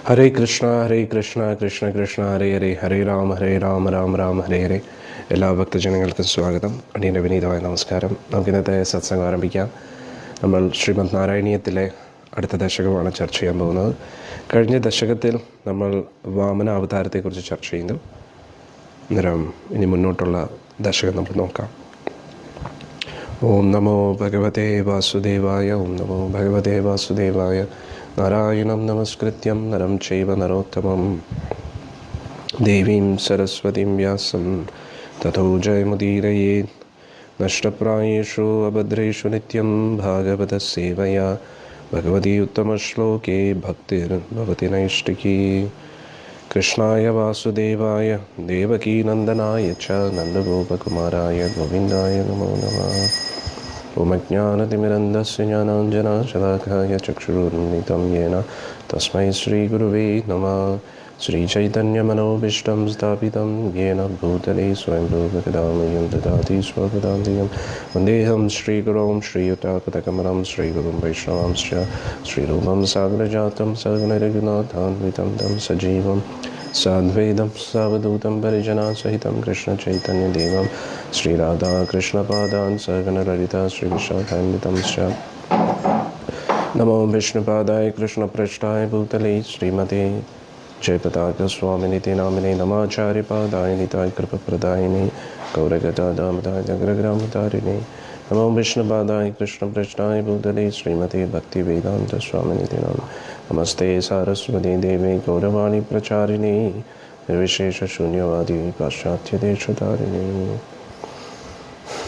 ഹരേ കൃഷ്ണ കൃഷ്ണ കൃഷ്ണ ഹരേ ഹരേ, ഹരേ രാമ രാമ രാമ ഹരേ ഹരേ. എല്ലാ ഭക്തജനങ്ങൾക്കും സ്വാഗതം. അടിയൻ്റെ വിനീതമായ നമസ്കാരം. നമുക്കിന്നത്തെ സത്സംഗം ആരംഭിക്കാം. നമ്മൾ ശ്രീമദ് നാരായണീയത്തിലെ അടുത്ത ദശകമാണ് ചർച്ച ചെയ്യാൻ പോകുന്നത്. കഴിഞ്ഞ ദശകത്തിൽ നമ്മൾ വാമന അവതാരത്തെക്കുറിച്ച് ചർച്ച ചെയ്യുന്നു. അന്നേരം ഇനി മുന്നോട്ടുള്ള ദശകം നമുക്ക് നോക്കാം. ഓം നമോ ഭഗവതേ വാസുദേവായ. ഓം നമോ ഭഗവതേ വാസുദേവായ. നാരായണം നമസ്കൃത്യം നരം ചൈവ നരോത്തമം ദേവീം സരസ്വതീം വ്യാസം തതോ ജയമുദീരയേത്. നഷ്ടപ്രായേഷു അഭദ്രേഷു നിത്യം ഭാഗവത സേവയാ ഭഗവതി ഉത്തമശ്ലോകേ ഭക്തിർഭവതി നൈഷ്ഠികീ. കൃഷ്ണായ വാസുദേവായ ദേവകീനന്ദനായ ച നന്ദഗോപകുമാരായ ഗോവിന്ദായ നമോ നമഃ. ഓമജ്ഞാനതിമിരന്ധസ്യ ജ്ഞാനാഞ്ജനശലാഖായ ചക്ഷുരുന്മിലിതം യേന തസ്മൈ ശ്രീഗുരുവേ നമഃ. ശ്രീചൈതന്യമനോഭീഷ്ടം സ്ഥാപിതം യേന ഭൂതലേ സ്വയം രൂപകദാമയം ദദാതി സ്വപദാന്തികം. വന്ദേഹം ശ്രീഗുരോം ശ്രീയുതാപതകമലം ശ്രീഗുരും വൈഷ്ണവാംശ്ച ശ്രീരൂപം സാഗരജാതം സഗണരഘുനാഥാന്വിതം തം സജീവം സാദ്വൈതം സാവധൂതം പരിജനാസഹിതം കൃഷ്ണചൈതന്യദേവം ശ്രീരാധാകൃഷ്ണപാദാൻ സഗണലളിതാ ശ്രീവിശാഖാന്വിതം ശ്ച. നമോ വിഷ്ണുപാദായ കൃഷ്ണപൃഷ്ഠായ ഭൂതലേ ശ്രീമതേ ജയപതാകസ്വാമിനിതി നാമിനെ നമാചാര്യപാദായ നിതായ കൃപപ്രദായിനി ഗൗരഗദാദാമദായ അഗ്രഗ്രാമധാരിണി. നമോ വിഷ്ണുപാദായ കൃഷ്ണപൃഷ്ഠായ ഭൂതലേ ശ്രീമതേ ഭക്തിവേദാന്ത സ്വാമിനിതി നാമ. നമസ്തേ സാരസ്വതീ ദേവി ഗൗരവാണി പ്രചാരിണി നിർവിശേഷ ശൂന്യവാദി പാശ്ചാത്യദേശധാരിണി.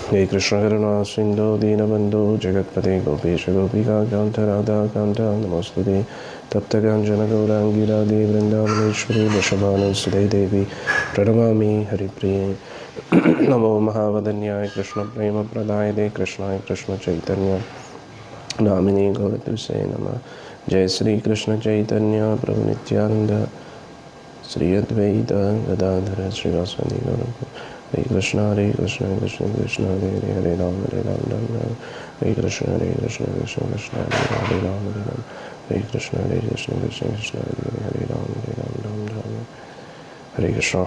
ഹേ കൃഷ്ണ കരുണാ സിന്ധോ ദീനബന്ധോ ജഗത്പതേ ഗോപീശ ഗോപികാന്ത രാധാകാന്ത നമോസ്തുതേ. തപ്തകാഞ്ചന ഗൗരാംഗി രാധേ വൃന്ദാവനേശ്വരി വൃഷഭാനുസുതേ ദേവി പ്രണമാമി ഹരിപ്രിയേ. നമോ മഹാവദന്യായ കൃഷ്ണപ്രേമപ്രദായതേ കൃഷ്ണായ കൃഷ്ണചൈതന്യ നാമിനേ ഗൗരതുസേ നമഃ. ജയ ശ്രീകൃഷ്ണ ചൈതന്യ പ്രഭു നിത്യാനന്ദ ശ്രീ അദ്വൈത ഗദാധര ശ്രീവാസവതി ഗൗര. ഹരേ കൃഷ്ണ കൃഷ്ണ കൃഷ്ണ ഹരേ ഹരേ, ഹരേ രാമ രാമ രാമ. ഹരേ കൃഷ്ണ കൃഷ്ണ കൃഷ്ണ ഹരേ ഹരേ രാമ രാമ. ഹരേ കൃഷ്ണ കൃഷ്ണ കൃഷ്ണ ഹരേ ഹരേ രാമ രാമ രാമ. ഹരേ കൃഷ്ണ.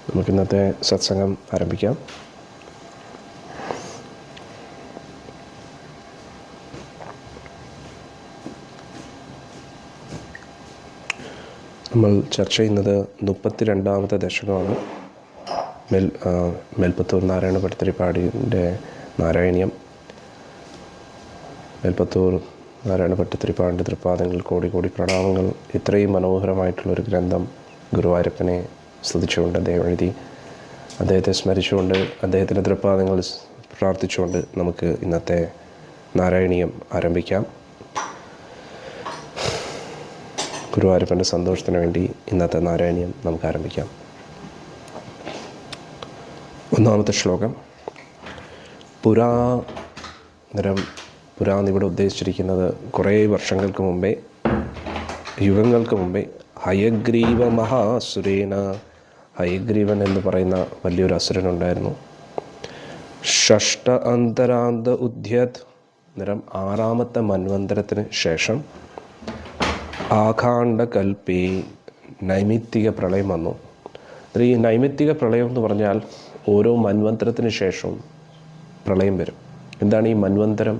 നമുക്കിന്നത്തെ സത്സംഗം ആരംഭിക്കാം. നമ്മൾ ചർച്ച ചെയ്യുന്നത് 32ാമത്തെ ദശകമാണ്. മേൽപ്പത്തൂർ നാരായണ ഭട്ടതിരിപ്പാടിൻ്റെ നാരായണീയം. മേൽപ്പത്തൂർ നാരായണ ഭട്ടതിരിപ്പാടിൻ്റെ തൃപ്പാദങ്ങൾ കോടി കോടി പ്രണാമങ്ങൾ. ഇത്രയും മനോഹരമായിട്ടുള്ളൊരു ഗ്രന്ഥം ഗുരുവായൂരപ്പനെ സ്തുതിച്ചുകൊണ്ട് അദ്ദേഹം എഴുതി. അദ്ദേഹത്തെ സ്മരിച്ചുകൊണ്ട് അദ്ദേഹത്തിൻ്റെ തൃപ്പാദങ്ങൾ പ്രാർത്ഥിച്ചുകൊണ്ട് നമുക്ക് ഇന്നത്തെ നാരായണീയം ആരംഭിക്കാം. ഗുരുവായൂരപ്പൻ്റെ സന്തോഷത്തിന് വേണ്ടി ഇന്നത്തെ നാരായണീയം നമുക്ക് ആരംഭിക്കാം. ഒന്നാമത്തെ ശ്ലോകം. പുരാന്നിവിടെ ഉദ്ദേശിച്ചിരിക്കുന്നത് കുറേ വർഷങ്ങൾക്ക് മുമ്പേ, യുഗങ്ങൾക്ക് മുമ്പേ ഹയഗ്രീവ മഹാസുരേന. ഹയഗ്രീവൻ എന്ന് പറയുന്ന വലിയൊരു അസുരനുണ്ടായിരുന്നു. ഷഷ്ട അന്തരാന്ത ഉദ്യത്. അന്നേരം 6ാമത്തെ മന്വന്തരത്തിന് ശേഷം ആഖാണ്ഡകൽപ്പി നൈമിത്തിക പ്രളയം വന്നു. ഈ നൈമിത്തിക പ്രളയം എന്ന് പറഞ്ഞാൽ ഓരോ മന്വന്തരത്തിന് ശേഷവും പ്രളയം വരും. എന്താണ് ഈ മന്വന്തരം?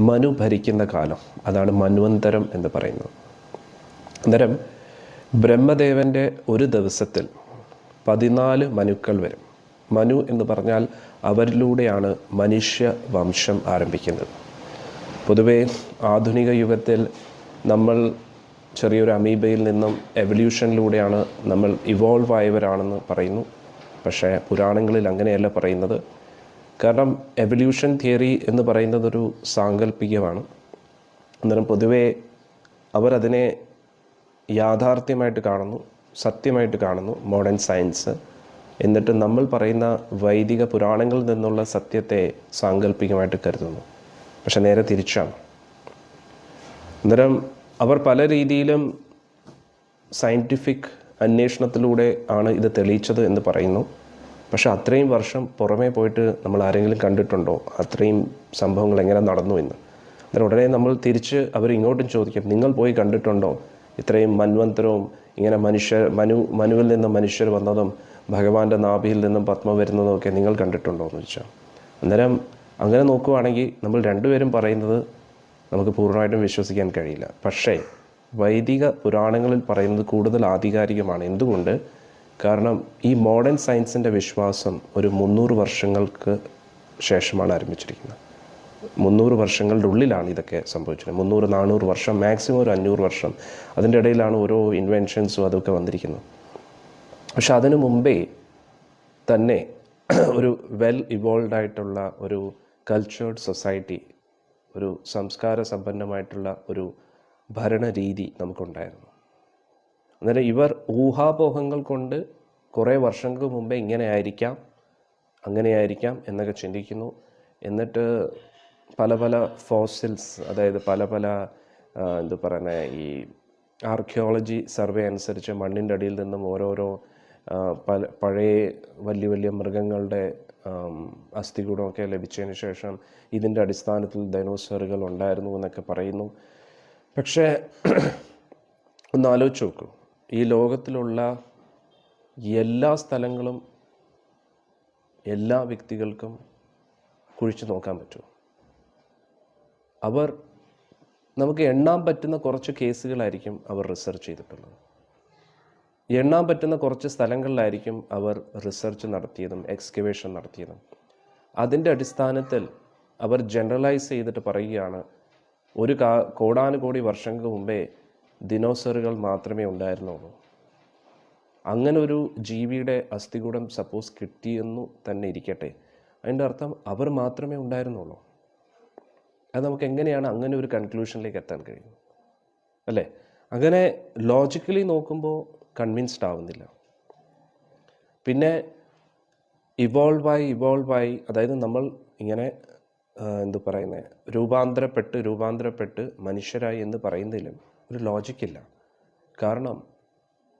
മനു ഭരിക്കുന്ന കാലം, അതാണ് മന്വന്തരം എന്ന് പറയുന്നത്. അന്നേരം ബ്രഹ്മദേവൻ്റെ ഒരു ദിവസത്തിൽ 14 മനുക്കൾ വരും. മനു എന്ന് പറഞ്ഞാൽ അവരിലൂടെയാണ് മനുഷ്യ വംശം ആരംഭിക്കുന്നത്. പൊതുവേ ആധുനിക യുഗത്തിൽ നമ്മൾ ചെറിയൊരു അമീബയിൽ നിന്നും എവല്യൂഷനിലൂടെയാണ് നമ്മൾ ഇവോൾവ് ആയവരാണെന്ന് പറയുന്നു. പക്ഷേ പുരാണങ്ങളിൽ അങ്ങനെയല്ല പറയുന്നത്. കാരണം എവല്യൂഷൻ തിയറി എന്ന് പറയുന്നതൊരു സാങ്കല്പികമാണ്. അന്നേരം പൊതുവേ അവരതിനെ യാഥാർത്ഥ്യമായിട്ട് കാണുന്നു, സത്യമായിട്ട് കാണുന്നു, മോഡേൺ സയൻസ്. എന്നിട്ട് നമ്മൾ പറയുന്ന വൈദിക പുരാണങ്ങളിൽ നിന്നുള്ള സത്യത്തെ സാങ്കല്പികമായിട്ട് കരുതുന്നു. പക്ഷെ നേരെ തിരിച്ചാണ്. അന്നേരം അവർ പല രീതിയിലും സയൻറ്റിഫിക് അന്വേഷണത്തിലൂടെ ആണ് ഇത് തെളിയിച്ചത് എന്ന് പറയുന്നു. പക്ഷെ അത്രയും വർഷം പുറമേ പോയിട്ട് നമ്മൾ ആരെങ്കിലും കണ്ടിട്ടുണ്ടോ അത്രയും സംഭവങ്ങൾ എങ്ങനെ നടന്നു എന്ന്? അന്നേരം ഉടനെ നമ്മൾ തിരിച്ച് അവർ ഇങ്ങോട്ടും ചോദിക്കും, നിങ്ങൾ പോയി കണ്ടിട്ടുണ്ടോ? ഇത്രയും മന്വന്തരവും ഇങ്ങനെ മനുവിൽ നിന്ന് മനുഷ്യർ വന്നതും ഭഗവാന്റെ നാഭിയിൽ നിന്നും പത്മ വരുന്നതും ഒക്കെ നിങ്ങൾ കണ്ടിട്ടുണ്ടോ എന്ന് ചോദിച്ചാൽ, അന്നേരം അങ്ങനെ നോക്കുവാണെങ്കിൽ നമ്മൾ രണ്ടുപേരും പറയുന്നത് നമുക്ക് പൂർണ്ണമായിട്ടും വിശ്വസിക്കാൻ കഴിയില്ല. പക്ഷേ വൈദിക പുരാണങ്ങളിൽ പറയുന്നത് കൂടുതൽ ആധികാരികമാണ്. എന്തുകൊണ്ട്? കാരണം ഈ മോഡേൺ സയൻസിൻ്റെ വിശ്വാസം ഒരു 300 വർഷങ്ങൾക്ക് ശേഷമാണ് ആരംഭിച്ചിരിക്കുന്നത്. 300 വർഷങ്ങളുടെ ഉള്ളിലാണ് ഇതൊക്കെ സംഭവിച്ചത്. 300-400 വർഷം, മാക്സിമം ഒരു 500 വർഷം, അതിൻ്റെ ഇടയിലാണ് ഓരോ ഇൻവെൻഷൻസും അതൊക്കെ വന്നിരിക്കുന്നത്. പക്ഷെ അതിനു മുമ്പേ തന്നെ ഒരു വെൽ ഇവോൾവ് ആയിട്ടുള്ള ഒരു കൾച്ചേർഡ് സൊസൈറ്റി, ഒരു സംസ്കാര സമ്പന്നമായിട്ടുള്ള ഒരു ഭരണരീതി നമുക്കുണ്ടായിരുന്നു. അന്നേരം ഇവർ ഊഹാപോഹങ്ങൾ കൊണ്ട് കുറേ വർഷങ്ങൾക്ക് മുമ്പേ ഇങ്ങനെ ആയിരിക്കാം, അങ്ങനെ ആയിരിക്കാം എന്നൊക്കെ ചിന്തിക്കുന്നു. എന്നിട്ട് പല പല ഫോസിൽസ്, അതായത് പല പല എന്തു പറയുന്നത്, ഈ ആർക്കിയോളജി സർവേ അനുസരിച്ച് മണ്ണിൻ്റെ അടിയിൽ നിന്നും ഓരോരോ പഴയ വലിയ വലിയ മൃഗങ്ങളുടെ അസ്ഥികൂടമൊക്കെ ലഭിച്ചതിന് ശേഷം ഇതിൻ്റെ അടിസ്ഥാനത്തിൽ ഡൈനോസറുകൾ ഉണ്ടായിരുന്നു എന്നൊക്കെ പറയുന്നു. പക്ഷേ ഒന്ന് ആലോചിച്ച് നോക്കൂ, ഈ ലോകത്തിലുള്ള എല്ലാ സ്ഥലങ്ങളും എല്ലാ വ്യക്തികൾക്കും കുഴിച്ചു നോക്കാൻ പറ്റുമോ? അവർ നമുക്ക് എണ്ണാൻ പറ്റുന്ന കുറച്ച് കേസുകളായിരിക്കും അവർ റിസർച്ച് ചെയ്തിട്ടുള്ളത്. എണ്ണാൻ പറ്റുന്ന കുറച്ച് സ്ഥലങ്ങളിലായിരിക്കും അവർ റിസർച്ച് നടത്തിയതും എക്സ്കവേഷൻ നടത്തിയതും. അതിൻ്റെ അടിസ്ഥാനത്തിൽ അവർ ജനറലൈസ് ചെയ്തിട്ട് പറയുകയാണ്, ഒരു കോടാനുകോടി വർഷങ്ങൾക്ക് മുമ്പേ ദിനോസറുകൾ മാത്രമേ ഉണ്ടായിരുന്നുള്ളൂ. അങ്ങനെ ഒരു ജീവിയുടെ അസ്ഥികൂടം സപ്പോസ് കിട്ടിയെന്നു തന്നെ ഇരിക്കട്ടെ, അതിൻ്റെ അർത്ഥം അവർ മാത്രമേ ഉണ്ടായിരുന്നുള്ളൂ. അത് നമുക്ക് എങ്ങനെയാണ് അങ്ങനെ ഒരു കൺക്ലൂഷനിലേക്ക് എത്താൻ കഴിയും? അല്ലേ? അങ്ങനെ ലോജിക്കലി നോക്കുമ്പോൾ കൺവിൻസ്ഡ് ആവുന്നില്ല. പിന്നെ ഇവോൾവായി അതായത് നമ്മൾ ഇങ്ങനെ എന്തു പറയുന്നത്, രൂപാന്തരപ്പെട്ട് മനുഷ്യരായി എന്ന് പറയുന്നതിലും ഒരു ലോജിക്കില്ല. കാരണം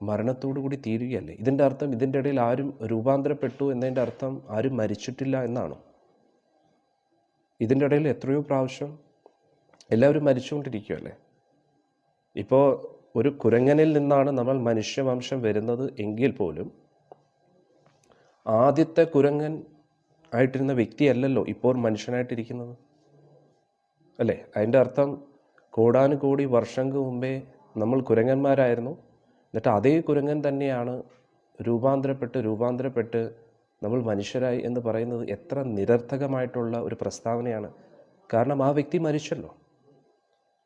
മരണത്തോടു കൂടി തീരുകയല്ലേ. ഇതിൻ്റെ അർത്ഥം ഇതിൻ്റെ ഇടയിൽ ആരും രൂപാന്തരപ്പെട്ടു എന്നതിൻ്റെ അർത്ഥം ആരും മരിച്ചിട്ടില്ല എന്നാണ്. ഇതിൻ്റെ ഇടയിൽ എത്രയോ പ്രാവശ്യം എല്ലാവരും മരിച്ചുകൊണ്ടിരിക്കുകയല്ലേ. ഇപ്പോൾ ഒരു കുരങ്ങനിൽ നിന്നാണ് നമ്മൾ മനുഷ്യവംശം വരുന്നത് എങ്കിൽ പോലും ആദ്യത്തെ കുരങ്ങൻ ആയിട്ടിരുന്ന വ്യക്തിയല്ലല്ലോ ഇപ്പോൾ മനുഷ്യനായിട്ടിരിക്കുന്നത്, അല്ലേ? അതിൻ്റെ അർത്ഥം കോടാനുകോടി വർഷങ്ങൾക്ക് മുമ്പേ നമ്മൾ കുരങ്ങന്മാരായിരുന്നു. എന്നിട്ട് അതേ കുരങ്ങൻ തന്നെയാണ് രൂപാന്തരപ്പെട്ട് നമ്മൾ മനുഷ്യരായി എന്ന് പറയുന്നത് എത്ര നിരർത്ഥകമായിട്ടുള്ള ഒരു പ്രസ്താവനയാണ്. കാരണം ആ വ്യക്തി മരിച്ചല്ലോ.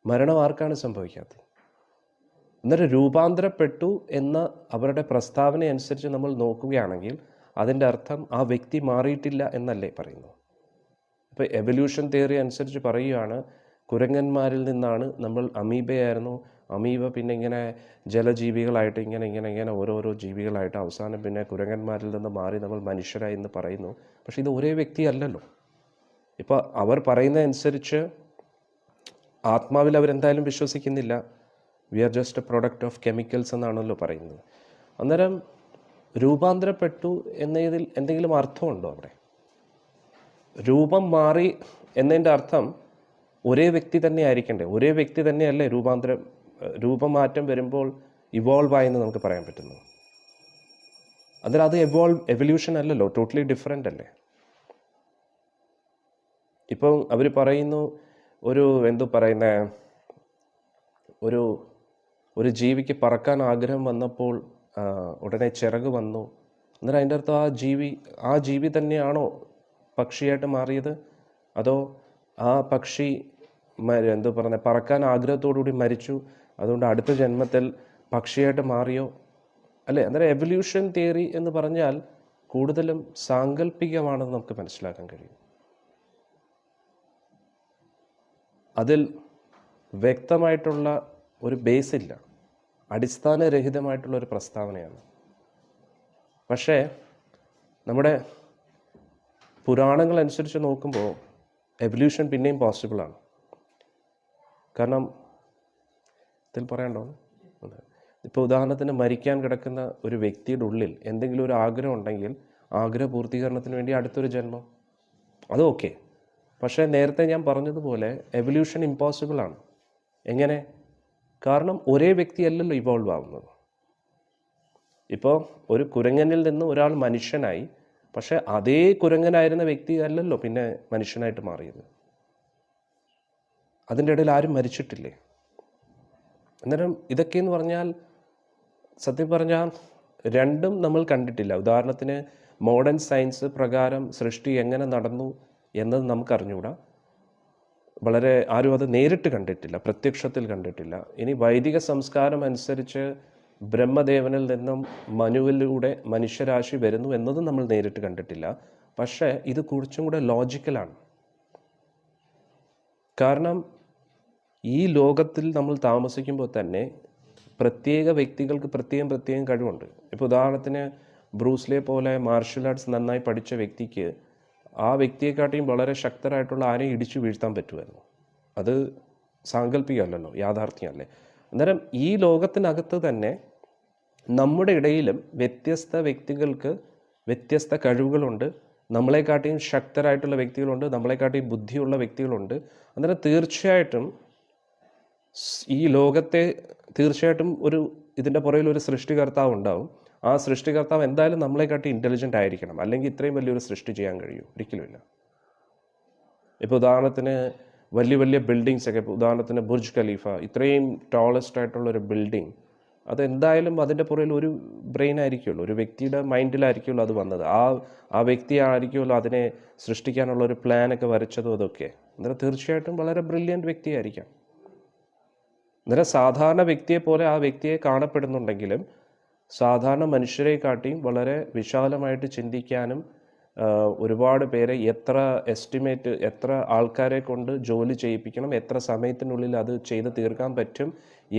മരണം ആർക്കാണ് സംഭവിക്കാത്തത്? എന്നിട്ട് രൂപാന്തരപ്പെട്ടു എന്ന അവരുടെ പ്രസ്താവന അനുസരിച്ച് നമ്മൾ നോക്കുകയാണെങ്കിൽ അതിൻ്റെ അർത്ഥം ആ വ്യക്തി മാറിയിട്ടില്ല എന്നല്ലേ പറയുന്നു. ഇപ്പോൾ എവല്യൂഷൻ തിയറി അനുസരിച്ച് പറയുകയാണ്, കുരങ്ങന്മാരിൽ നിന്നാണ് നമ്മൾ അമീബയായിരുന്നു, അമീബ പിന്നെ ഇങ്ങനെ ജലജീവികളായിട്ട് ഇങ്ങനെ ഓരോരോ ജീവികളായിട്ട് അവസാനം പിന്നെ കുരങ്ങന്മാരിൽ നിന്ന് മാറി നമ്മൾ മനുഷ്യരായി എന്ന് പറയുന്നു. പക്ഷെ ഇത് ഒരേ വ്യക്തിയല്ലല്ലോ. ഇപ്പോൾ അവർ പറയുന്നതനുസരിച്ച് ആത്മാവിൽ അവരെന്തായാലും വിശ്വസിക്കുന്നില്ല. We are just a product of chemicals എന്നാണല്ലോ പറയുന്നത്. അന്നേരം രൂപാന്തരപ്പെട്ടു എന്നതിൽ എന്തെങ്കിലും അർത്ഥമുണ്ടോ അവിടെ? രൂപം മാറി എന്നതിൻ്റെ അർത്ഥം ഒരേ വ്യക്തി തന്നെ ആയിരിക്കണ്ടേ? ഒരേ വ്യക്തി തന്നെയല്ലേ രൂപമാറ്റം വരുമ്പോൾ ഇവോൾവ് ആയെന്ന് നമുക്ക് പറയാൻ പറ്റുന്നു. അന്നേരം അത് എവല്യൂഷൻ അല്ലല്ലോ, ടോട്ടലി ഡിഫറെൻ്റ് അല്ലേ. ഇപ്പം അവർ പറയുന്നു ഒരു ജീവിക്ക് പറക്കാൻ ആഗ്രഹം വന്നപ്പോൾ ഉടനെ ചിറക് വന്നു. അന്നേരം അതിൻ്റെ അർത്ഥം ആ ജീവി തന്നെയാണോ പക്ഷിയായിട്ട് മാറിയത്? അതോ ആ പക്ഷി പറക്കാൻ ആഗ്രഹത്തോടുകൂടി മരിച്ചു, അതുകൊണ്ട് അടുത്ത ജന്മത്തിൽ പക്ഷിയായിട്ട് മാറിയോ? അല്ലേ? അന്നേരം എവല്യൂഷൻ തിയറി എന്ന് പറഞ്ഞാൽ കൂടുതലും സാങ്കല്പികമാണെന്ന് നമുക്ക് മനസ്സിലാക്കാൻ കഴിയും. അതിൽ വ്യക്തമായിട്ടുള്ള ഒരു ബേസ് ഇല്ല, അടിസ്ഥാനരഹിതമായിട്ടുള്ളൊരു പ്രസ്താവനയാണ്. പക്ഷേ നമ്മുടെ പുരാണങ്ങൾ അനുസരിച്ച് നോക്കുമ്പോൾ എവല്യൂഷൻ പിന്നെയും പോസിബിളാണ്. കാരണം ഇതിൽ പറയണ്ടോ? ഇപ്പോൾ ഉദാഹരണത്തിന് മരിക്കാൻ കിടക്കുന്ന ഒരു വ്യക്തിയുടെ ഉള്ളിൽ എന്തെങ്കിലും ഒരു ആഗ്രഹം ഉണ്ടെങ്കിൽ ആഗ്രഹ പൂർത്തീകരണത്തിന് വേണ്ടി അടുത്തൊരു ജന്മം, അത് ഓക്കെ. പക്ഷേ നേരത്തെ ഞാൻ പറഞ്ഞതുപോലെ എവല്യൂഷൻ ഇമ്പോസിബിളാണ്. എങ്ങനെ? കാരണം ഒരേ വ്യക്തിയല്ലല്ലോ ഇവോൾവ് ആവുന്നത്. ഇപ്പോൾ ഒരു കുരങ്ങനിൽ നിന്ന് ഒരാൾ മനുഷ്യനായി, പക്ഷേ അതേ കുരങ്ങനായിരുന്ന വ്യക്തി അല്ലല്ലോ പിന്നെ മനുഷ്യനായിട്ട് മാറിയത്. അതിൻ്റെ ഇടയിൽ ആരും മരിച്ചിട്ടില്ലേ? അന്നേരം ഇതൊക്കെയെന്ന് പറഞ്ഞാൽ സത്യം പറഞ്ഞാൽ രണ്ടും നമ്മൾ കണ്ടിട്ടില്ല. ഉദാഹരണത്തിന് മോഡേൺ സയൻസ് പ്രകാരം സൃഷ്ടി എങ്ങനെ നടന്നു എന്നത് നമുക്കറിഞ്ഞുകൂടാ. വളരെ ആരും അത് നേരിട്ട് കണ്ടിട്ടില്ല, പ്രത്യക്ഷത്തിൽ കണ്ടിട്ടില്ല. ഇനി വൈദിക സംസ്കാരം അനുസരിച്ച് ബ്രഹ്മദേവനിൽ നിന്നും മനുവിലൂടെ മനുഷ്യരാശി വരുന്നു എന്നതും നമ്മൾ നേരിട്ട് കണ്ടിട്ടില്ല. പക്ഷേ ഇത് കുറച്ചും കൂടെ ലോജിക്കലാണ്. കാരണം ഈ ലോകത്തിൽ നമ്മൾ താമസിക്കുമ്പോൾ തന്നെ പ്രത്യേക വ്യക്തികൾക്ക് പ്രത്യേകം കഴിവുണ്ട്. ഇപ്പോൾ ഉദാഹരണത്തിന് ബ്രൂസ്ലിയെ പോലെ മാർഷൽ ആർട്സ് നന്നായി പഠിച്ച വ്യക്തിക്ക് ആ വ്യക്തിയെക്കാട്ടിയും വളരെ ശക്തരായിട്ടുള്ള ആരെയും ഇടിച്ചു വീഴ്ത്താൻ പറ്റുമായിരുന്നു. അത് സാങ്കല്പികമല്ലല്ലോ, യാഥാർത്ഥ്യമല്ലേ. അന്നേരം ഈ ലോകത്തിനകത്ത് തന്നെ നമ്മുടെ ഇടയിലും വ്യത്യസ്ത വ്യക്തികൾക്ക് വ്യത്യസ്ത കഴിവുകളുണ്ട്. നമ്മളെക്കാട്ടിയും ശക്തരായിട്ടുള്ള വ്യക്തികളുണ്ട്, നമ്മളെക്കാട്ടിയും ബുദ്ധിയുള്ള വ്യക്തികളുണ്ട്. അന്നേരം തീർച്ചയായിട്ടും ഈ ലോകത്തെ തീർച്ചയായിട്ടും ഇതിൻ്റെ പുറകിൽ ഒരു സൃഷ്ടികർത്താവ് ഉണ്ടാവും. ആ സൃഷ്ടികർത്താവ് എന്തായാലും നമ്മളെക്കാട്ടി ഇൻ്റലിജൻ്റ് ആയിരിക്കണം, അല്ലെങ്കിൽ ഇത്രയും വലിയൊരു സൃഷ്ടി ചെയ്യാൻ കഴിയും? ഒരിക്കലുമില്ല. ഇപ്പോൾ ഉദാഹരണത്തിന് വലിയ ബിൽഡിങ്സ് ഒക്കെ, ഉദാഹരണത്തിന് ബുർജ് ഖലീഫ, ഇത്രയും ടോളസ്റ്റ് ആയിട്ടുള്ളൊരു ബിൽഡിങ്, അതെന്തായാലും അതിൻ്റെ പുറകിൽ ഒരു ബ്രെയിൻ ആയിരിക്കുമല്ലോ, ഒരു വ്യക്തിയുടെ മൈൻഡിലായിരിക്കുമല്ലോ അത് വന്നത്. ആ വ്യക്തി ആയിരിക്കുമല്ലോ അതിനെ സൃഷ്ടിക്കാനുള്ള ഒരു പ്ലാനൊക്കെ വരച്ചതും അതൊക്കെ. അന്നേരം തീർച്ചയായിട്ടും വളരെ ബ്രില്യൻറ്റ് വ്യക്തിയായിരിക്കാം. അന്നേരം സാധാരണ വ്യക്തിയെ പോലെ ആ വ്യക്തിയെ കാണപ്പെടുന്നുണ്ടെങ്കിലും സാധാരണ മനുഷ്യരെക്കാട്ടിയും വളരെ വിശാലമായിട്ട് ചിന്തിക്കാനും ഒരുപാട് പേരെ എത്ര ആൾക്കാരെ കൊണ്ട് ജോലി ചെയ്യിപ്പിക്കണം, എത്ര സമയത്തിനുള്ളിൽ അത് ചെയ്ത് തീർക്കാൻ പറ്റും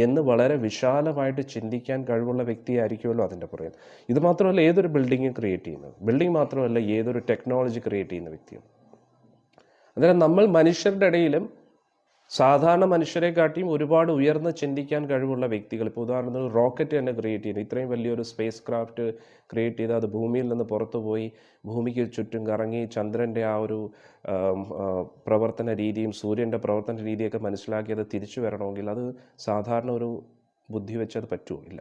എന്ന് വളരെ വിശാലമായിട്ട് ചിന്തിക്കാൻ കഴിവുള്ള വ്യക്തിയായിരിക്കുമല്ലോ അതിൻ്റെ പുറകിൽ. ഇത് മാത്രമല്ല ഏതൊരു ബിൽഡിങ്ങും ക്രിയേറ്റ് ചെയ്യുന്നത്, ബിൽഡിംഗ് മാത്രമല്ല ഏതൊരു ടെക്നോളജി ക്രിയേറ്റ് ചെയ്യുന്ന വ്യക്തിയും. അന്നേരം നമ്മൾ മനുഷ്യരുടെ ഇടയിലും സാധാരണ മനുഷ്യരെക്കാട്ടിയും ഒരുപാട് ഉയർന്ന് ചിന്തിക്കാൻ കഴിവുള്ള വ്യക്തികൾ, ഇപ്പോൾ ഉദാഹരണത്തിന് റോക്കറ്റ് തന്നെ ക്രിയേറ്റ് ചെയ്യുന്നത്, ഇത്രയും വലിയൊരു സ്പേസ് ക്രാഫ്റ്റ് ക്രിയേറ്റ് ചെയ്ത് അത് ഭൂമിയിൽ നിന്ന് പുറത്തു പോയി ഭൂമിക്ക് ചുറ്റും കറങ്ങി ചന്ദ്രൻ്റെ ആ ഒരു പ്രവർത്തന രീതിയും സൂര്യൻ്റെ പ്രവർത്തന രീതിയൊക്കെ മനസ്സിലാക്കി അത് തിരിച്ചു വരണമെങ്കിൽ അത് സാധാരണ ഒരു ബുദ്ധി വെച്ചത് പറ്റുമോ? ഇല്ല.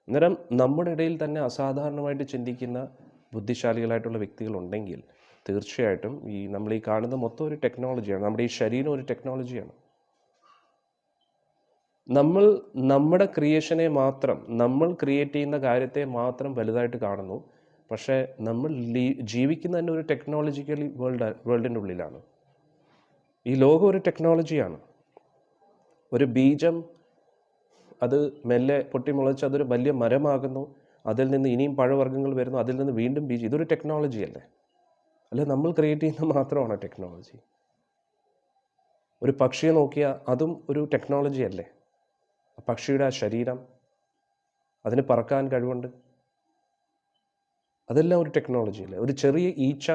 അന്നേരം നമ്മുടെ ഇടയിൽ തന്നെ അസാധാരണമായിട്ട് ചിന്തിക്കുന്ന ബുദ്ധിശാലികളായിട്ടുള്ള വ്യക്തികളുണ്ടെങ്കിൽ തീർച്ചയായിട്ടും നമ്മൾ ഈ കാണുന്ന മൊത്തം ഒരു ടെക്നോളജിയാണ്. നമ്മുടെ ഈ ശരീരം ഒരു ടെക്നോളജിയാണ്. നമ്മൾ നമ്മുടെ ക്രിയേഷനെ മാത്രം, നമ്മൾ ക്രിയേറ്റ് ചെയ്യുന്ന കാര്യത്തെ മാത്രം വലുതായിട്ട് കാണുന്നു. പക്ഷേ നമ്മൾ ജീവിക്കുന്ന തന്നെ ഒരു ടെക്നോളജിക്കൽ വേൾഡിൻ്റെ ഉള്ളിലാണ്. ഈ ലോകം ഒരു ടെക്നോളജിയാണ്. ഒരു ബീജം അത് മെല്ലെ പൊട്ടിമുളച്ച് അതൊരു വലിയ മരമാകുന്നു, അതിൽ നിന്ന് ഇനിയും പഴവർഗ്ഗങ്ങൾ വരുന്നു, അതിൽ നിന്ന് വീണ്ടും ബീജം. ഇതൊരു ടെക്നോളജി അല്ലേ? അല്ല, നമ്മൾ ക്രിയേറ്റ് ചെയ്യുന്നത് മാത്രമാണ് ടെക്നോളജി. ഒരു പക്ഷിയെ നോക്കിയാൽ അതും ഒരു ടെക്നോളജി അല്ലേ? പക്ഷിയുടെ ആ ശരീരം, അതിന് പറക്കാൻ കഴിവുണ്ട്, അതെല്ലാം ഒരു ടെക്നോളജി അല്ലേ? ഒരു ചെറിയ ഈച്ച,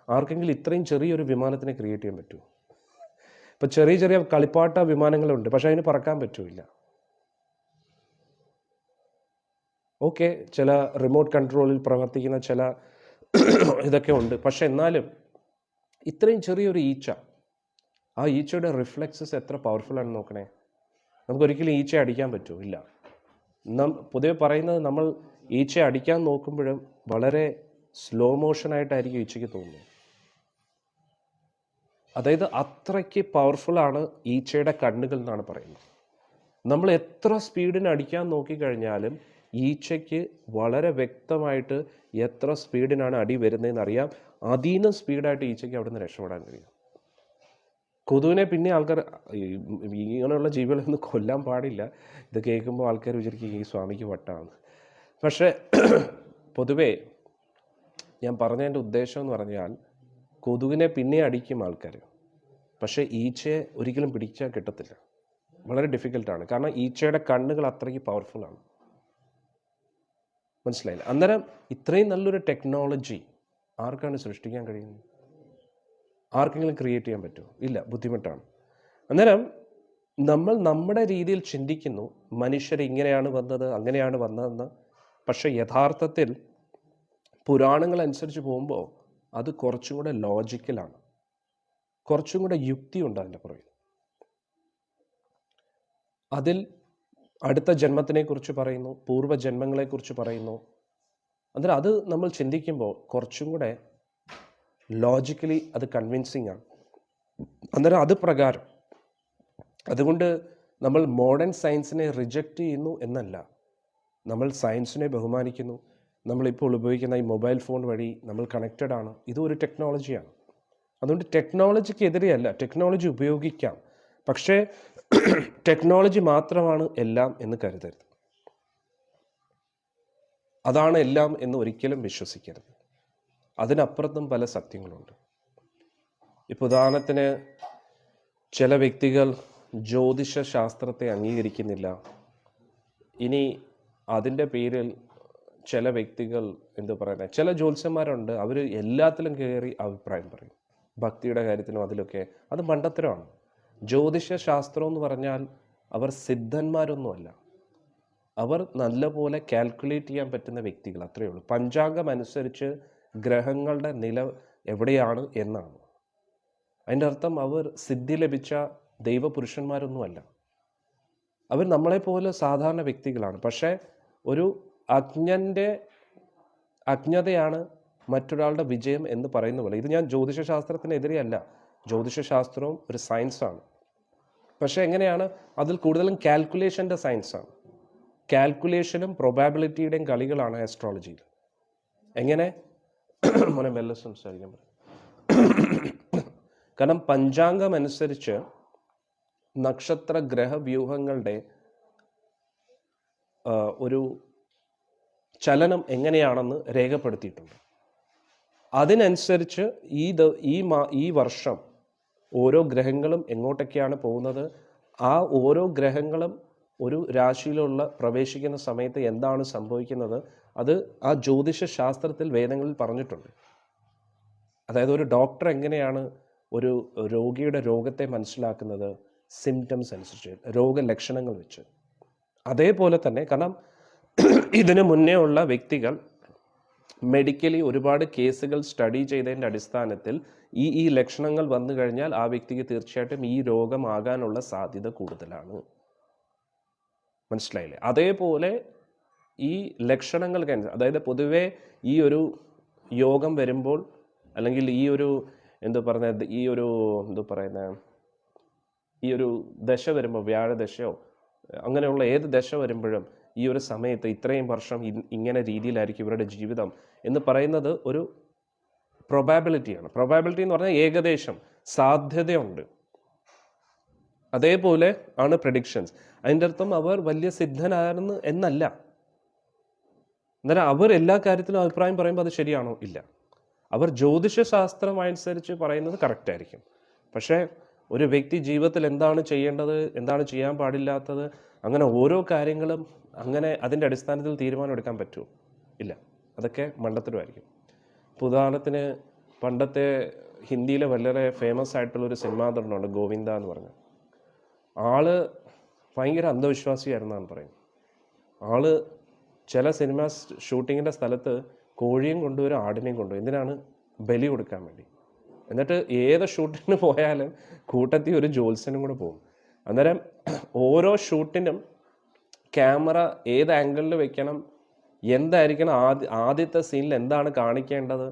ആർക്കെങ്കിലും ഇത്രയും ചെറിയൊരു വിമാനത്തിനെ ക്രിയേറ്റ് ചെയ്യാൻ പറ്റുമോ? ഇപ്പം ചെറിയ കളിപ്പാട്ട വിമാനങ്ങളുണ്ട്, പക്ഷെ അതിന് പറക്കാൻ പറ്റില്ല. ഓക്കെ, ചില റിമോട്ട് കൺട്രോളിൽ പ്രവർത്തിക്കുന്ന ചില ഇതൊക്കെ ഉണ്ട്. പക്ഷെ എന്നാലും ഇത്രയും ചെറിയൊരു ഈച്ച, ആ ഈച്ചയുടെ റിഫ്ലെക്സസ് എത്ര പവർഫുൾ ആണെന്ന് നോക്കണേ. നമുക്കൊരിക്കലും ഈച്ച അടിക്കാൻ പറ്റുമോ? ഇല്ല. പൊതുവെ പറയുന്നത് നമ്മൾ ഈച്ച അടിക്കാൻ നോക്കുമ്പോഴും വളരെ സ്ലോ മോഷനായിട്ടായിരിക്കും ഈച്ചയ്ക്ക് തോന്നുന്നത്. അതായത് അത്രയ്ക്ക് പവർഫുള്ളാണ് ഈച്ചയുടെ കണ്ണുകൾ എന്നാണ് പറയുന്നത്. നമ്മൾ എത്ര സ്പീഡിന് അടിക്കാൻ നോക്കിക്കഴിഞ്ഞാലും ഈച്ചയ്ക്ക് വളരെ വ്യക്തമായിട്ട് എത്ര സ്പീഡിനാണ് അടി വരുന്നതെന്ന് അറിയാം. അതീനം സ്പീഡായിട്ട് ഈച്ചയ്ക്ക് അവിടെ നിന്ന് രക്ഷപ്പെടാൻ കഴിയും. കൊതുവിനെ പിന്നെ ആൾക്കാർ ഇങ്ങനെയുള്ള ജീവികളൊന്നും കൊല്ലാൻ പാടില്ല. ഇത് കേൾക്കുമ്പോൾ ആൾക്കാർ വിചാരിക്കും ഈ സ്വാമിക്ക് വട്ടാണ്. പക്ഷേ പൊതുവേ ഞാൻ പറഞ്ഞതിൻ്റെ ഉദ്ദേശം എന്ന് പറഞ്ഞാൽ കൊതുകിനെ പിന്നെ അടിക്കും ആൾക്കാർ, പക്ഷേ ഈച്ചയെ ഒരിക്കലും പിടിച്ചാൽ കിട്ടത്തില്ല. വളരെ ഡിഫിക്കൽട്ടാണ്. കാരണം ഈച്ചയുടെ കണ്ണുകൾ അത്രയ്ക്ക് പവർഫുള്ളാണ്. മനസ്സിലായില്ല? അന്നേരം ഇത്രയും നല്ലൊരു ടെക്നോളജി ആർക്കാണ് സൃഷ്ടിക്കാൻ കഴിയുന്നത്? ആർക്കെങ്കിലും ക്രിയേറ്റ് ചെയ്യാൻ പറ്റുമോ? ഇല്ല, ബുദ്ധിമുട്ടാണ്. അന്നേരം നമ്മൾ നമ്മുടെ രീതിയിൽ ചിന്തിക്കുന്നു, മനുഷ്യർ ഇങ്ങനെയാണ് വന്നത്, അങ്ങനെയാണ് വന്നതെന്ന്. പക്ഷെ യഥാർത്ഥത്തിൽ പുരാണങ്ങൾ അനുസരിച്ച് പോകുമ്പോൾ അത് കുറച്ചും കൂടെ ലോജിക്കലാണ്, കുറച്ചും കൂടെ യുക്തിയുണ്ട് അതിൻ്റെ പുറകിൽ. അതിൽ അടുത്ത ജന്മത്തിനെക്കുറിച്ച് പറയുന്നു, പൂർവ്വജന്മങ്ങളെക്കുറിച്ച് പറയുന്നു. അന്നേരം അത് നമ്മൾ ചിന്തിക്കുമ്പോൾ കുറച്ചും കൂടെ ലോജിക്കലി അത് കൺവിൻസിങ് ആണ്. അന്നേരം അത് പ്രകാരം അതുകൊണ്ട് നമ്മൾ മോഡേൺ സയൻസിനെ റിജക്റ്റ് ചെയ്യുന്നു എന്നല്ല, നമ്മൾ സയൻസിനെ ബഹുമാനിക്കുന്നു. നമ്മളിപ്പോൾ ഉപയോഗിക്കുന്ന ഈ മൊബൈൽ ഫോൺ വഴി നമ്മൾ കണക്റ്റഡ് ആണ്. ഇതും ഒരു ടെക്നോളജിയാണ്. അതുകൊണ്ട് ടെക്നോളജിക്കെതിരെയല്ല, ടെക്നോളജി ഉപയോഗിക്കാം. പക്ഷേ ടെക്നോളജി മാത്രമാണ് എല്ലാം എന്ന് കരുതരുത്. അതാണ് എല്ലാം എന്ന് ഒരിക്കലും വിശ്വസിക്കരുത്. അതിനപ്പുറത്തും പല സത്യങ്ങളുണ്ട്. ഇപ്പോൾ ഉദാഹരണത്തിന് ചില വ്യക്തികൾ ജ്യോതിഷ ശാസ്ത്രത്തെ അംഗീകരിക്കുന്നില്ല. ഇനി അതിൻ്റെ പേരിൽ ചില വ്യക്തികൾ എന്താ പറയുന്നത്, ചില ജ്യോത്സ്യന്മാരുണ്ട്, അവർ എല്ലാത്തിലും കയറി അഭിപ്രായം പറയും. ഭക്തിയുടെ കാര്യത്തിലും അതിലൊക്കെ. അത് മണ്ടത്തരമാണ്. ജ്യോതിഷ ശാസ്ത്രം എന്ന് പറഞ്ഞാൽ അവർ സിദ്ധന്മാരൊന്നുമല്ല. അവർ നല്ലപോലെ കാൽക്കുലേറ്റ് ചെയ്യാൻ പറ്റുന്ന വ്യക്തികൾ, അത്രയേ ഉള്ളൂ. പഞ്ചാംഗം അനുസരിച്ച് ഗ്രഹങ്ങളുടെ നില എവിടെയാണ് എന്നാണ്. അതിൻ്റെ അർത്ഥം അവർ സിദ്ധി ലഭിച്ച ദൈവപുരുഷന്മാരൊന്നുമല്ല. അവർ നമ്മളെപ്പോലെ സാധാരണ വ്യക്തികളാണ്. പക്ഷേ ഒരു അജ്ഞതയാണ് മറ്റൊരാളുടെ വിജയം എന്ന് പറയുന്ന പോലെ. ഇത് ഞാൻ ജ്യോതിഷശാസ്ത്രത്തിനെതിരെയല്ല. ജ്യോതിഷശാസ്ത്രവും ഒരു സയൻസാണ്. പക്ഷേ എങ്ങനെയാണ്, അതിൽ കൂടുതലും കാൽക്കുലേഷൻ്റെ സയൻസാണ്. കാൽക്കുലേഷനും പ്രൊബാബിലിറ്റിയുടെയും കളികളാണ് ആസ്ട്രോളജിയിൽ. എങ്ങനെ മോനെ മെല്ലെ സംസാരിക്കാൻ പറയും. കാരണം പഞ്ചാംഗം അനുസരിച്ച് നക്ഷത്ര ഗ്രഹവ്യൂഹങ്ങളുടെ ഒരു ചലനം എങ്ങനെയാണെന്ന് രേഖപ്പെടുത്തിയിട്ടുണ്ട്. അതിനനുസരിച്ച് ഈ വർഷം ഓരോ ഗ്രഹങ്ങളും എങ്ങോട്ടൊക്കെയാണ് പോകുന്നത്, ആ ഓരോ ഗ്രഹങ്ങളും ഒരു രാശിയിലുള്ള പ്രവേശിക്കുന്ന സമയത്ത് എന്താണ് സംഭവിക്കുന്നത്, അത് ആ ജ്യോതിഷ ശാസ്ത്രത്തിൽ വേദങ്ങളിൽ പറഞ്ഞിട്ടുണ്ട്. അതായത് ഒരു ഡോക്ടർ എങ്ങനെയാണ് ഒരു രോഗിയുടെ രോഗത്തെ മനസ്സിലാക്കുന്നത്, സിംറ്റംസ് അനുസരിച്ച്, രോഗലക്ഷണങ്ങൾ വെച്ച്. അതേപോലെ തന്നെ, കാരണം ഇതിനു മുന്നേ ഉള്ള വ്യക്തികൾ മെഡിക്കലി ഒരുപാട് കേസുകൾ സ്റ്റഡി ചെയ്തതിൻ്റെ അടിസ്ഥാനത്തിൽ ഈ ലക്ഷണങ്ങൾ വന്നു കഴിഞ്ഞാൽ ആ വ്യക്തിക്ക് തീർച്ചയായിട്ടും ഈ രോഗമാകാനുള്ള സാധ്യത കൂടുതലാണ്. മനസ്സിലായില്ലേ? അതേപോലെ ഈ ലക്ഷണങ്ങൾക്ക്, അതായത് പൊതുവേ ഈ ഒരു യോഗം വരുമ്പോൾ, അല്ലെങ്കിൽ ഈ ഒരു ദശ വരുമ്പോൾ, വ്യാഴദശയോ അങ്ങനെയുള്ള ഏത് ദശ വരുമ്പോഴും ഈ ഒരു സമയത്ത് ഇത്രയും വർഷം ഇങ്ങനെ രീതിയിലായിരിക്കും ഇവരുടെ ജീവിതം എന്ന് പറയുന്നത് ഒരു പ്രൊബാബിലിറ്റിയാണ്. പ്രൊബാബിലിറ്റി എന്ന് പറഞ്ഞാൽ ഏകദേശം സാധ്യതയുണ്ട്. അതേപോലെ ആണ് പ്രഡിക്ഷൻസ്. അതിൻ്റെ അർത്ഥം അവർ വലിയ സിദ്ധനായിരുന്നു എന്നല്ല. അന്നേരം അവർ എല്ലാ കാര്യത്തിലും അഭിപ്രായം പറയുമ്പോൾ അത് ശരിയാണോ? ഇല്ല. അവർ ജ്യോതിഷശാസ്ത്രം അനുസരിച്ച് പറയുന്നത് കറക്റ്റ് ആയിരിക്കും. പക്ഷേ ഒരു വ്യക്തി ജീവിതത്തിൽ എന്താണ് ചെയ്യേണ്ടത്, എന്താണ് ചെയ്യാൻ പാടില്ലാത്തത്, അങ്ങനെ ഓരോ കാര്യങ്ങളും അങ്ങനെ അതിൻ്റെ അടിസ്ഥാനത്തിൽ തീരുമാനം എടുക്കാൻ പറ്റുമോ? ഇല്ല. അതൊക്കെ മണ്ടത്തരമായിരിക്കും. ഇപ്പോൾ ഉദാഹരണത്തിന് പണ്ടത്തെ ഹിന്ദിയിലെ വളരെ ഫേമസ് ആയിട്ടുള്ളൊരു സിനിമാ നടനുണ്ട്, ഗോവിന്ദ എന്ന് പറഞ്ഞ ആള്. ഭയങ്കര അന്ധവിശ്വാസിയായിരുന്നാണ് പറയും. ആള് ചില സിനിമ ഷൂട്ടിങ്ങിൻ്റെ സ്ഥലത്ത് കോഴിയും കൊണ്ടുവരും, ആടിനെയും കൊണ്ടുവരും. എന്തിനാണ്? ബലി കൊടുക്കാൻ വേണ്ടി. എന്നിട്ട് ഏത് ഷൂട്ടിന് പോയാലും കൂട്ടത്തിൽ ഒരു ജ്യോത്സ്യനും കൂടെ പോകും. അന്നേരം ഓരോ ഷൂട്ടിനും ക്യാമറ ഏത് ആംഗിളിൽ വെക്കണം, എന്തായിരിക്കണം, ആദ്യത്തെ സീനിൽ എന്താണ് കാണിക്കേണ്ടത്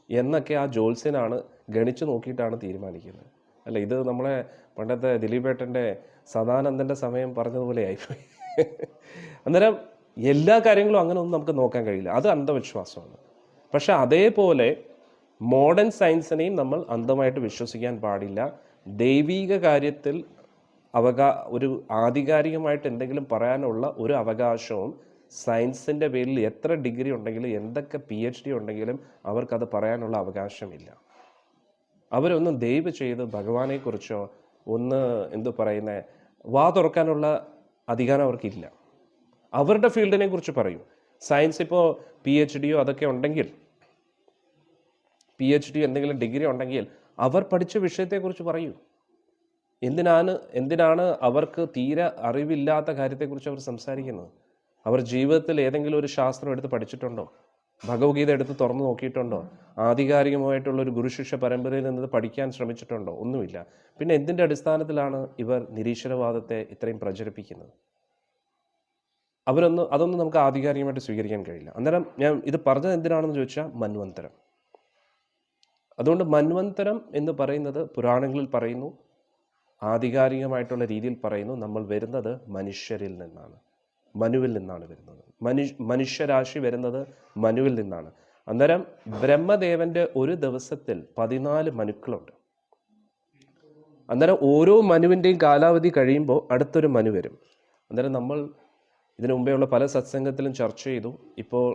എന്നൊക്കെ ആ ജ്യോത്സ്യനാണ് ഗണിച്ചു നോക്കിയിട്ടാണ് തീരുമാനിക്കുന്നത്. അല്ല, ഇത് നമ്മളെ പണ്ടത്തെ ദിലീപേട്ടൻ്റെ സദാനന്ദൻ്റെ സമയം പറഞ്ഞതുപോലെ ആയിപ്പോയി. അന്നേരം എല്ലാ കാര്യങ്ങളും അങ്ങനെ ഒന്നും നമുക്ക് നോക്കാൻ കഴിയില്ല. അത് അന്ധവിശ്വാസമാണ്. പക്ഷെ അതേപോലെ മോഡേൺ സയൻസിനെയും നമ്മൾ അന്ധമായിട്ട് വിശ്വസിക്കാൻ പാടില്ല. ദൈവീക കാര്യത്തിൽ ഒരു ആധികാരികമായിട്ട് എന്തെങ്കിലും പറയാനുള്ള ഒരു അവകാശവും സയൻസിൻ്റെ പേരിൽ എത്ര ഡിഗ്രി ഉണ്ടെങ്കിലും എന്തൊക്കെ PhD ഉണ്ടെങ്കിലും അവർക്കത് പറയാനുള്ള അവകാശമില്ല. അവരൊന്നും ദയവ് ചെയ്ത് ഭഗവാനെക്കുറിച്ചോ വാ തുറക്കാനുള്ള അധികാരം അവർക്കില്ല. അവരുടെ ഫീൽഡിനെ കുറിച്ച് പറയും. സയൻസ് ഇപ്പോൾ PhDയോ അതൊക്കെ ഉണ്ടെങ്കിൽ, PhD എന്തെങ്കിലും ഡിഗ്രി ഉണ്ടെങ്കിൽ അവർ പഠിച്ച വിഷയത്തെക്കുറിച്ച് പറയൂ. എന്തിനാണ് അവർക്ക് തീരെ അറിവില്ലാത്ത കാര്യത്തെക്കുറിച്ച് അവർ സംസാരിക്കുന്നത്? അവർ ജീവിതത്തിൽ ഏതെങ്കിലും ഒരു ശാസ്ത്രം എടുത്ത് പഠിച്ചിട്ടുണ്ടോ? ഭഗവത്ഗീത എടുത്ത് തുറന്നു നോക്കിയിട്ടുണ്ടോ? ആധികാരികമായിട്ടുള്ള ഒരു ഗുരുശിഷ്യ പരമ്പരയിൽ നിന്ന് പഠിക്കാൻ ശ്രമിച്ചിട്ടുണ്ടോ? ഒന്നുമില്ല. പിന്നെ എന്തിൻ്റെ അടിസ്ഥാനത്തിലാണ് ഇവർ നിരീശ്വരവാദത്തെ ഇത്രയും പ്രചരിപ്പിക്കുന്നത്? അതൊന്നും നമുക്ക് ആധികാരികമായിട്ട് സ്വീകരിക്കാൻ കഴിയില്ല. അന്നേരം ഞാൻ ഇത് പറഞ്ഞത് എന്തിനാണെന്ന് ചോദിച്ചാൽ മന്വന്തരം. അതുകൊണ്ട് മന്വന്തരം എന്ന് പറയുന്നത് പുരാണങ്ങളിൽ പറയുന്നു, ആധികാരികമായിട്ടുള്ള രീതിയിൽ പറയുന്നു, നമ്മൾ വരുന്നത് മനുഷ്യരിൽ നിന്നാണ്, മനുവിൽ നിന്നാണ് വരുന്നത്. മനുഷ്യരാശി വരുന്നത് മനുവിൽ നിന്നാണ്. അന്നേരം ബ്രഹ്മദേവന്റെ ഒരു ദിവസത്തിൽ 14 മനുക്കളുണ്ട്. അന്നേരം ഓരോ മനുവിൻ്റെയും കാലാവധി കഴിയുമ്പോൾ അടുത്തൊരു മനു വരും. അന്നേരം നമ്മൾ ഇതിനു മുമ്പേ ഉള്ള പല സത്സംഗത്തിലും ചർച്ച ചെയ്തു. ഇപ്പോൾ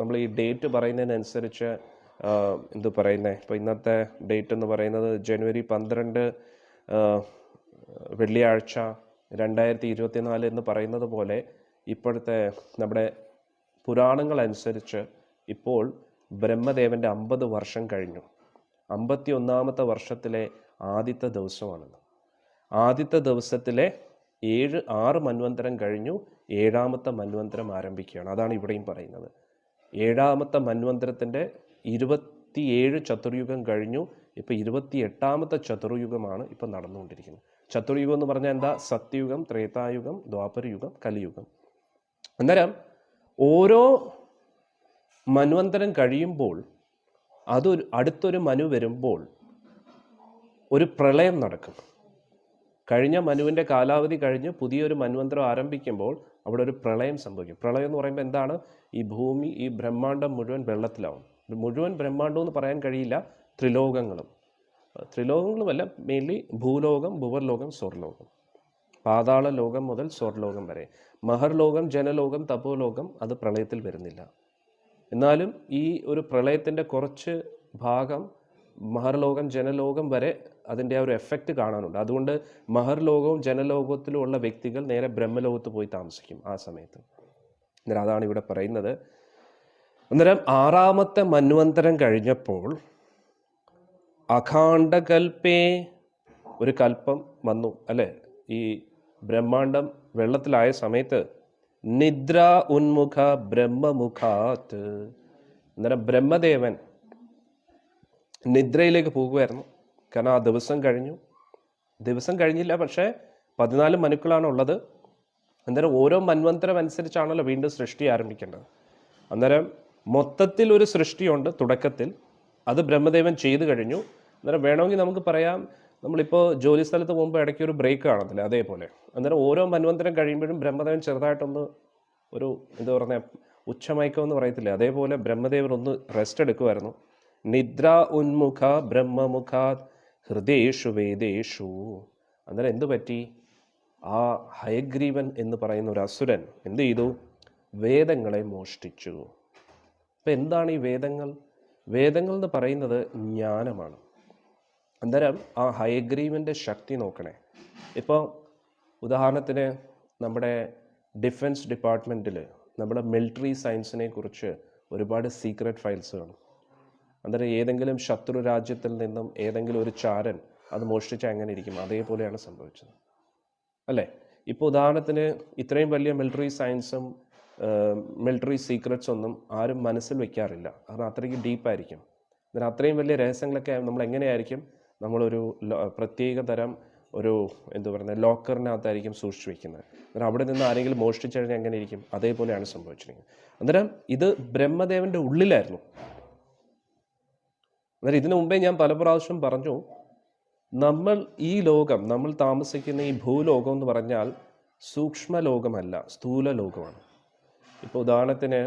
നമ്മൾ ഈ ഡേറ്റ് പറയുന്നതിനനുസരിച്ച് എന്തു പറയുന്നത്, ഇപ്പോൾ ഇന്നത്തെ ഡേറ്റ് എന്ന് പറയുന്നത് ജനുവരി 12 വെള്ളിയാഴ്ച 2024 എന്ന് പറയുന്നത് പോലെ ഇപ്പോഴത്തെ നമ്മുടെ പുരാണങ്ങൾ അനുസരിച്ച് ഇപ്പോൾ ബ്രഹ്മദേവൻ്റെ 50 വർഷം കഴിഞ്ഞു. 51ാമത്തെ വർഷത്തിലെ ആദ്യത്തെ ദിവസമാണെന്ന്. ആദ്യത്തെ ദിവസത്തിലെ 6 മന്വന്തരം കഴിഞ്ഞു, 7ാമത്തെ മന്വന്തരം ആരംഭിക്കുകയാണ്. അതാണ് ഇവിടെയും പറയുന്നത്. 7ാമത്തെ മന്വന്തരത്തിൻ്റെ 27 ചതുർയുഗം കഴിഞ്ഞു. ഇപ്പോൾ 28ാമത്തെ ചതുർയുഗമാണ് ഇപ്പം നടന്നുകൊണ്ടിരിക്കുന്നത്. ചതുർയുഗം എന്ന് പറഞ്ഞാൽ എന്താ? സത്യയുഗം, ത്രേതായുഗം, ദ്വാപരയുഗം, കലിയുഗം. അന്നേരം ഓരോ മന്വന്തരം കഴിയുമ്പോൾ അടുത്തൊരു മനു വരുമ്പോൾ ഒരു പ്രളയം നടക്കും. കഴിഞ്ഞ മനുവിൻ്റെ കാലാവധി കഴിഞ്ഞ് പുതിയൊരു മന്വന്തരം ആരംഭിക്കുമ്പോൾ അവിടെ ഒരു പ്രളയം സംഭവിക്കും. പ്രളയം എന്ന് പറയുമ്പോൾ എന്താണ്? ഈ ഭൂമി, ഈ ബ്രഹ്മാണ്ടം മുഴുവൻ വെള്ളത്തിലാവും. മുഴുവൻ ബ്രഹ്മാണ്ടം എന്ന് പറയാൻ കഴിയില്ല, ത്രിലോകങ്ങളുമല്ല, മെയിൻലി ഭൂലോകം, ഭുവർലോകം, സ്വർലോകം, പാതാള ലോകം മുതൽ സ്വർലോകം വരെ. മഹർലോകം, ജനലോകം, തപോലോകം അത് പ്രളയത്തിൽ വരുന്നില്ല. എന്നാലും ഈ ഒരു പ്രളയത്തിൻ്റെ കുറച്ച് ഭാഗം മഹർലോകം, ജനലോകം വരെ അതിൻ്റെ ആ ഒരു എഫക്റ്റ് കാണാനുണ്ട്. അതുകൊണ്ട് മഹർലോകവും ജനലോകത്തിലുമുള്ള വ്യക്തികൾ നേരെ ബ്രഹ്മലോകത്ത് പോയി താമസിക്കും ആ സമയത്ത്. അന്നേരം അതാണ് ഇവിടെ പറയുന്നത്. അന്നേരം 6ാമത്തെ മന്വന്തരം കഴിഞ്ഞപ്പോൾ അഖാണ്ഡകൽപ്പേ ഒരു കൽപ്പം വന്നു, അല്ലേ? ഈ ബ്രഹ്മാണ്ടം വെള്ളത്തിലായ സമയത്ത് നിദ്ര ഉന്മുഖ ബ്രഹ്മമുഖാത്ത്. അന്നേരം ബ്രഹ്മദേവൻ നിദ്രയിലേക്ക് പോകുമായിരുന്നു. കാരണം ആ ദിവസം കഴിഞ്ഞില്ല, പക്ഷേ 14 മനുക്കളാണ് ഉള്ളത്. അന്നേരം ഓരോ മന്വന്തരം അനുസരിച്ചാണല്ലോ വീണ്ടും സൃഷ്ടി ആരംഭിക്കേണ്ടത്. അന്നേരം മൊത്തത്തിൽ ഒരു സൃഷ്ടിയുണ്ട് തുടക്കത്തിൽ, അത് ബ്രഹ്മദേവൻ ചെയ്തു കഴിഞ്ഞു. അന്നേരം വേണമെങ്കിൽ നമുക്ക് പറയാം, നമ്മളിപ്പോൾ ജോലി സ്ഥലത്ത് പോകുമ്പോൾ ഇടയ്ക്ക് ഒരു ബ്രേക്ക് കാണത്തില്ല, അതേപോലെ. അന്നേരം ഓരോ മന്വന്തരം കഴിയുമ്പോഴും ബ്രഹ്മദേവൻ ചെറുതായിട്ടൊന്ന് ഒരു എന്താ പറയുക, ഉച്ചമയക്കം എന്ന് പറയത്തില്ലേ, അതേപോലെ ബ്രഹ്മദേവൻ ഒന്ന് റെസ്റ്റ് എടുക്കുമായിരുന്നു. നിദ്ര ഉന്മുഖ ബ്രഹ്മമുഖാത് ഹൃദയേഷു വേദേഷു. അന്നേരം എന്തു പറ്റി? ആ ഹയഗ്രീവൻ എന്ന് പറയുന്ന ഒരു അസുരൻ എന്ത് ചെയ്തു? വേദങ്ങളെ മോഷ്ടിച്ചു. അപ്പം എന്താണ് ഈ വേദങ്ങൾ? വേദങ്ങൾ എന്ന് പറയുന്നത് ജ്ഞാനമാണ്. അന്നേരം ആ ഹയഗ്രീവൻ്റെ ശക്തി നോക്കണേ. ഇപ്പോൾ ഉദാഹരണത്തിന് നമ്മുടെ ഡിഫൻസ് ഡിപ്പാർട്ട്മെൻറ്റിൽ നമ്മുടെ മിലിറ്ററി സയൻസിനെ കുറിച്ച് ഒരുപാട് സീക്രട്ട് ഫയൽസ് കാണും. അന്നേരം ഏതെങ്കിലും ശത്രു രാജ്യത്തിൽ നിന്നും ഏതെങ്കിലും ഒരു ചാരൻ അത് മോഷ്ടിച്ചാൽ എങ്ങനെ ഇരിക്കും? അതേപോലെയാണ് സംഭവിച്ചത്, അല്ലേ? ഇപ്പോൾ ഉദാഹരണത്തിന് ഇത്രയും വലിയ മിലിറ്ററി സയൻസും മിലിറ്ററി സീക്രട്സ് ഒന്നും ആരും മനസ്സിൽ വെക്കാറില്ല. കാരണം അത്രയ്ക്ക് ഡീപ്പായിരിക്കും. അന്നേരം അത്രയും വലിയ രഹസ്യങ്ങളൊക്കെ നമ്മൾ എങ്ങനെയായിരിക്കും നമ്മളൊരു പ്രത്യേക തരം ഒരു എന്താ പറയുന്നത് ലോക്കറിനകത്തായിരിക്കും സൂക്ഷിച്ചു വയ്ക്കുന്നത്. അന്നേരം അവിടെ നിന്ന് ആരെങ്കിലും മോഷ്ടിച്ചു കഴിഞ്ഞാൽ എങ്ങനെ ഇരിക്കും? അതേപോലെയാണ് സംഭവിച്ചിരിക്കുന്നത്. അന്നേരം ഇത് ബ്രഹ്മദേവൻ്റെ ഉള്ളിലായിരുന്നു. അന്നേരം ഇതിനു മുമ്പേ ഞാൻ പല പ്രാവശ്യം പറഞ്ഞു, നമ്മൾ ഈ ലോകം, നമ്മൾ താമസിക്കുന്ന ഈ ഭൂലോകം എന്ന് പറഞ്ഞാൽ സൂക്ഷ്മ ലോകമല്ല, സ്ഥൂല ലോകമാണ്. ഇപ്പോൾ ഉദാഹരണത്തിന്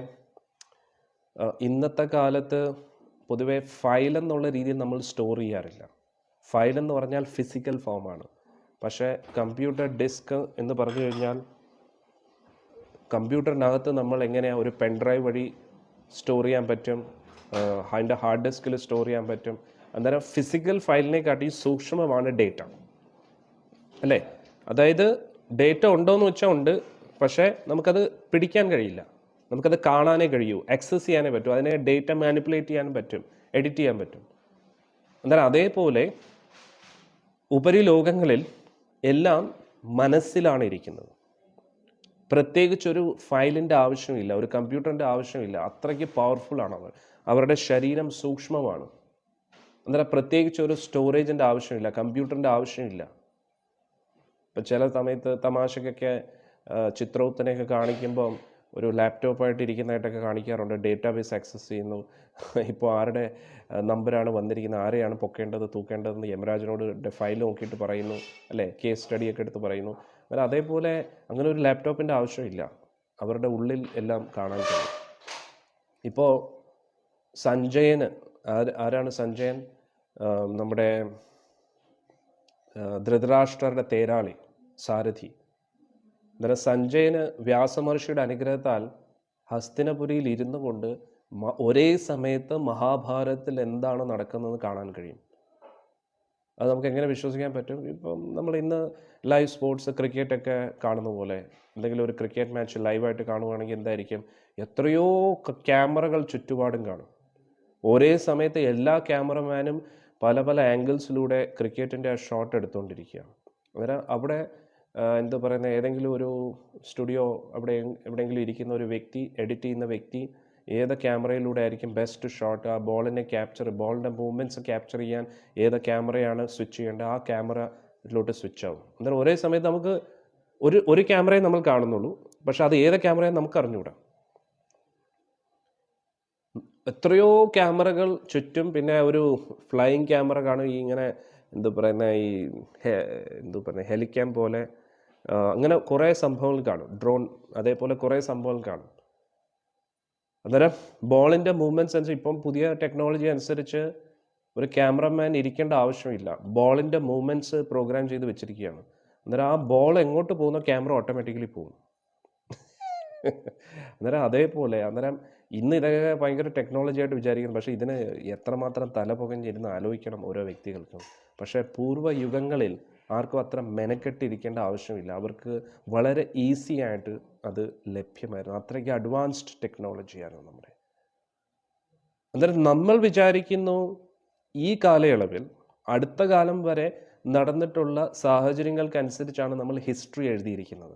ഇന്നത്തെ കാലത്ത് പൊതുവെ ഫയൽ എന്നുള്ള രീതിയിൽ നമ്മൾ സ്റ്റോർ ചെയ്യാറില്ല. ഫയൽ എന്ന് പറഞ്ഞാൽ ഫിസിക്കൽ ഫോമാണ്. പക്ഷേ കമ്പ്യൂട്ടർ ഡിസ്ക് എന്ന് പറഞ്ഞു കഴിഞ്ഞാൽ കമ്പ്യൂട്ടറിനകത്ത് നമ്മൾ എങ്ങനെയാണ് ഒരു പെൻഡ്രൈവ് വഴി സ്റ്റോർ ചെയ്യാൻ പറ്റും, അതിൻ്റെ ഹാർഡ് ഡിസ്കിൽ സ്റ്റോർ ചെയ്യാൻ പറ്റും. അന്നേരം ഫിസിക്കൽ ഫയലിനെക്കാട്ടി സൂക്ഷ്മമാണ് ഡേറ്റ, അല്ലേ? അതായത് ഡേറ്റ ഉണ്ടോയെന്ന് വെച്ചാൽ ഉണ്ട്, പക്ഷേ നമുക്കത് പിടിക്കാൻ കഴിയില്ല, നമുക്കത് കാണാനേ കഴിയൂ, ആക്സസ് ചെയ്യാനേ പറ്റൂ, അതിനെ ഡേറ്റ മാനിപ്പുലേറ്റ് ചെയ്യാനും പറ്റും, എഡിറ്റ് ചെയ്യാൻ പറ്റും. അന്നേരം അതേപോലെ ഉപരിലോകങ്ങളിൽ എല്ലാം മനസ്സിലാണ് ഇരിക്കുന്നത്. പ്രത്യേകിച്ചൊരു ഫയലിൻ്റെ ആവശ്യമില്ല, ഒരു കമ്പ്യൂട്ടറിൻ്റെ ആവശ്യമില്ല, അത്രയ്ക്ക് പവർഫുള്ളാണ് അവർ. അവരുടെ ശരീരം സൂക്ഷ്മമാണ്. അന്നേരം പ്രത്യേകിച്ച് ഒരു സ്റ്റോറേജിൻ്റെ ആവശ്യമില്ല, കമ്പ്യൂട്ടറിൻ്റെ ആവശ്യമില്ല. ഇപ്പം ചില സമയത്ത് തമാശക്കൊക്കെ ചിത്രത്തിനെയൊക്കെ കാണിക്കുമ്പം ഒരു ലാപ്ടോപ്പായിട്ട് ഇരിക്കുന്നതായിട്ടൊക്കെ കാണിക്കാറുണ്ട്. ഡേറ്റാബേസ് ആക്സസ് ചെയ്യുന്നു. ഇപ്പോൾ ആരുടെ നമ്പറാണ് വന്നിരിക്കുന്നത്, ആരെയാണ് പൊക്കേണ്ടത് തൂക്കേണ്ടതെന്ന് യമരാജനോട് ഫയൽ നോക്കിയിട്ട് പറയുന്നു, അല്ലേ? കേസ് സ്റ്റഡിയൊക്കെ എടുത്ത് പറയുന്നു. എന്നാൽ അതേപോലെ അങ്ങനെ ഒരു ലാപ്ടോപ്പിൻ്റെ ആവശ്യമില്ല. അവരുടെ ഉള്ളിൽ എല്ലാം കാണാൻ കഴിയും. ഇപ്പോൾ സഞ്ജയന് ആരാണ് സഞ്ജയൻ? നമ്മുടെ ധൃതരാഷ്ട്രരുടെ തേരാളി, സാരഥി. അന്നേരം സഞ്ജയന് വ്യാസമഹർഷിയുടെ അനുഗ്രഹത്താൽ ഹസ്തിനപുരിയിൽ ഇരുന്നു കൊണ്ട് ഒരേ സമയത്ത് മഹാഭാരതത്തിൽ എന്താണ് നടക്കുന്നതെന്ന് കാണാൻ കഴിയും. അത് നമുക്ക് എങ്ങനെ വിശ്വസിക്കാൻ പറ്റും? ഇപ്പം നമ്മൾ ഇന്ന് ലൈവ് സ്പോർട്സ്, ക്രിക്കറ്റൊക്കെ കാണുന്ന പോലെ എന്തെങ്കിലും ഒരു ക്രിക്കറ്റ് മാച്ച് ലൈവായിട്ട് കാണുകയാണെങ്കിൽ എന്തായിരിക്കും? എത്രയോ ക്യാമറകൾ ചുറ്റുപാടും കാണും. ഒരേ സമയത്ത് എല്ലാ ക്യാമറമാനും പല പല ആംഗിൾസിലൂടെ ക്രിക്കറ്റിൻ്റെ ആ ഷോട്ട് എടുത്തുകൊണ്ടിരിക്കുകയാണ്. അന്നേരം അവിടെ എന്താ പറയുന്നത്, ഏതെങ്കിലും ഒരു സ്റ്റുഡിയോ എവിടെയെങ്കിലും ഇരിക്കുന്ന ഒരു വ്യക്തി, എഡിറ്റ് ചെയ്യുന്ന വ്യക്തി ഏത് ക്യാമറയിലൂടെ ആയിരിക്കും ബെസ്റ്റ് ഷോട്ട്, ആ ബോളിൻ്റെ ബോളിൻ്റെ മൂവ്മെൻറ്റ്സ് ക്യാപ്ചർ ചെയ്യാൻ ഏത് ക്യാമറയാണ് സ്വിച്ച് ചെയ്യേണ്ടത്, ആ ക്യാമറയിലോട്ട് സ്വിച്ച് ആവും. അന്നേരം ഒരേ സമയത്ത് നമുക്ക് ഒരു ക്യാമറയെ നമ്മൾ കാണുന്നുള്ളൂ, പക്ഷെ അത് ഏത് ക്യാമറയും നമുക്ക് അറിഞ്ഞുകൂടാ. എത്രയോ ക്യാമറകൾ ചുറ്റും. പിന്നെ ഒരു ഫ്ലൈയിങ് ക്യാമറ കാണും, ഈ ഇങ്ങനെ ഹെലിക്യാം പോലെ, അങ്ങനെ കുറേ സംഭവങ്ങൾ കാണും. ഡ്രോൺ, അതേപോലെ കുറേ സംഭവങ്ങൾ കാണും. അന്നേരം ബോളിൻ്റെ മൂവ്മെൻറ്റ്സ് അനുസരിച്ച് ഇപ്പം പുതിയ ടെക്നോളജി അനുസരിച്ച് ഒരു ക്യാമറമാൻ ഇരിക്കേണ്ട ആവശ്യമില്ല. ബോളിൻ്റെ മൂവ്മെൻറ്റ്സ് പ്രോഗ്രാം ചെയ്ത് വെച്ചിരിക്കുകയാണ്. അന്നേരം ആ ബോൾ എങ്ങോട്ട് പോകുന്ന ക്യാമറ ഓട്ടോമാറ്റിക്കലി പോകും. അന്നേരം ഇന്ന് ഇതൊക്കെ ഭയങ്കര ടെക്നോളജി ആയിട്ട് വിചാരിക്കുന്നു. പക്ഷേ ഇതിന് എത്രമാത്രം തല പുകഞ്ഞിരുന്ന് ആലോചിക്കണം ഓരോ വ്യക്തികൾക്കും. പക്ഷേ പൂർവ്വ യുഗങ്ങളിൽ ആർക്കും അത്ര മെനക്കെട്ടിരിക്കേണ്ട ആവശ്യമില്ല. അവർക്ക് വളരെ ഈസി ആയിട്ട് അത് ലഭ്യമായിരുന്നു. അത്രയ്ക്ക് അഡ്വാൻസ്ഡ് ടെക്നോളജിയായിരുന്നു നമ്മുടെ. അന്നേരം നമ്മൾ വിചാരിക്കുന്നു ഈ കാലയളവിൽ അടുത്ത കാലം വരെ നടന്നിട്ടുള്ള സാഹചര്യങ്ങൾക്കനുസരിച്ചാണ് നമ്മൾ ഹിസ്റ്ററി എഴുതിയിരിക്കുന്നത്.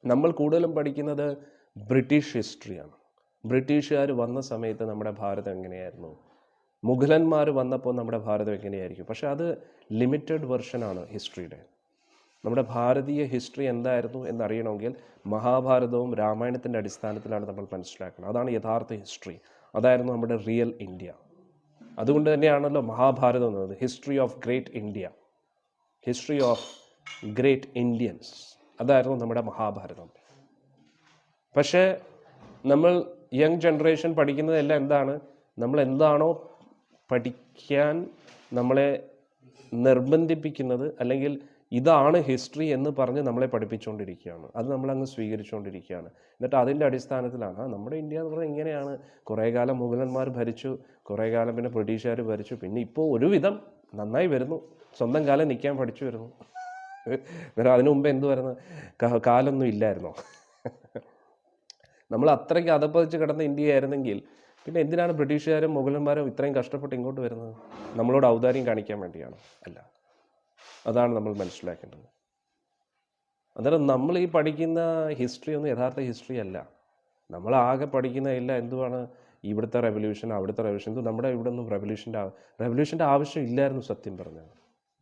നമ്മൾ കൂടുതലും പഠിക്കുന്നത് ബ്രിട്ടീഷ് ഹിസ്റ്ററിയാണ്. ബ്രിട്ടീഷുകാർ വന്ന സമയത്ത് നമ്മുടെ ഭാരതം എങ്ങനെയായിരുന്നു, മുഗളന്മാർ വന്നപ്പോൾ നമ്മുടെ ഭാരതം എങ്ങനെയായിരിക്കും. പക്ഷെ അത് ലിമിറ്റഡ് വെർഷനാണ് ഹിസ്റ്ററിയുടെ. നമ്മുടെ ഭാരതീയ ഹിസ്റ്ററി എന്തായിരുന്നു എന്നറിയണമെങ്കിൽ മഹാഭാരതവും രാമായണത്തിൻ്റെ അടിസ്ഥാനത്തിലാണ് നമ്മൾ മനസ്സിലാക്കുന്നത്. അതാണ് യഥാർത്ഥ ഹിസ്റ്ററി. അതായിരുന്നു നമ്മുടെ റിയൽ ഇന്ത്യ. അതുകൊണ്ട് തന്നെയാണല്ലോ മഹാഭാരതം എന്നത് history of great India, history of great Indians. അതായിരുന്നു നമ്മുടെ മഹാഭാരതം. പക്ഷേ നമ്മൾ യങ് ജനറേഷൻ പഠിക്കുന്നതെല്ലാം എന്താണ്? നമ്മൾ എന്താണോ പഠിക്കാൻ നമ്മളെ നിർബന്ധിപ്പിക്കുന്നത്, അല്ലെങ്കിൽ ഇതാണ് ഹിസ്റ്ററി എന്ന് പറഞ്ഞ് നമ്മളെ പഠിപ്പിച്ചുകൊണ്ടിരിക്കുകയാണ്. അത് നമ്മളങ്ങ് സ്വീകരിച്ചുകൊണ്ടിരിക്കുകയാണ്. എന്നിട്ട് അതിൻ്റെ അടിസ്ഥാനത്തിലാണ് നമ്മുടെ ഇന്ത്യ എന്ന് പറഞ്ഞാൽ ഇങ്ങനെയാണ്. കുറേ കാലം മുഗളന്മാർ ഭരിച്ചു, കുറേ കാലം പിന്നെ ബ്രിട്ടീഷുകാർ ഭരിച്ചു, പിന്നെ ഇപ്പോൾ ഒരുവിധം നന്നായി വരുന്നു, സ്വന്തം കാലം നിൽക്കാൻ പഠിച്ചു വരുന്നു. അന്നേരം അതിനു മുമ്പ് എന്ത് വരുന്നത്? കാലൊന്നും ഇല്ലായിരുന്നോ? നമ്മൾ അത്രയ്ക്ക് അധപ്പതിച്ച് കിടന്ന ഇന്ത്യ ആയിരുന്നെങ്കിൽ പിന്നെ എന്തിനാണ് ബ്രിട്ടീഷുകാരും മുഗളന്മാരും ഇത്രയും കഷ്ടപ്പെട്ട് ഇങ്ങോട്ട് വരുന്നത്? നമ്മളോട് ഔദാര്യം കാണിക്കാൻ വേണ്ടിയാണ്? അല്ല. അതാണ് നമ്മൾ മനസ്സിലാക്കേണ്ടത്. അന്നേരം നമ്മൾ ഈ പഠിക്കുന്ന ഹിസ്റ്ററി ഒന്നും യഥാർത്ഥ ഹിസ്റ്ററി അല്ല. നമ്മൾ ആകെ പഠിക്കുന്ന എല്ലാം എന്തുവാണ്? ഇവിടുത്തെ റെവല്യൂഷൻ, അവിടുത്തെ റെവല്യൂഷൻ. നമ്മുടെ ഇവിടെ ഒന്നും റെവല്യൂഷൻ്റെ ആവശ്യം ഇല്ലായിരുന്നു സത്യം പറഞ്ഞാൽ.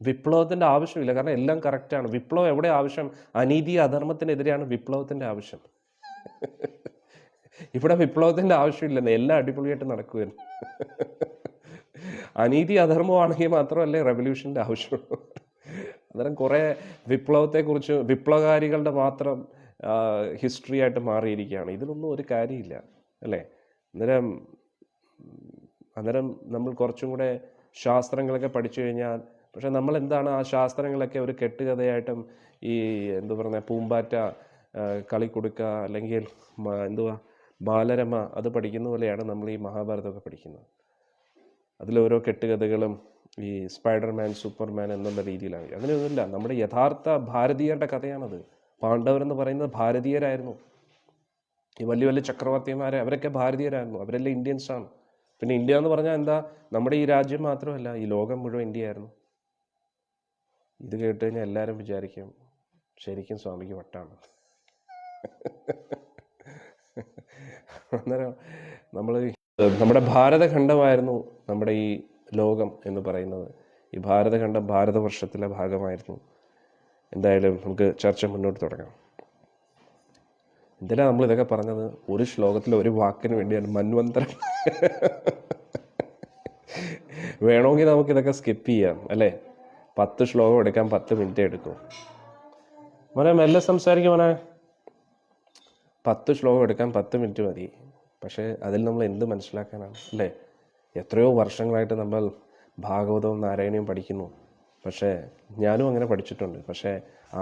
വിപ്ലവത്തിൻ്റെ ആവശ്യമില്ല. കാരണം എല്ലാം കറക്റ്റാണ്. വിപ്ലവം എവിടെ ആവശ്യം? അനീതി അധർമ്മത്തിനെതിരെയാണ് വിപ്ലവത്തിൻ്റെ ആവശ്യം. ഇവിടെ വിപ്ലവത്തിൻ്റെ ആവശ്യമില്ലെന്ന്, എല്ലാം അടിപൊളിയായിട്ട് നടക്കുകയാണ്. അനീതി അധർമ്മമാണെങ്കിൽ മാത്രമല്ലേ റെവല്യൂഷൻ്റെ ആവശ്യമുള്ളൂ. അന്നേരം കുറേ വിപ്ലവത്തെക്കുറിച്ച് വിപ്ലവകാരികളുടെ മാത്രം ഹിസ്റ്ററി ആയിട്ട് മാറിയിരിക്കുകയാണ്. ഇതിലൊന്നും ഒരു കാര്യമില്ല, അല്ലേ? അന്നേരം നമ്മൾ കുറച്ചും കൂടെ ശാസ്ത്രങ്ങളൊക്കെ പഠിച്ചു കഴിഞ്ഞാൽ, പക്ഷെ നമ്മൾ എന്താണ് ആ ശാസ്ത്രങ്ങളൊക്കെ ഒരു കെട്ടുകഥയായിട്ടും ഈ പൂമ്പാറ്റ കളി കൊടുക്കുക, അല്ലെങ്കിൽ ബാലരമ അത് പഠിക്കുന്ന പോലെയാണ് നമ്മൾ ഈ മഹാഭാരതമൊക്കെ പഠിക്കുന്നത്. അതിലോരോ കെട്ടുകഥകളും ഈ സ്പൈഡർമാൻ, സൂപ്പർമാൻ എന്നുള്ള രീതിയിലാണ്. അങ്ങനെയൊന്നുമില്ല. നമ്മുടെ യഥാർത്ഥ ഭാരതീയരുടെ കഥയാണത്. പാണ്ഡവരെന്ന് പറയുന്നത് ഭാരതീയരായിരുന്നു. ഈ വലിയ വലിയ ചക്രവർത്തിമാരെ, അവരൊക്കെ ഭാരതീയരായിരുന്നു. അവരെല്ലാം ഇന്ത്യൻസാണ്. പിന്നെ ഇന്ത്യ എന്ന് പറഞ്ഞാൽ എന്താ? നമ്മുടെ ഈ രാജ്യം മാത്രമല്ല, ഈ ലോകം മുഴുവൻ ഇന്ത്യയായിരുന്നു. ഇത് കേട്ട് കഴിഞ്ഞാൽ എല്ലാവരും വിചാരിക്കും ശരിക്കും സ്വാമിക്ക് വട്ടാണ്. അന്നേരം നമ്മുടെ ഭാരതഖണ്ഡമായിരുന്നു നമ്മുടെ ഈ ലോകം എന്ന് പറയുന്നത്. ഈ ഭാരതഖണ്ഡം ഭാരതവർഷത്തിലെ ഭാഗമായിരുന്നു. എന്തായാലും നമുക്ക് ചർച്ച മുന്നോട്ട് തുടങ്ങാം. എന്തിനാണ് നമ്മൾ ഇതൊക്കെ പറഞ്ഞത്? ഒരു ശ്ലോകത്തിൽ ഒരു വാക്കിന് വേണ്ടിയാണ് മന്വന്തരം. വേണമെങ്കിൽ നമുക്കിതൊക്കെ സ്കിപ്പ് ചെയ്യാം അല്ലേ? 10 ശ്ലോകം എടുക്കാൻ 10 മിനിറ്റ് എടുക്കും. മോനെ മെല്ലെ സംസാരിക്കും മോനെ. 10 ശ്ലോകം എടുക്കാൻ 10 മിനിറ്റ് മതി. പക്ഷേ അതിൽ നമ്മൾ എന്ത് മനസ്സിലാക്കാനാണ് അല്ലേ? എത്രയോ വർഷങ്ങളായിട്ട് നമ്മൾ ഭാഗവതവും നാരായണീയം പഠിക്കുന്നു. പക്ഷേ ഞാനും അങ്ങനെ പഠിച്ചിട്ടുണ്ട്. പക്ഷേ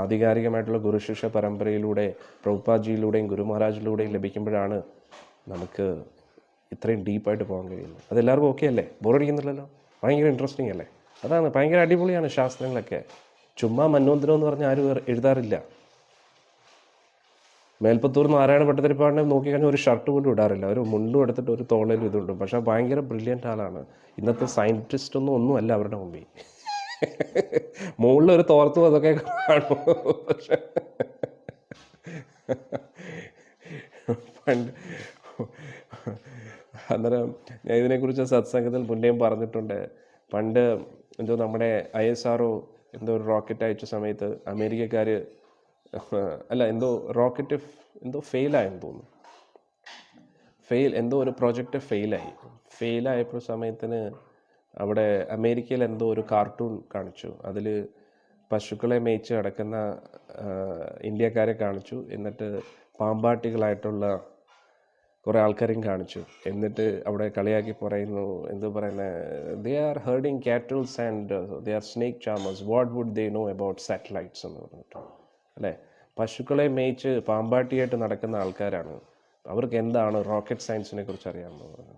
ആധികാരികമായിട്ടുള്ള ഗുരുശിഷ്യ പരമ്പരയിലൂടെ പ്രഭുപാദ്ജിയിലൂടെയും ഗുരു മഹാരാജിലൂടെയും ലഭിക്കുമ്പോഴാണ് നമുക്ക് ഇത്രയും ഡീപ്പായിട്ട് പോകാൻ കഴിയുന്നത്. അതെല്ലാവർക്കും ഓക്കെ അല്ലേ? ബോറടിക്കുന്നില്ലല്ലോ? ഭയങ്കര ഇൻട്രസ്റ്റിംഗ് അല്ലേ? അതാണ്, ഭയങ്കര അടിപൊളിയാണ് ശാസ്ത്രങ്ങളൊക്കെ. ചുമ്മാ മന്വന്തരം എന്ന് പറഞ്ഞാൽ ആരും എഴുതാറില്ല. മേൽപ്പത്തൂർ നാരായണ ഭട്ടതിരിപ്പാടിനെ നോക്കിക്കഴിഞ്ഞാൽ ഒരു ഷർട്ട് പോലും ഇടാറില്ല. ഒരു മുണ്ടും എടുത്തിട്ട് ഒരു തോളയിലും ഇതുണ്ട്. പക്ഷേ ഭയങ്കര ബ്രില്യൻ്റ് ആളാണ്. ഇന്നത്തെ സയൻറ്റിസ്റ്റ് ഒന്നുമല്ല അവരുടെ മുമ്പിൽ. മുകളിൽ ഒരു തോർത്തും അതൊക്കെ കാണും. പക്ഷെ പണ്ട് അന്നേരം ഞാൻ ഇതിനെക്കുറിച്ച് സത്സംഗത്തിൽ മുന്നേയും പറഞ്ഞിട്ടുണ്ട്. പണ്ട് എന്തോ നമ്മുടെ ISRO എന്തോ ഒരു റോക്കറ്റ് അയച്ച സമയത്ത് അമേരിക്കക്കാർ എന്തോ റോക്കറ്റ് എന്തോ ഫെയിലായെന്ന് തോന്നുന്നു. എന്തോ ഒരു പ്രോജക്റ്റ് ഫെയിലായപ്പോൾ സമയത്തിന് അവിടെ അമേരിക്കയിൽ എന്തോ ഒരു കാർട്ടൂൺ കാണിച്ചു. അതിൽ പശുക്കളെ മേയിച്ച് കിടക്കുന്ന ഇന്ത്യക്കാരെ കാണിച്ചു. എന്നിട്ട് പാമ്പാട്ടികളായിട്ടുള്ള കുറേ ആൾക്കാരെയും കാണിച്ചു. എന്നിട്ട് അവിടെ കളിയാക്കി പറയുന്നു, എന്തോ പറയുന്നത്, they are herding cattles and they are snake charmers, what would they know about satellites എന്ന് പറഞ്ഞിട്ട് അല്ലേ? പശുക്കളെ മേയിച്ച് പാമ്പാട്ടിയായിട്ട് നടക്കുന്ന ആൾക്കാരാണ്, അവർക്ക് എന്താണ് റോക്കറ്റ് സയൻസിനെ കുറിച്ച് അറിയാമെന്ന് പറഞ്ഞു.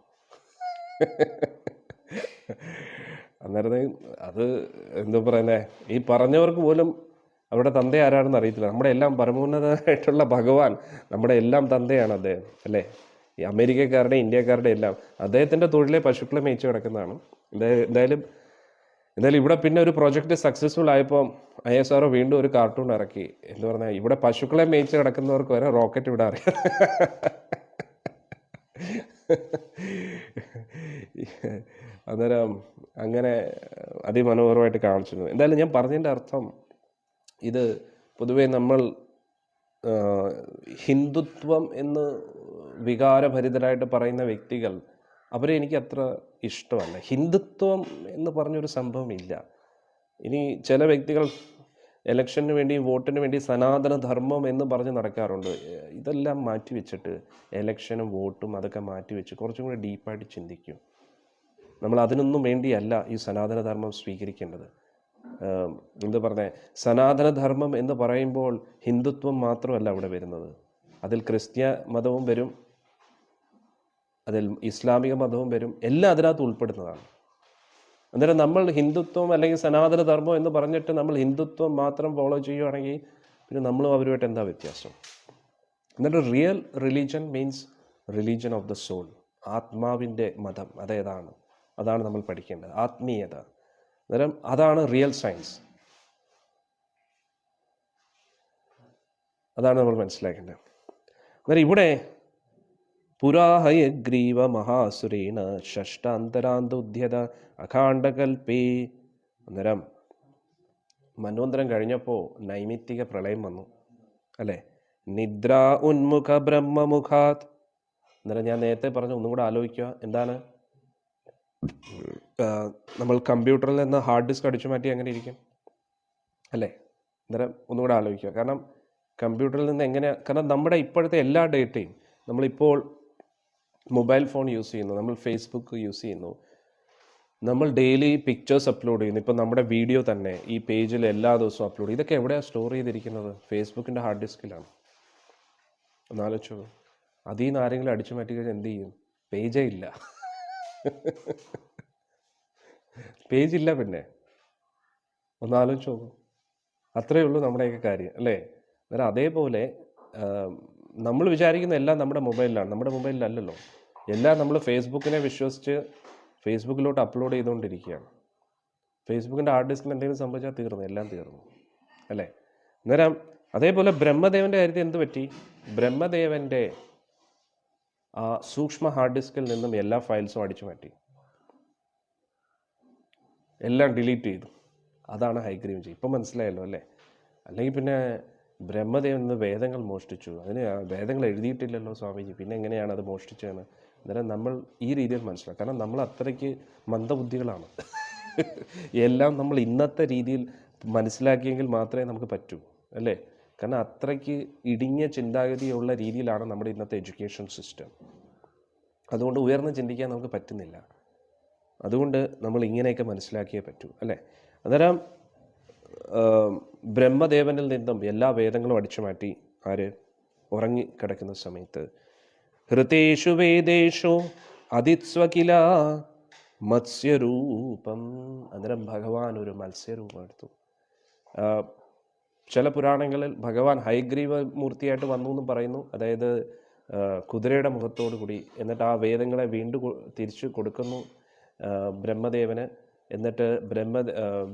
അന്നേരം അത് എന്തോ പറയുന്നത്, ഈ പറഞ്ഞവർക്ക് പോലും അവരുടെ തന്ത ആരാണെന്ന് അറിയത്തില്ല. നമ്മുടെ എല്ലാം പരമോന്നതമായിട്ടുള്ള ഭഗവാൻ, നമ്മുടെ എല്ലാം തന്തയാണ് അദ്ദേഹം അല്ലേ? ഈ അമേരിക്കക്കാരുടെ ഇന്ത്യക്കാരുടെ എല്ലാം അദ്ദേഹത്തിൻ്റെ തൊഴിലെ പശുക്കളെ മേയിച്ച് കിടക്കുന്നതാണ്. എന്തായാലും ഇവിടെ പിന്നെ ഒരു പ്രോജക്റ്റ് സക്സസ്ഫുൾ ആയപ്പോൾ ISRO വീണ്ടും ഒരു കാർട്ടൂൺ ഇറക്കി. എന്ന് പറഞ്ഞാൽ ഇവിടെ പശുക്കളെ മേയിച്ച് കിടക്കുന്നവർക്ക് വരെ റോക്കറ്റ് വിടാൻ അറിയാം. അന്നേരം അങ്ങനെ അതിമനോഹരമായിട്ട് കാണിച്ചിരുന്നു. എന്തായാലും ഞാൻ പറഞ്ഞതിൻ്റെ അർത്ഥം, ഇത് പൊതുവെ നമ്മൾ ഹിന്ദുത്വം എന്ന് വികാരഭരിതരായിട്ട് പറയുന്ന വ്യക്തികൾ, അവരെ എനിക്ക് അത്ര ഇഷ്ടമല്ല. ഹിന്ദുത്വം എന്ന് പറഞ്ഞൊരു സംഭവമില്ല. ഇനി ചില വ്യക്തികൾ ഇലക്ഷന് വേണ്ടി വോട്ടിന് വേണ്ടി സനാതന ധർമ്മം എന്ന് പറഞ്ഞ് നടക്കാറുണ്ട്. ഇതെല്ലാം മാറ്റി വെച്ചിട്ട് ഇലക്ഷനും വോട്ടും അതൊക്കെ മാറ്റി വെച്ച് കുറച്ചും കൂടി ഡീപ്പായിട്ട് ചിന്തിക്കും. നമ്മൾ അതിനൊന്നും വേണ്ടിയല്ല ഈ സനാതനധർമ്മം സ്വീകരിക്കേണ്ടത്. എന്ത് പറഞ്ഞേ, സനാതനധർമ്മം എന്ന് പറയുമ്പോൾ ഹിന്ദുത്വം മാത്രമല്ല അവിടെ വരുന്നത്. അതിൽ ക്രിസ്ത്യ മതവും വരും, അതിൽ ഇസ്ലാമിക മതവും വരും, എല്ലാം അതിനകത്ത് ഉൾപ്പെടുന്നതാണ്. അന്നേരം നമ്മൾ ഹിന്ദുത്വം അല്ലെങ്കിൽ സനാതനധർമ്മം എന്ന് പറഞ്ഞിട്ട് നമ്മൾ ഹിന്ദുത്വം മാത്രം ഫോളോ ചെയ്യുകയാണെങ്കിൽ പിന്നെ നമ്മളും അവരുമായിട്ട് എന്താ വ്യത്യാസം? എന്നിട്ട് real religion means religion of the soul, ആത്മാവിൻ്റെ മതം. അതാണ് നമ്മൾ പഠിക്കേണ്ടത്, ആത്മീയത. അന്നേരം അതാണ് റിയൽ സയൻസ്, അതാണ് നമ്മൾ മനസ്സിലാക്കേണ്ടത്. അന്നേരം ഇവിടെ പുരാഹയഗ്രീവ മഹാസുരേണ ഷഷ്ടാന്തരാന്തോദ്ധ്യത അഖാണ്ഡകൽപേ. അന്നേരം മന്വന്തരം കഴിഞ്ഞപ്പോൾ നൈമിത്തിക പ്രളയം വന്നു അല്ലേ? നിദ്ര ഉന്മുഖ ബ്രഹ്മമുഖാത്. അന്നേരം ഞാൻ നേരത്തെ പറഞ്ഞു, ഒന്നും കൂടെ ആലോചിക്കുക. എന്താണ്? നമ്മൾ കമ്പ്യൂട്ടറിൽ നിന്ന് ഹാർഡ് ഡിസ്ക് അടിച്ചു മാറ്റി എങ്ങനെ ഇരിക്കും അല്ലേ? അന്നേരം ഒന്നും കൂടെ ആലോചിക്കുക. കാരണം കമ്പ്യൂട്ടറിൽ നിന്ന് കാരണം നമ്മുടെ ഇപ്പോഴത്തെ എല്ലാ ഡേറ്റയും, നമ്മളിപ്പോൾ മൊബൈൽ ഫോൺ യൂസ് ചെയ്യുന്നു, നമ്മൾ ഫേസ്ബുക്ക് യൂസ് ചെയ്യുന്നു, നമ്മൾ ഡെയിലി പിക്ചേഴ്സ് അപ്ലോഡ് ചെയ്യുന്നു. ഇപ്പം നമ്മുടെ വീഡിയോ തന്നെ ഈ പേജിൽ എല്ലാ ദിവസവും അപ്ലോഡ് ചെയ്യും. ഇതൊക്കെ എവിടെയാണ് സ്റ്റോർ ചെയ്തിരിക്കുന്നത്? ഫേസ്ബുക്കിൻ്റെ ഹാർഡ് ഡിസ്കിലാണ്. ഒന്നാലോചിച്ചോ. അതിൽ നിന്ന് ആരെങ്കിലും അടിച്ചു മാറ്റി കഴിഞ്ഞാൽ എന്ത് ചെയ്യും? പേജേ ഇല്ല. പേജില്ല. പിന്നെ ഒന്നാലോചിച്ച് നോക്കും. അത്രയേ ഉള്ളൂ നമ്മുടെയൊക്കെ കാര്യം അല്ലേ? അന്നേരം അതേപോലെ നമ്മൾ വിചാരിക്കുന്ന എല്ലാം നമ്മുടെ മൊബൈലിലാണ്. നമ്മുടെ മൊബൈലിലല്ലല്ലോ. എല്ലാം നമ്മൾ ഫേസ്ബുക്കിനെ വിശ്വസിച്ച് ഫേസ്ബുക്കിലോട്ട് അപ്ലോഡ് ചെയ്തുകൊണ്ടിരിക്കുകയാണ്. ഫേസ്ബുക്കിൻ്റെ ഹാർഡ് ഡിസ്കിൽ എന്തെങ്കിലും സംഭവിച്ചാൽ തീർന്നു, എല്ലാം തീർന്നു അല്ലേ? അന്നേരം അതേപോലെ ബ്രഹ്മദേവൻ്റെ കാര്യത്തിൽ എന്ത് പറ്റി? ബ്രഹ്മദേവൻ്റെ ആ സൂക്ഷ്മ ഹാർഡ് ഡിസ്കിൽ നിന്നും എല്ലാ ഫയൽസും അടിച്ചു മാറ്റി, എല്ലാം ഡിലീറ്റ് ചെയ്തു. അതാണ് ഹൈഗ്രീവൻജി. ഇപ്പം മനസ്സിലായല്ലോ അല്ലേ? അല്ലെങ്കിൽ പിന്നെ ബ്രഹ്മദേവൻ നിന്ന് വേദങ്ങൾ മോഷ്ടിച്ചു. അതിന് വേദങ്ങൾ എഴുതിയിട്ടില്ലല്ലോ സ്വാമിജി, പിന്നെ എങ്ങനെയാണ് അത് മോഷ്ടിച്ചതെന്ന്. അന്നേരം നമ്മൾ ഈ രീതിയിൽ മനസ്സിലാക്കാം. കാരണം നമ്മൾ അത്രയ്ക്ക് മന്ദബുദ്ധികളാണ്. എല്ലാം നമ്മൾ ഇന്നത്തെ രീതിയിൽ മനസ്സിലാക്കിയെങ്കിൽ മാത്രമേ നമുക്ക് പറ്റൂ, അല്ലേ? കാരണം അത്രയ്ക്ക് ഇടുങ്ങിയ ചിന്താഗതിയുള്ള രീതിയിലാണ് നമ്മുടെ ഇന്നത്തെ എഡ്യൂക്കേഷൻ സിസ്റ്റം. അതുകൊണ്ട് ഉയർന്ന് ചിന്തിക്കാൻ നമുക്ക് പറ്റുന്നില്ല. അതുകൊണ്ട് നമ്മൾ ഇങ്ങനെയൊക്കെ മനസ്സിലാക്കിയേ പറ്റൂ, അല്ലേ? അന്നേരം ബ്രഹ്മദേവനിൽ നിന്നും എല്ലാ വേദങ്ങളും അടിച്ചു മാറ്റി ആര് ഉറങ്ങി കിടക്കുന്ന സമയത്ത് ഹൃതേഷു വേദേഷു അതിസ്വകില മത്സ്യരൂപം. അന്നേരം ഭഗവാൻ ഒരു മത്സ്യരൂപം എടുത്തു. ചില പുരാണങ്ങളിൽ ഭഗവാൻ ഹയഗ്രീവ മൂർത്തിയായിട്ട് വന്നു എന്ന് പറയുന്നു. അതായത് കുതിരയുടെ മുഖത്തോടു കൂടി. എന്നിട്ട് ആ വേദങ്ങളെ വീണ്ടും തിരിച്ചു കൊടുക്കുന്നു ബ്രഹ്മദേവന്. എന്നിട്ട്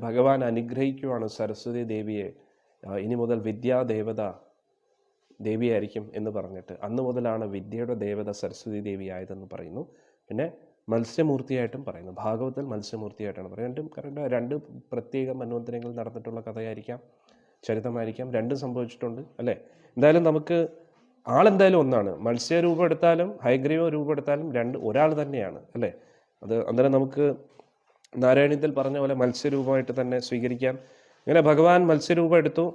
ഭഗവാൻ അനുഗ്രഹിക്കുവാണ് സരസ്വതി ദേവിയെ, ഇനി മുതൽ വിദ്യാദേവത ദേവിയായിരിക്കും എന്ന് പറഞ്ഞിട്ട്. അന്ന് മുതലാണ് വിദ്യയുടെ ദേവത സരസ്വതി ദേവി ആയതെന്ന് പറയുന്നു. പിന്നെ മത്സ്യമൂർത്തിയായിട്ടും പറയുന്നു. ഭാഗവതത്തിൽ മത്സ്യമൂർത്തിയായിട്ടാണ് പറയുന്നത്. കാരണം രണ്ട് പ്രത്യേക മന്വന്തരങ്ങളിൽ നടന്നിട്ടുള്ള കഥയായിരിക്കാം, ചരിത്രമായിരിക്കാം. രണ്ടും സംഭവിച്ചിട്ടുണ്ട്, അല്ലേ? എന്തായാലും നമുക്ക് ആളെന്തായാലും ഒന്നാണ്. മത്സ്യരൂപം എടുത്താലും ഹയഗ്രീവ രൂപം എടുത്താലും ഒരാൾ തന്നെയാണ്, അല്ലേ? അത് അന്നേരം നമുക്ക് നാരായണീയത്തിൽ പറഞ്ഞ പോലെ മത്സ്യരൂപമായിട്ട് തന്നെ സ്വീകരിക്കാം. ഇങ്ങനെ ഭഗവാൻ മത്സ്യരൂപം എടുത്തു,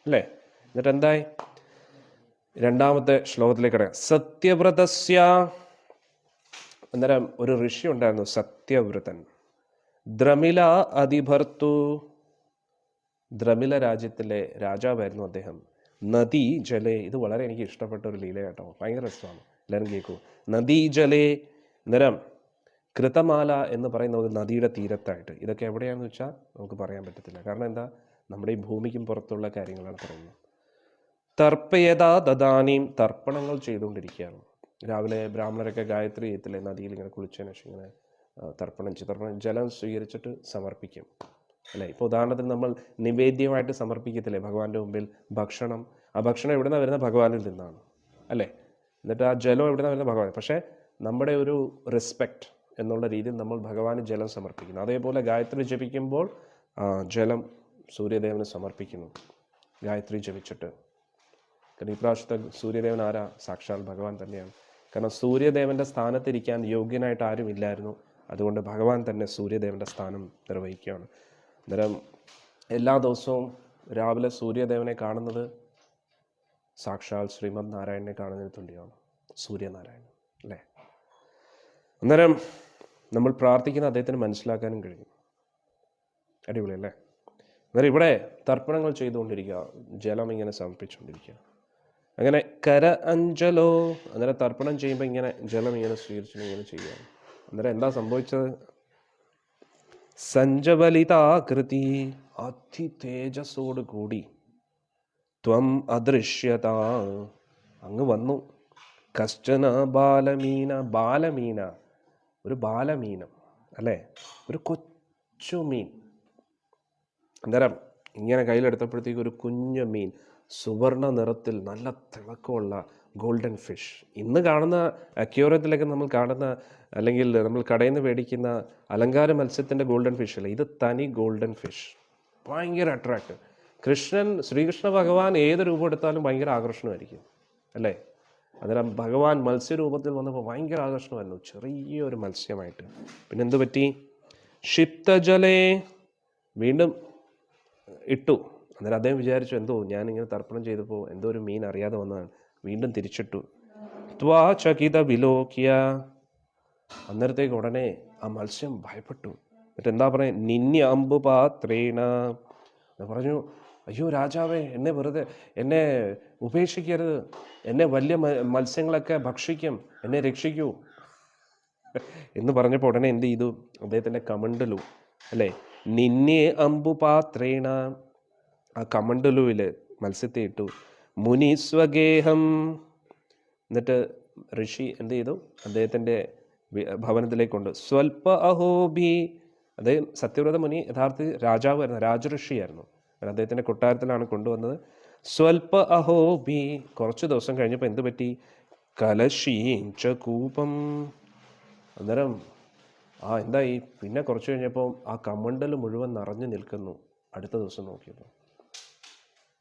അല്ലേ? എന്നിട്ട് എന്തായി? രണ്ടാമത്തെ ശ്ലോകത്തിലേക്ക് കിടക്കാം. സത്യവ്രതസ്യ. അന്നേരം ഒരു ഋഷി ഉണ്ടായിരുന്നു, സത്യവ്രതൻ. ദ്രമില അധിഭർത്തു. ദ്രമില രാജ്യത്തിലെ രാജാവായിരുന്നു അദ്ദേഹം. നദീ ജലേ. ഇത് വളരെ എനിക്ക് ഇഷ്ടപ്പെട്ട ഒരു ലീല കേട്ടോ, ഭയങ്കര രസമാണ്, എല്ലാവരും കേൾക്കൂ. നദീ ജലേ. അന്നേരം കൃതമാല എന്ന് പറയുന്ന ഒരു നദിയുടെ തീരത്തായിട്ട്. ഇതൊക്കെ എവിടെയാണെന്ന് വെച്ചാൽ നമുക്ക് പറയാൻ പറ്റത്തില്ല. കാരണം എന്താ, നമ്മുടെ ഈ ഭൂമിക്കും പുറത്തുള്ള കാര്യങ്ങളാണ് പറയുന്നത്. തർപ്പയതാ ദദാനീം. തർപ്പണങ്ങൾ ചെയ്തുകൊണ്ടിരിക്കുകയാണ്. രാവിലെ ബ്രാഹ്മണരൊക്കെ ഗായത്രി ചെയ്യത്തില്ലേ, നദിയിൽ ഇങ്ങനെ കുളിച്ചതിന് ശേഷം ഇങ്ങനെ തർപ്പണം ജലം സ്വീകരിച്ചിട്ട് സമർപ്പിക്കും, അല്ലേ? ഇപ്പോൾ ഉദാഹരണത്തിന് നമ്മൾ നിവേദ്യമായിട്ട് സമർപ്പിക്കത്തില്ലേ ഭഗവാന്റെ മുമ്പിൽ ഭക്ഷണം. ആ ഭക്ഷണം എവിടെ നിന്നാണ് വരുന്നത്? ഭഗവാനിൽ നിന്നാണ്, അല്ലേ? എന്നിട്ട് ആ ജലം എവിടെ നിന്നാണ് വരുന്നത്? ഭഗവാൻ. പക്ഷേ നമ്മുടെ ഒരു റെസ്പെക്റ്റ് എന്നുള്ള രീതിയിൽ നമ്മൾ ഭഗവാന് ജലം സമർപ്പിക്കുന്നു. അതേപോലെ ഗായത്രി ജപിക്കുമ്പോൾ ജലം സൂര്യദേവന് സമർപ്പിക്കുന്നു, ഗായത്രി ജപിച്ചിട്ട്. കാരണം ഈ പ്രാവശ്യത്തെ സൂര്യദേവൻ ആരാ? സാക്ഷാൽ ഭഗവാൻ തന്നെയാണ്. കാരണം സൂര്യദേവന്റെ സ്ഥാനത്തിരിക്കാൻ യോഗ്യനായിട്ട് ആരും ഇല്ലായിരുന്നു. അതുകൊണ്ട് ഭഗവാൻ തന്നെ സൂര്യദേവന്റെ സ്ഥാനം നിർവഹിക്കുകയാണ്. അന്നേരം എല്ലാ ദിവസവും രാവിലെ സൂര്യദേവനെ കാണുന്നത് സാക്ഷാൽ ശ്രീമദ് നാരായണനെ കാണുന്നതിന് തുല്യമാണ്, സൂര്യനാരായണൻ, അല്ലേ? അന്നേരം നമ്മൾ പ്രാർത്ഥിക്കുന്ന അദ്ദേഹത്തിന് മനസ്സിലാക്കാനും കഴിയും. അടിപൊളി, അല്ലേ? അന്നേരം ഇവിടെ തർപ്പണങ്ങൾ ചെയ്തുകൊണ്ടിരിക്കുക, ജലം ഇങ്ങനെ സമർപ്പിച്ചുകൊണ്ടിരിക്കുക. അങ്ങനെ കര അഞ്ചലോ. അന്നേരം തർപ്പണം ചെയ്യുമ്പോൾ ഇങ്ങനെ ജലം ഇങ്ങനെ സ്വീകരിച്ചു ഇങ്ങനെ ചെയ്യുക. അന്നേരം എന്താ സംഭവിച്ചത്? സഞ്ജബലിതാകൃതി. അതിതേജസ്സോട് കൂടി ത്വം അദൃശ്യത. അങ്ങ് വന്നു. കശ്ചന ബാലമീന. ബാലമീന, ഒരു ബാലമീനം, അല്ലേ? ഒരു കൊച്ചു മീൻ. അന്നേരം ഇങ്ങനെ കയ്യിലെടുത്തപ്പോഴത്തേക്ക് ഒരു കുഞ്ഞു മീൻ, സുവർണ നിറത്തിൽ, നല്ല തിളക്കമുള്ള ഗോൾഡൻ ഫിഷ്. ഇന്ന് കാണുന്ന അക്വേറിയത്തിലൊക്കെ നമ്മൾ കാണുന്ന, അല്ലെങ്കിൽ നമ്മൾ കടയിൽ നിന്ന് മേടിക്കുന്ന അലങ്കാര മത്സ്യത്തിൻ്റെ ഗോൾഡൻ ഫിഷ് അല്ല, ഇത് തനി ഗോൾഡൻ ഫിഷ്. ഭയങ്കര അട്രാക്റ്റീവ്. ശ്രീകൃഷ്ണ ഭഗവാൻ ഏത് രൂപം എടുത്താലും ഭയങ്കര ആകർഷണമായിരിക്കും, അല്ലേ? അന്നേരം ഭഗവാൻ മത്സ്യരൂപത്തിൽ വന്നപ്പോൾ ഭയങ്കര ആകർഷണമായിരുന്നു, ചെറിയൊരു മത്സ്യമായിട്ട്. പിന്നെ എന്തു പറ്റി? ക്ഷിപ്തജലേ. വീണ്ടും ഇട്ടു. അന്നേരം അദ്ദേഹം വിചാരിച്ചു, എന്തോ ഞാനിങ്ങനെ തർപ്പണം ചെയ്തപ്പോൾ എന്തോ ഒരു മീൻ അറിയാതെ വന്നതാണ്. വീണ്ടും തിരിച്ചിട്ടു. ത്വാ ചകിത വിലോക്യ. അന്നേരത്തേക്ക് ഉടനെ ആ മത്സ്യം ഭയപ്പെട്ടു. എന്നിട്ട് എന്താ പറയുക? നിന്യ അമ്പുപാത്രേണ. പറഞ്ഞു, അയ്യോ രാജാവേ, എന്നെ ഉപേക്ഷിക്കരുത്, എന്നെ വലിയ മത്സ്യങ്ങളൊക്കെ ഭക്ഷിക്കും, എന്നെ രക്ഷിക്കൂ എന്ന് പറഞ്ഞപ്പോൾ ഉടനെ എന്ത് ചെയ്തു? അദ്ദേഹത്തിൻ്റെ കമണ്ടലു, അല്ലേ? നിന്യേ അമ്പുപാത്രേണ. ആ കമണ്ടലുവിൽ മത്സ്യത്തെ ഇട്ടു. മുനി സ്വഗേഹം. എന്നിട്ട് ഋഷി എന്ത് ചെയ്തു? അദ്ദേഹത്തിൻ്റെ ഭവനത്തിലേക്കുണ്ട്. സ്വൽപ അഹോബി. അദ്ദേഹം സത്യവ്രത മുനി യഥാർത്ഥ രാജാവായിരുന്നു, രാജഋഷിയായിരുന്നു. അദ്ദേഹത്തിൻ്റെ കൊട്ടാരത്തിലാണ് കൊണ്ടുവന്നത്. സ്വൽപ അഹോബി. കുറച്ച് ദിവസം കഴിഞ്ഞപ്പോൾ എന്ത് പറ്റി? കലശീഞ്ച കൂപം. അന്നേരം എന്തായി? പിന്നെ കുറച്ച് കഴിഞ്ഞപ്പോൾ ആ കമണ്ടൽ മുഴുവൻ നിറഞ്ഞു നിൽക്കുന്നു. അടുത്ത ദിവസം നോക്കിയപ്പോൾ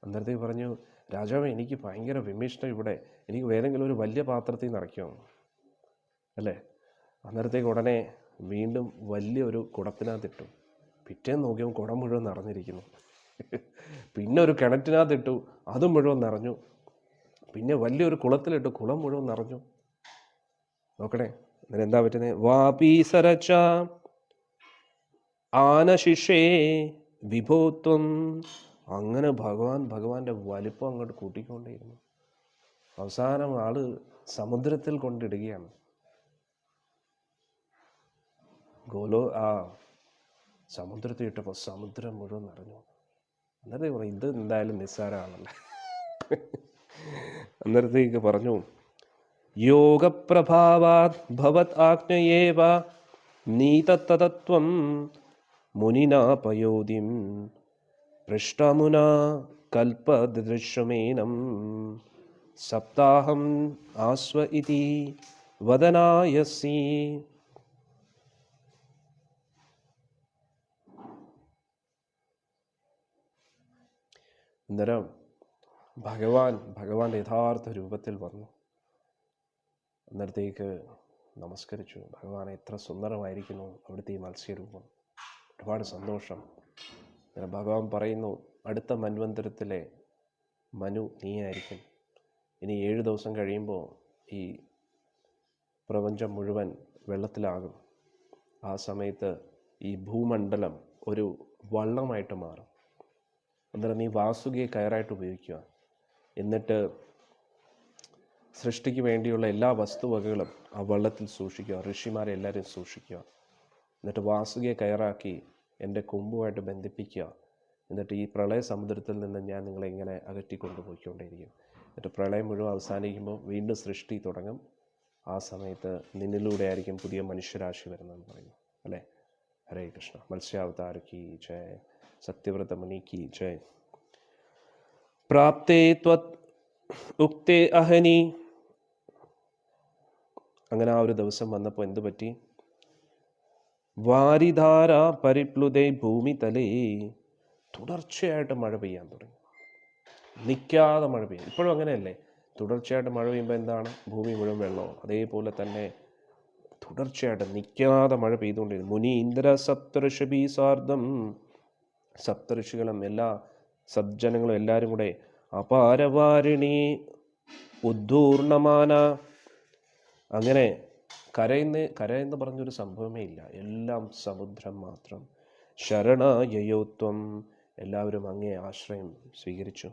അന്നേരത്തേക്ക് പറഞ്ഞു, രാജാവേ, എനിക്ക് ഭയങ്കര വിമിഷ്ടം ഇവിടെ, എനിക്ക് ഏതെങ്കിലും ഒരു വലിയ പാത്രത്തിൽ നിറയ്ക്കുമോ അല്ലേ? അന്നേരത്തേക്ക് ഉടനെ വീണ്ടും വലിയൊരു കുടത്തിനകത്തിട്ടു. പിറ്റേന്ന് നോക്കിയപ്പോൾ കുടം മുഴുവൻ നിറഞ്ഞിരിക്കുന്നു. പിന്നെ ഒരു കിണറ്റിനകത്തിട്ടു, അതും മുഴുവൻ നിറഞ്ഞു. പിന്നെ വലിയൊരു കുളത്തിലിട്ടു, കുളം മുഴുവൻ നിറഞ്ഞു. നോക്കണേ, അങ്ങനെ എന്താ പറ്റുന്നത്? വാപീസരച്ച ആനശിഷേ വിഭോത്വം. അങ്ങനെ ഭഗവാന്റെ വലിപ്പം അങ്ങോട്ട് കൂട്ടിക്കൊണ്ടേയിരുന്നു. അവസാനം ആള് സമുദ്രത്തിൽ കൊണ്ടിടുകയാണ്. സമുദ്രത്തിൽ ഇട്ടപ്പോൾ സമുദ്രം മുഴുവൻ നിറഞ്ഞു. അന്നേരത്തേക്ക് പറഞ്ഞു, ഇത് എന്തായാലും നിസ്സാരമാണല്ലേ. അന്നേരത്തേക്ക് പറഞ്ഞു, യോഗപ്രഭാവാത് ഭവത് ആജ്ഞയേവ നീതത്തതത്വം മുനിനാ പയോധിം പൃഷ്ടമുന കൽപദൃശ്യമേനം സപ്താഹം ആസ്വ ഇതി വദനായസി. അന്നേരം ഭഗവാന്റെ യഥാർത്ഥ രൂപത്തിൽ വന്നു. അന്നേരത്തേക്ക് നമസ്കരിച്ചു. ഭഗവാൻ എത്ര സുന്ദരമായിരിക്കുന്നു അവിടുത്തെ ഈ മത്സ്യരൂപം, ഒരുപാട് സന്തോഷം. അങ്ങനെ ഭഗവാൻ പറയുന്നു, അടുത്ത മന്വന്തരത്തിലെ മനു നീയായിരിക്കും. ഇനി 7 ദിവസം കഴിയുമ്പോൾ ഈ പ്രപഞ്ചം മുഴുവൻ വെള്ളത്തിലാകും. ആ സമയത്ത് ഈ ഭൂമണ്ഡലം ഒരു വള്ളമായിട്ട് മാറും. അന്നേരം നീ വാസുകിയെ കയറായിട്ട് ഉപയോഗിക്കുക. എന്നിട്ട് സൃഷ്ടിക്ക് വേണ്ടിയുള്ള എല്ലാ വസ്തുവകകളും ആ വള്ളത്തിൽ സൂക്ഷിക്കുക. ഋഷിമാരെ എല്ലാവരെയും സൂക്ഷിക്കുക. എന്നിട്ട് വാസുകിയെ കയറാക്കി എൻ്റെ കൊമ്പുമായിട്ട് ബന്ധിപ്പിക്കുക. എന്നിട്ട് ഈ പ്രളയ സമുദ്രത്തിൽ നിന്ന് ഞാൻ നിങ്ങളെ ഇങ്ങനെ അകറ്റിക്കൊണ്ടുപോയിക്കൊണ്ടേയിരിക്കും. എന്നിട്ട് പ്രളയം മുഴുവൻ അവസാനിക്കുമ്പോൾ വീണ്ടും സൃഷ്ടി തുടങ്ങും. ആ സമയത്ത് നിന്നിലൂടെ ആയിരിക്കും പുതിയ മനുഷ്യരാശി വരുന്നതെന്ന് പറയുന്നു അല്ലേ. ഹരേ കൃഷ്ണ. മത്സ്യാവതാർ കി ജയ്. സത്യവ്രത മുനി കി ജയ്. പ്രാപ്തേ ത്വത് ഉക്തേ അഹനി. അങ്ങനെ ആ ഒരു ദിവസം വന്നപ്പോൾ എന്തു പറ്റി? വാരിധാര പരിപ്ലുതേ ഭൂമി തലേ. തുടർച്ചയായിട്ട് മഴ പെയ്യാൻ തുടങ്ങി. നിൽക്കാതെ മഴ പെയ്യും. ഇപ്പോഴും അങ്ങനെയല്ലേ? തുടർച്ചയായിട്ട് മഴ പെയ്യുമ്പോൾ എന്താണ്? ഭൂമി മുഴുവൻ വെള്ളമോ. അതേപോലെ തന്നെ തുടർച്ചയായിട്ട് നിൽക്കാതെ മഴ പെയ്തുകൊണ്ടിരുന്നു. മുനി ഇന്ദ്ര സപ്തഋഷഭി സാർദ്ധം. സപ്തഋഷികളും എല്ലാ സജ്ജനങ്ങളും എല്ലാവരും കൂടെ അപാരവാരിണി ഉദ്ധൂർണമാന. അങ്ങനെ കരയെന്ന് പറഞ്ഞൊരു സംഭവമേ ഇല്ല. എല്ലാം സമുദ്രം മാത്രം. ശരണയയോത്വം. എല്ലാവരും അങ്ങേ ആശ്രയം സ്വീകരിച്ചു.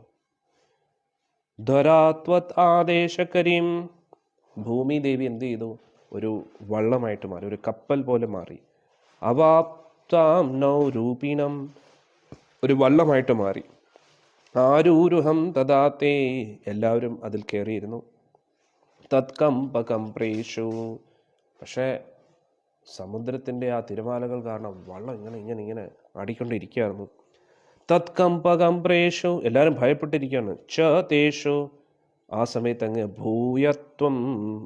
ധരാത്വത് ആദേശകരീം. ഭൂമി ദേവി എന്ത് ചെയ്തു? ഒരു വള്ളമായിട്ട് മാറി, ഒരു കപ്പൽ പോലെ മാറി. അവാപ്താം നൗ രൂപിണം. ഒരു വള്ളമായിട്ട് മാറി. ആരൂരുഹം തദാത്തേ. എല്ലാവരും അതിൽ കയറിയിരുന്നു. തത്കമ്പകംപ്രേഷു. പക്ഷേ സമുദ്രത്തിൻ്റെ ആ തിരമാലകൾ കാരണം വള്ളം ഇങ്ങനെ ആടിക്കൊണ്ടിരിക്കുകയായിരുന്നു. തത്കമ്പകംപ്രേഷു. എല്ലാവരും ഭയപ്പെട്ടിരിക്കുകയാണ്. ച തേഷു. ആ സമയത്ത് അങ്ങ് ഭൂയത്വം.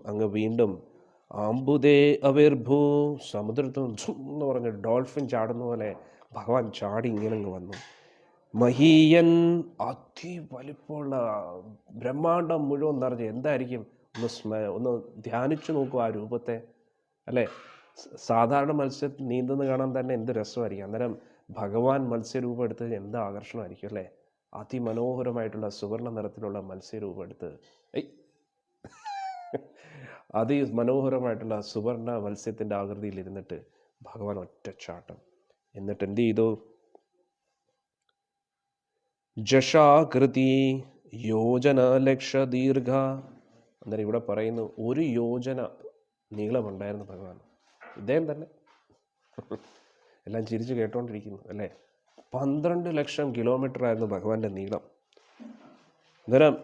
അങ്ങ് വീണ്ടും ആംബുദേ അവിർഭൂ. സമുദ്രത്തിൽ എന്ന് പറഞ്ഞ് ഡോൾഫിൻ ചാടുന്ന പോലെ ഭഗവാൻ ചാടി ഇങ്ങനെ വന്നു. മഹീയൻ. അതിവലിപ്പമുള്ള ബ്രഹ്മാണ്ടം മുഴുവൻ നിറഞ്ഞ്. എന്തായിരിക്കും? ഒന്ന് ധ്യാനിച്ചു നോക്കൂ ആ രൂപത്തെ അല്ലേ. സാധാരണ മത്സ്യത്തിൽ നീന്തുന്ന കാണാൻ തന്നെ എന്ത് രസമായിരിക്കും. അന്നേരം ഭഗവാൻ മത്സ്യരൂപം എടുത്ത് എന്ത് ആകർഷണമായിരിക്കും അല്ലേ. അതിമനോഹരമായിട്ടുള്ള സുവർണ്ണ നിറത്തിലുള്ള മത്സ്യരൂപം എടുത്ത് അതിമനോഹരമായിട്ടുള്ള സുവർണ്ണ മത്സ്യത്തിൻ്റെ ആകൃതിയിൽ ഇരുന്നിട്ട് ഭഗവാൻ ഒറ്റച്ചാട്ടം. എന്നിട്ട് എന്ത് ചെയ്തു? ജഷാകൃതി യോജന ലക്ഷ ദീർഘ. അന്നേരം ഇവിടെ പറയുന്നു 1 യോജന നീളമുണ്ടായിരുന്നു ഭഗവാൻ. ഇദ്ദേഹം തന്നെ എല്ലാം ചിരിച്ച് കേട്ടോണ്ടിരിക്കുന്നു അല്ലേ. 12 ലക്ഷം കിലോമീറ്റർ ആയിരുന്നു ഭഗവാന്റെ നീളം. അന്നേരം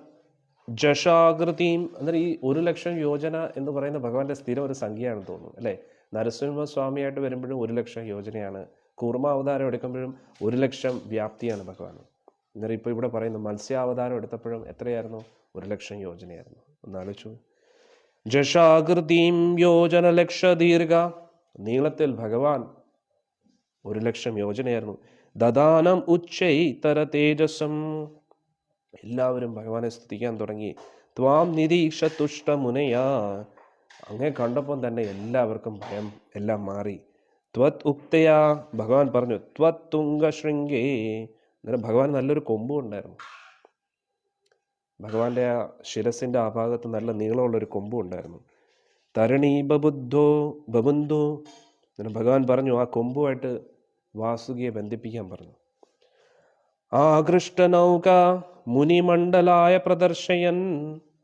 ജഷാകൃതിയും. അന്നേരം ഈ 1 ലക്ഷം യോജന എന്ന് പറയുന്ന ഭഗവാന്റെ സ്ഥിരം ഒരു സംഖ്യയാണെന്ന് തോന്നുന്നു അല്ലേ. നരസിംഹസ്വാമിയായിട്ട് വരുമ്പോഴും 1 ലക്ഷം യോജനയാണ്. കൂർമ്മ അവതാരം എടുക്കുമ്പോഴും 1 ലക്ഷം വ്യാപ്തിയാണ് ഭഗവാൻ. അന്നേരം ഇപ്പോൾ ഇവിടെ പറയുന്നു മത്സ്യാവതാരം എടുത്തപ്പോഴും എത്രയായിരുന്നു? 1 ലക്ഷം യോജനയായിരുന്നു. ഒന്നാലോചിച്ചു. ജഷാകൃതിം യോജന ലക്ഷ ദീർഘ. നീളത്തിൽ ഭഗവാൻ 1 ലക്ഷം യോജനയായിരുന്നു. ദദാനം ഉച്ചൈ തര തേജസം. എല്ലാവരും ഭഗവാനെ സ്തുതിക്കാൻ തുടങ്ങി. ത്വാം നിരീക്ഷ തുഷ്ട മുനയാ, അങ്ങേ കണ്ടപ്പം തന്നെ എല്ലാവർക്കും ഭയം എല്ലാം മാറി. ത്വത് ഉക്തയാ, ഭഗവാൻ പറഞ്ഞു ത്വത് തുംഗ ശൃംഗേ. അന്നേരം ഭഗവാൻ നല്ലൊരു കൊമ്പും ഉണ്ടായിരുന്നു. ഭഗവാന്റെ ആ ശിരസിൻ്റെ ആ ഭാഗത്ത് നല്ല നീളമുള്ളൊരു കൊമ്പും ഉണ്ടായിരുന്നു. തരണീ ബബുദ്ധോ ബബുന്ധോ. അന്നേരം ഭഗവാൻ പറഞ്ഞു ആ കൊമ്പുമായിട്ട് വാസുകിയെ ബന്ധിപ്പിക്കാൻ പറഞ്ഞു. ആകൃഷ്ടനൗക മുനിമണ്ഡലായ പ്രദർശയൻ.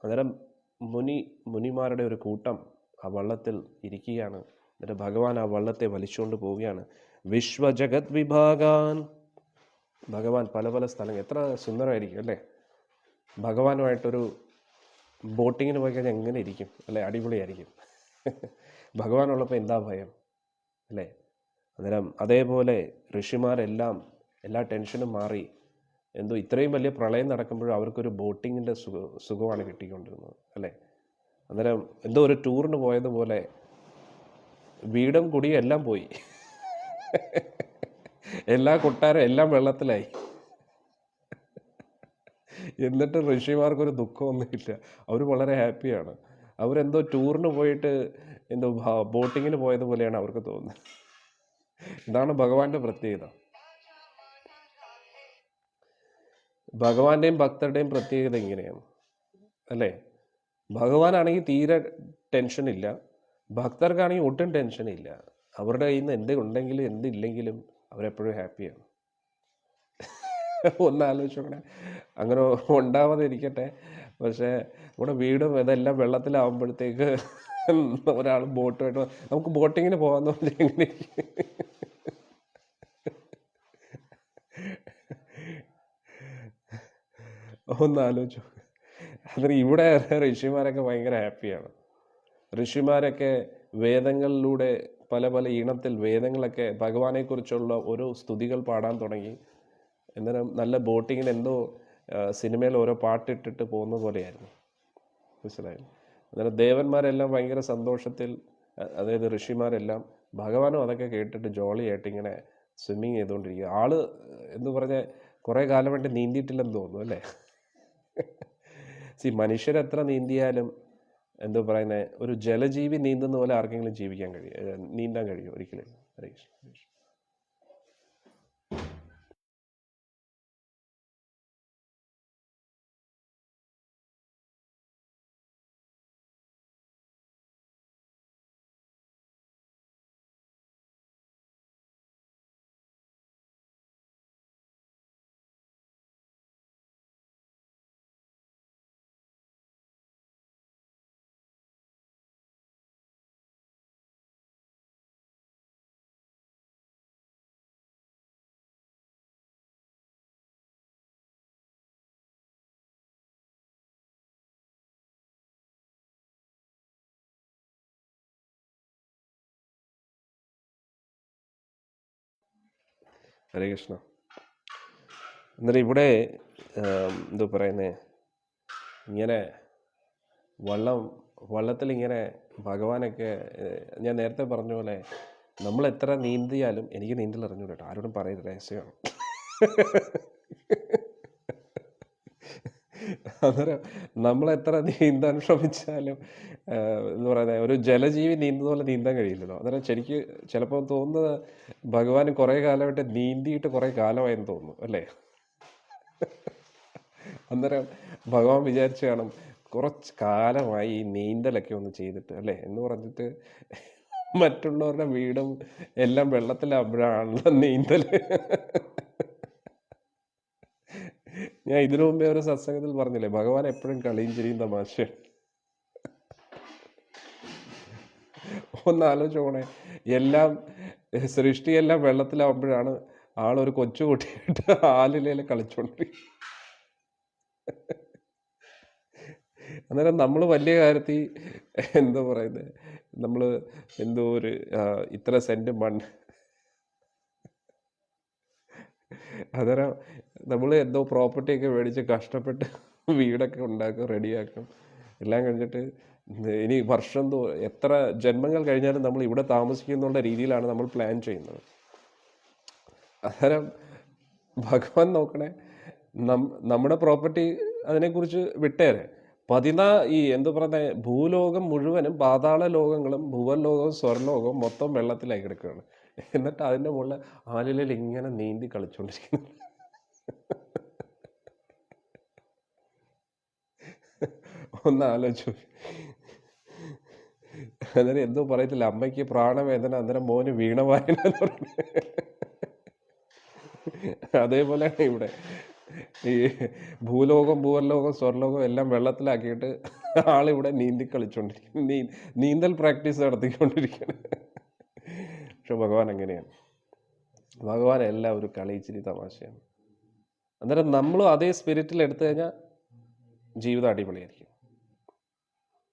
അന്നേരം മുനിമാരുടെ ഒരു കൂട്ടം ആ വള്ളത്തിൽ ഇരിക്കുകയാണ്. എന്നിട്ട് ഭഗവാൻ ആ വള്ളത്തെ വലിച്ചുകൊണ്ട് പോവുകയാണ്. വിശ്വജഗത് വിഭാഗാൻ. ഭഗവാൻ പല പല സ്ഥലങ്ങൾ, എത്ര സുന്ദരമായിരിക്കും അല്ലേ? ഭഗവാനുമായിട്ടൊരു ബോട്ടിങ്ങിന് പോയി കഴിഞ്ഞാൽ എങ്ങനെ ഇരിക്കും അല്ലേ? അടിപൊളിയായിരിക്കും. ഭഗവാനുള്ളപ്പോൾ എന്താ ഭയം അല്ലേ? അന്നേരം അതേപോലെ ഋഷിമാരെല്ലാം എല്ലാ ടെൻഷനും മാറി. എന്തോ ഇത്രയും വലിയ പ്രളയം നടക്കുമ്പോഴും അവർക്കൊരു ബോട്ടിങ്ങിൻ്റെ സുഖമാണ് കിട്ടിക്കൊണ്ടിരുന്നത് അല്ലേ? അന്നേരം എന്തോ ഒരു ടൂറിന് പോയതുപോലെ വീടും കുടിയും എല്ലാം പോയി. എല്ലാ കൊട്ടാരം എല്ലാം വെള്ളത്തിലായി. എന്നിട്ട് ഋഷിമാർക്കൊരു ദുഃഖമൊന്നുമില്ല, അവർ വളരെ ഹാപ്പിയാണ്. അവരെന്തോ ടൂറിന് പോയിട്ട് എന്തോ ബോട്ടിങ്ങിന് പോയതുപോലെയാണ് അവർക്ക് തോന്നുന്നത്. ഇതാണ് ഭഗവാന്റെ പ്രത്യേകത. ഭഗവാന്റെയും ഭക്തരുടെയും പ്രത്യേകത ഇങ്ങനെയാണ് അല്ലേ? ഭഗവാനാണെങ്കിൽ തീരെ ടെൻഷനില്ല, ഭക്തർക്കാണെങ്കിൽ ഒട്ടും ടെൻഷനില്ല. അവരുടെ കയ്യിൽ നിന്ന് എന്ത് ഉണ്ടെങ്കിലും എന്തില്ലെങ്കിലും അവരെപ്പോഴും ഹാപ്പിയാണ്. ഒന്ന് ആലോചിച്ചോക്കണേ, അങ്ങനെ ഉണ്ടാവാതെ ഇരിക്കട്ടെ. പക്ഷേ നമ്മുടെ വീടും ഇതെല്ലാം വെള്ളത്തിലാവുമ്പോഴത്തേക്ക് ഒരാൾ ബോട്ടുമായിട്ട് നമുക്ക് ബോട്ടിങ്ങിന് പോകാമെന്ന് പറഞ്ഞാൽ എങ്ങനെ? ഒന്ന് ആലോചിച്ചു. അതിന് ഇവിടെ ഋഷിമാരൊക്കെ ഭയങ്കര ഹാപ്പിയാണ്. ഋഷിമാരൊക്കെ വേദങ്ങളിലൂടെ പല പല ഈണത്തിൽ വേദങ്ങളൊക്കെ ഭഗവാനെക്കുറിച്ചുള്ള ഓരോ സ്തുതികൾ പാടാൻ തുടങ്ങി. അന്നേരം നല്ല ബോട്ടിങ്ങിന് എന്തോ സിനിമയിൽ ഓരോ പാട്ടിട്ടിട്ട് പോകുന്ന പോലെയായിരുന്നു, മനസ്സിലായി? അന്നേരം ദേവന്മാരെല്ലാം ഭയങ്കര സന്തോഷത്തിൽ, അതായത് ഋഷിമാരെല്ലാം. ഭഗവാനും അതൊക്കെ കേട്ടിട്ട് ജോളിയായിട്ട് ഇങ്ങനെ സ്വിമ്മിങ് ചെയ്തുകൊണ്ടിരിക്കുക. ആള് എന്ന് പറഞ്ഞാൽ കുറേ കാലമായിട്ട് നീന്തിയിട്ടില്ലെന്ന് തോന്നുന്നു അല്ലേ? മനുഷ്യരെത്ര നീന്തിയാലും എന്തോ പറയുന്നത്, ഒരു ജലജീവി നീന്തുന്ന പോലെ ആർക്കെങ്കിലും നീന്താൻ കഴിയും? ഒരിക്കലും. ഹരേ കൃഷ്ണ. ഹരേ കൃഷ്ണ. അന്നേരം ഇവിടെ എന്തോ പറയുന്നത്, ഇങ്ങനെ വള്ളത്തിലിങ്ങനെ ഭഗവാനൊക്കെ, ഞാൻ നേരത്തെ പറഞ്ഞ പോലെ നമ്മൾ എത്ര നീന്തിയാലും, എനിക്ക് നീന്തൽ അറിഞ്ഞു കേട്ടോ, ആരോടും പറയരുത്, രഹസ്യമാണ്. അന്നേരം നമ്മളെത്ര നീന്താൻ ശ്രമിച്ചാലും എന്ന് പറയുന്നത് ഒരു ജലജീവി നീന്തുന്ന പോലെ നീന്താൻ കഴിയില്ലല്ലോ. അന്നേരം ശരിക്ക് ചിലപ്പോൾ തോന്നുന്നത് ഭഗവാൻ കുറേ കാലമായിട്ട് നീന്തിയിട്ട് കുറേ കാലമായെന്ന് തോന്നുന്നു അല്ലേ? അന്നേരം ഭഗവാൻ വിചാരിച്ചു കാണും, കുറച്ച് കാലമായി ഈ നീന്തലൊക്കെ ഒന്ന് ചെയ്തിട്ട് അല്ലേ എന്ന് പറഞ്ഞിട്ട് മറ്റുള്ളവരുടെ വീടും എല്ലാം വെള്ളത്തിലാകുമ്പോഴാണല്ലോ നീന്തൽ. ഞാൻ ഇതിനു മുമ്പേ ഒരു സത്സംഗത്തിൽ പറഞ്ഞില്ലേ, ഭഗവാൻ എപ്പോഴും കളിയും ചിരിയും തമാശയാണ്. ഒന്ന് ആലോചിച്ചോണേ, എല്ലാം സൃഷ്ടിയെല്ലാം വെള്ളത്തിലാവുമ്പോഴാണ് ആളൊരു കൊച്ചു കുട്ടിയായിട്ട് ആലിലയിൽ കളിച്ചോണ്ടിരിക്കും. അന്നേരം നമ്മൾ വലിയ കാര്യത്തിൽ എന്താ പറയുന്നത്, നമ്മൾ എന്തോ ഒരു ഇത്ര സെൻറ്റ് മണ്ണ്, അന്നേരം നമ്മൾ എന്തോ പ്രോപ്പർട്ടിയൊക്കെ മേടിച്ച് കഷ്ടപ്പെട്ട് വീടൊക്കെ ഉണ്ടാക്കും, റെഡിയാക്കും, എല്ലാം കഴിഞ്ഞിട്ട് ഇനി വർഷം എത്ര ജന്മങ്ങൾ കഴിഞ്ഞാലും നമ്മൾ ഇവിടെ താമസിക്കുന്നുള്ള രീതിയിലാണ് നമ്മൾ പ്ലാൻ ചെയ്യുന്നത്. അന്നേരം ഭഗവാൻ നോക്കണേ, നമ്മുടെ പ്രോപ്പർട്ടി അതിനെക്കുറിച്ച് വിട്ടേരെ. ഈ എന്തു പറഞ്ഞ ഭൂലോകം മുഴുവനും പാതാള ലോകങ്ങളും ഭൂവലോകവും സ്വർലോകവും മൊത്തം വെള്ളത്തിലായി കിടക്കുകയാണ്. എന്നിട്ട് അതിൻ്റെ മുകളിൽ ആലിലയിൽ ഇങ്ങനെ നീന്തി കളിച്ചുകൊണ്ടിരിക്കുന്നു. ഒന്ന് ആലോചിച്ചു. അന്നേരം എന്തോ പറയത്തില്ല, അമ്മയ്ക്ക് പ്രാണവേദന, അന്നേരം മോന് വീണവായന എന്ന് പറഞ്ഞു. അതേപോലെയാണ് ഇവിടെ ഈ ഭൂലോകം ഭൂവലോകം സ്വർലോകം എല്ലാം വെള്ളത്തിലാക്കിയിട്ട് ആളിവിടെ നീന്തി കളിച്ചുകൊണ്ടിരിക്കുന്നു, നീന്തൽ പ്രാക്ടീസ് നടത്തിക്കൊണ്ടിരിക്കുകയാണ്. പക്ഷെ ഭഗവാൻ എങ്ങനെയാണ്? ഭഗവാൻ എല്ലാം ഒരു കളി, ഇച്ചിരി തമാശയാണ്. അന്നേരം നമ്മളും അതേ സ്പിരിറ്റിൽ എടുത്തു കഴിഞ്ഞാൽ ജീവിതം അടിപൊളിയായിരിക്കും.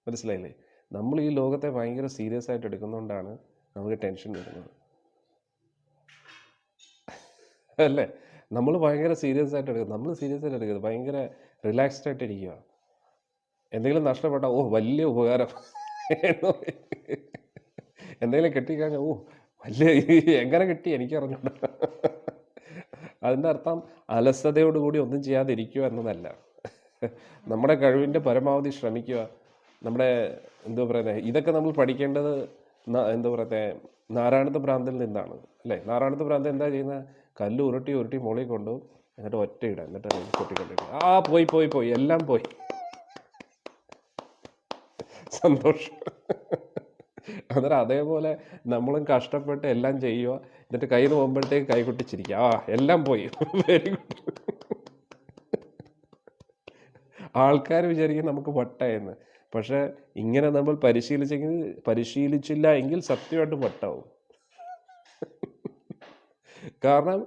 മനസ്സിലായില്ലേ? നമ്മൾ ഈ ലോകത്തെ ഭയങ്കര സീരിയസ് ആയിട്ട് എടുക്കുന്നതുകൊണ്ടാണ് നമുക്ക് ടെൻഷൻ വരുന്നത്, അല്ലേ? നമ്മൾ ഭയങ്കര സീരിയസ് ആയിട്ട് എടുക്കുക. നമ്മൾ സീരിയസ് ആയിട്ട് എടുക്കുന്നത് ഭയങ്കര റിലാക്സ്ഡ് ആയിട്ട് ഇരിക്കുക. എന്തെങ്കിലും നഷ്ടപ്പെട്ട വലിയ ഉപകാരം, എന്തെങ്കിലും കിട്ടിക്കഴിഞ്ഞാൽ വലിയ എങ്ങനെ കിട്ടി എനിക്കറിഞ്ഞൂട. അതിൻ്റെ അർത്ഥം അലസതയോടുകൂടി ഒന്നും ചെയ്യാതിരിക്കുക എന്നതല്ല. നമ്മുടെ കഴിവിൻ്റെ പരമാവധി ശ്രമിക്കുക. നമ്മുടെ എന്താ പറയുന്നത്, ഇതൊക്കെ നമ്മൾ പഠിക്കേണ്ടത് എന്താ പറയുന്നത് നാരായണത്ത് ഭ്രാന്തിൽ നിന്നാണ്, അല്ലേ? നാരായണത്ത് ഭ്രാന്ത് എന്താ ചെയ്യുന്നത്? കല്ല് ഉരുട്ടി ഉരുട്ടി മുകളിൽ കൊണ്ടുപോകും, എന്നിട്ട് ഒറ്റയിടുക, എന്നിട്ട് കൊട്ടിക്കൊണ്ടിരിക്കുക. പോയി എല്ലാം പോയി, സന്തോഷം. അന്നേരം അതേപോലെ നമ്മളും കഷ്ടപ്പെട്ട് എല്ലാം ചെയ്യുക, എന്നിട്ട് കയ്യിൽ നിന്ന് പോകുമ്പോഴത്തേക്ക് കൈകൊട്ടിച്ചിരിക്കുക, എല്ലാം പോയി, വെരി ഗുഡ്. ആൾക്കാർ വിചാരിക്കും നമുക്ക് വട്ടായെന്ന്. പക്ഷെ ഇങ്ങനെ നമ്മൾ പരിശീലിച്ചില്ല എങ്കിൽ സത്യമായിട്ട് വട്ടാവും. കാരണം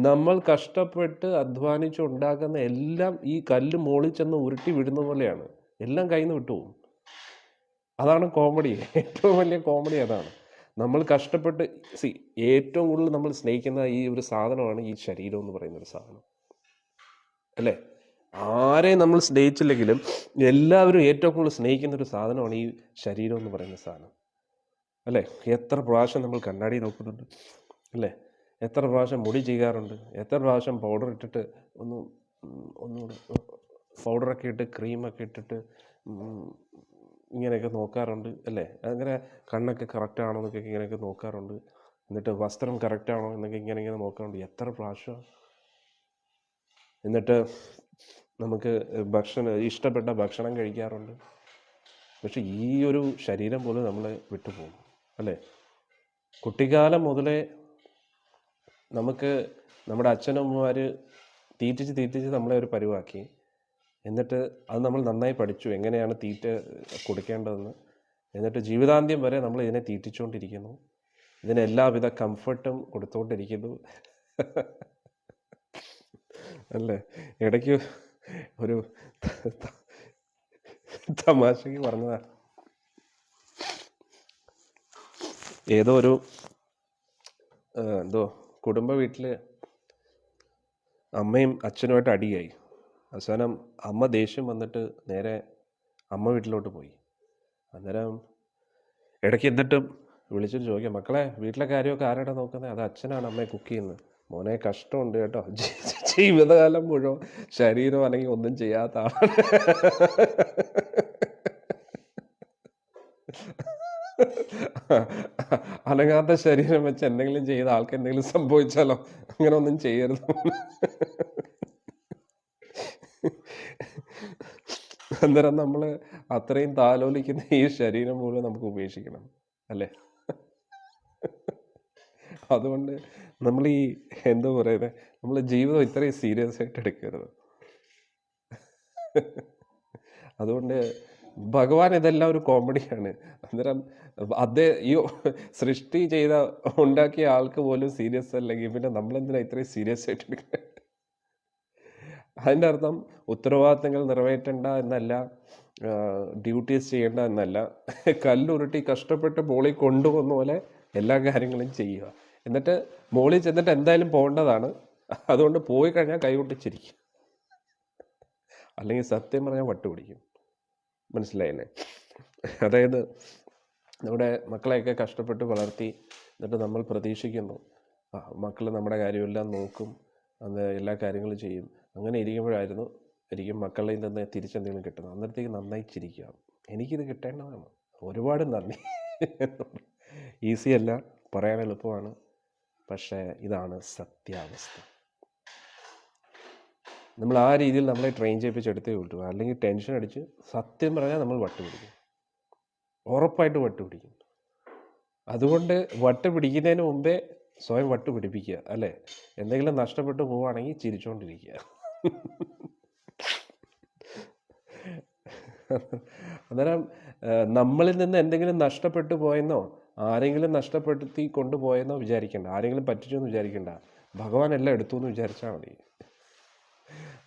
നമ്മൾ കഷ്ടപ്പെട്ട് അധ്വാനിച്ച് ഉണ്ടാക്കുന്ന എല്ലാം ഈ കല്ല് മോളിൽ ചെന്ന് ഉരുട്ടി വിടുന്ന പോലെയാണ്, എല്ലാം കയ്യിൽ നിന്ന് വിട്ടുപോകും. അതാണ് കോമഡി, ഏറ്റവും വലിയ കോമഡി അതാണ്. നമ്മൾ കഷ്ടപ്പെട്ട് ഏറ്റവും കൂടുതൽ നമ്മൾ സ്നേഹിക്കുന്ന ഈ ഒരു സാധനമാണ് ഈ ശരീരം എന്ന് പറയുന്ന ഒരു സാധനം, അല്ലേ? ആരെയും നമ്മൾ സ്നേഹിച്ചില്ലെങ്കിലും എല്ലാവരും ഏറ്റവും കൂടുതൽ സ്നേഹിക്കുന്ന ഒരു സാധനമാണ് ഈ ശരീരം എന്ന് പറയുന്ന സാധനം, അല്ലേ? എത്ര പ്രാവശ്യം നമ്മൾ കണ്ണാടി നോക്കുന്നുണ്ട്, അല്ലേ? എത്ര പ്രാവശ്യം മുടി ചെയ്യാറുണ്ട്, എത്ര പ്രാവശ്യം പൗഡർ ഇട്ടിട്ട് ഒന്നുകൂടെ പൗഡറൊക്കെ ഇട്ട് ക്രീമൊക്കെ ഇട്ടിട്ട് ഇങ്ങനെയൊക്കെ നോക്കാറുണ്ട്, അല്ലേ? അങ്ങനെ കണ്ണൊക്കെ കറക്റ്റാണോ എന്നൊക്കെ ഇങ്ങനെയൊക്കെ നോക്കാറുണ്ട്. എന്നിട്ട് വസ്ത്രം കറക്റ്റാണോ എന്നൊക്കെ ഇങ്ങനെ നോക്കാറുണ്ട്. എത്ര പ്രാവശ്യം. എന്നിട്ട് നമുക്ക് ഇഷ്ടപ്പെട്ട ഭക്ഷണം കഴിക്കാറുണ്ട്. പക്ഷെ ഈ ഒരു ശരീരം പോലും നമ്മളെ വിട്ടുപോകും, അല്ലേ? കുട്ടിക്കാലം മുതലേ നമുക്ക് നമ്മുടെ അച്ഛനമ്മമാർ തീറ്റിച്ച് നമ്മളെ ഒരു പരുവാക്കി. എന്നിട്ട് അത് നമ്മൾ നന്നായി പഠിച്ചു എങ്ങനെയാണ് തീറ്റ കൊടുക്കേണ്ടതെന്ന്. എന്നിട്ട് ജീവിതാന്ത്യം വരെ നമ്മൾ ഇതിനെ തീറ്റിച്ചുകൊണ്ടിരിക്കുന്നു, ഇതിന് എല്ലാവിധ കംഫർട്ടും കൊടുത്തുകൊണ്ടിരിക്കുന്നു, അല്ലേ? ഇടയ്ക്ക് ഒരു തമാശക്ക് പറഞ്ഞതാണ്. ഏതോ ഒരു കുടുംബ വീട്ടിൽ അമ്മയും അച്ഛനുമായിട്ട് അടിയായി. അവസാനം അമ്മ ദേഷ്യം വന്നിട്ട് നേരെ അമ്മ വീട്ടിലോട്ട് പോയി. അന്നേരം ഇടയ്ക്ക് എന്നിട്ടും വിളിച്ചിട്ട് ചോദിക്കാം, മക്കളെ വീട്ടിലെ കാര്യമൊക്കെ ആരാണ് നോക്കുന്നത്? അത് അച്ഛനാണ് അമ്മയെ കുക്ക് ചെയ്യുന്നത്. മോനെ കഷ്ടമുണ്ട് കേട്ടോ, ജീവിതകാലം മുഴുവൻ ശരീരം അല്ലെങ്കിൽ ഒന്നും ചെയ്യാത്ത ആളാണ്. അനങ്ങാത്ത ശരീരം വെച്ച് എന്തെങ്കിലും ചെയ്ത ആൾക്ക് എന്തെങ്കിലും സംഭവിച്ചാലോ, അങ്ങനെ ഒന്നും ചെയ്യരുത്. അന്നേരം നമ്മൾ അത്രയും താലോലിക്കുന്ന ഈ ശരീരം പോലും നമുക്ക് ഉപേക്ഷിക്കണം, അല്ലേ? അതുകൊണ്ട് നമ്മൾ ഈ എന്താ പറയുന്നത്, നമ്മൾ ജീവിതം ഇത്രയും സീരിയസ് ആയിട്ട് എടുക്കരുത്. അതുകൊണ്ട് ഭഗവാൻ ഇതെല്ലാം ഒരു കോമഡിയാണ്. അന്നേരം ഈ സൃഷ്ടി ഉണ്ടാക്കിയ ആൾക്ക് പോലും സീരിയസ് അല്ലെങ്കിൽ പിന്നെ നമ്മളെന്തിനാ ഇത്രയും സീരിയസ് ആയിട്ട് എടുക്കുക? അതിൻ്റെ അർത്ഥം ഉത്തരവാദിത്തങ്ങൾ നിറവേറ്റേണ്ട എന്നല്ല, ഡ്യൂട്ടീസ് ചെയ്യേണ്ട എന്നല്ല. കല്ലുരുട്ടി കഷ്ടപ്പെട്ട് മോളിൽ കൊണ്ടുപോകുന്ന പോലെ എല്ലാ കാര്യങ്ങളും ചെയ്യുക. എന്നിട്ട് മോളിൽ ചെന്നിട്ട് എന്തായാലും പോകേണ്ടതാണ്, അതുകൊണ്ട് പോയി കഴിഞ്ഞാൽ കൈകൊട്ടിച്ചിരിക്കും, അല്ലെങ്കിൽ സത്യം പറഞ്ഞാൽ വട്ടുപിടിക്കും. മനസ്സിലായില്ലേ? അതായത് നമ്മുടെ മക്കളെയൊക്കെ കഷ്ടപ്പെട്ട് വളർത്തി, എന്നിട്ട് നമ്മൾ പ്രതീക്ഷിക്കുന്നു മക്കൾ നമ്മുടെ കാര്യമെല്ലാം നോക്കും, അത് എല്ലാ കാര്യങ്ങളും ചെയ്യും. അങ്ങനെ ഇരിക്കുമ്പോഴായിരുന്നു എനിക്കും മക്കളിൽ നിന്ന് തിരിച്ചെന്തെങ്കിലും കിട്ടുന്നത്. അന്നേരത്തേക്ക് നന്നായി ചിരിക്കുക, എനിക്കിത് കിട്ടേണ്ടതാണ്, ഒരുപാട് നന്ദി. ഈസിയല്ല, പറയാൻ എളുപ്പമാണ്, പക്ഷേ ഇതാണ് സത്യാവസ്ഥ. നമ്മൾ ആ രീതിയിൽ നമ്മളെ ട്രെയിൻ ചെയ്യിപ്പിച്ചെടുത്തേ ഉള്ളൂ. അല്ലെങ്കിൽ ടെൻഷൻ അടിച്ച് സത്യം പറഞ്ഞാൽ നമ്മൾ വട്ടുപിടിക്കും, ഉറപ്പായിട്ട് വട്ടുപിടിക്കും. അതുകൊണ്ട് വട്ട് പിടിക്കുന്നതിന് മുമ്പേ സ്വയം വട്ട് പിടിപ്പിക്കുക, അല്ലേ? എന്തെങ്കിലും നഷ്ടപ്പെട്ടു പോവുകയാണെങ്കിൽ ചിരിച്ചുകൊണ്ടിരിക്കുക. അന്നേരം നമ്മളിൽ നിന്ന് എന്തെങ്കിലും നഷ്ടപ്പെട്ടു പോയെന്നോ ആരെങ്കിലും നഷ്ടപ്പെടുത്തി കൊണ്ടുപോയെന്നോ വിചാരിക്കേണ്ട, ആരെങ്കിലും പറ്റിച്ചു എന്ന് വിചാരിക്കേണ്ട. ഭഗവാൻ എല്ലാം എടുത്തു എന്ന് വിചാരിച്ചാൽ മതി.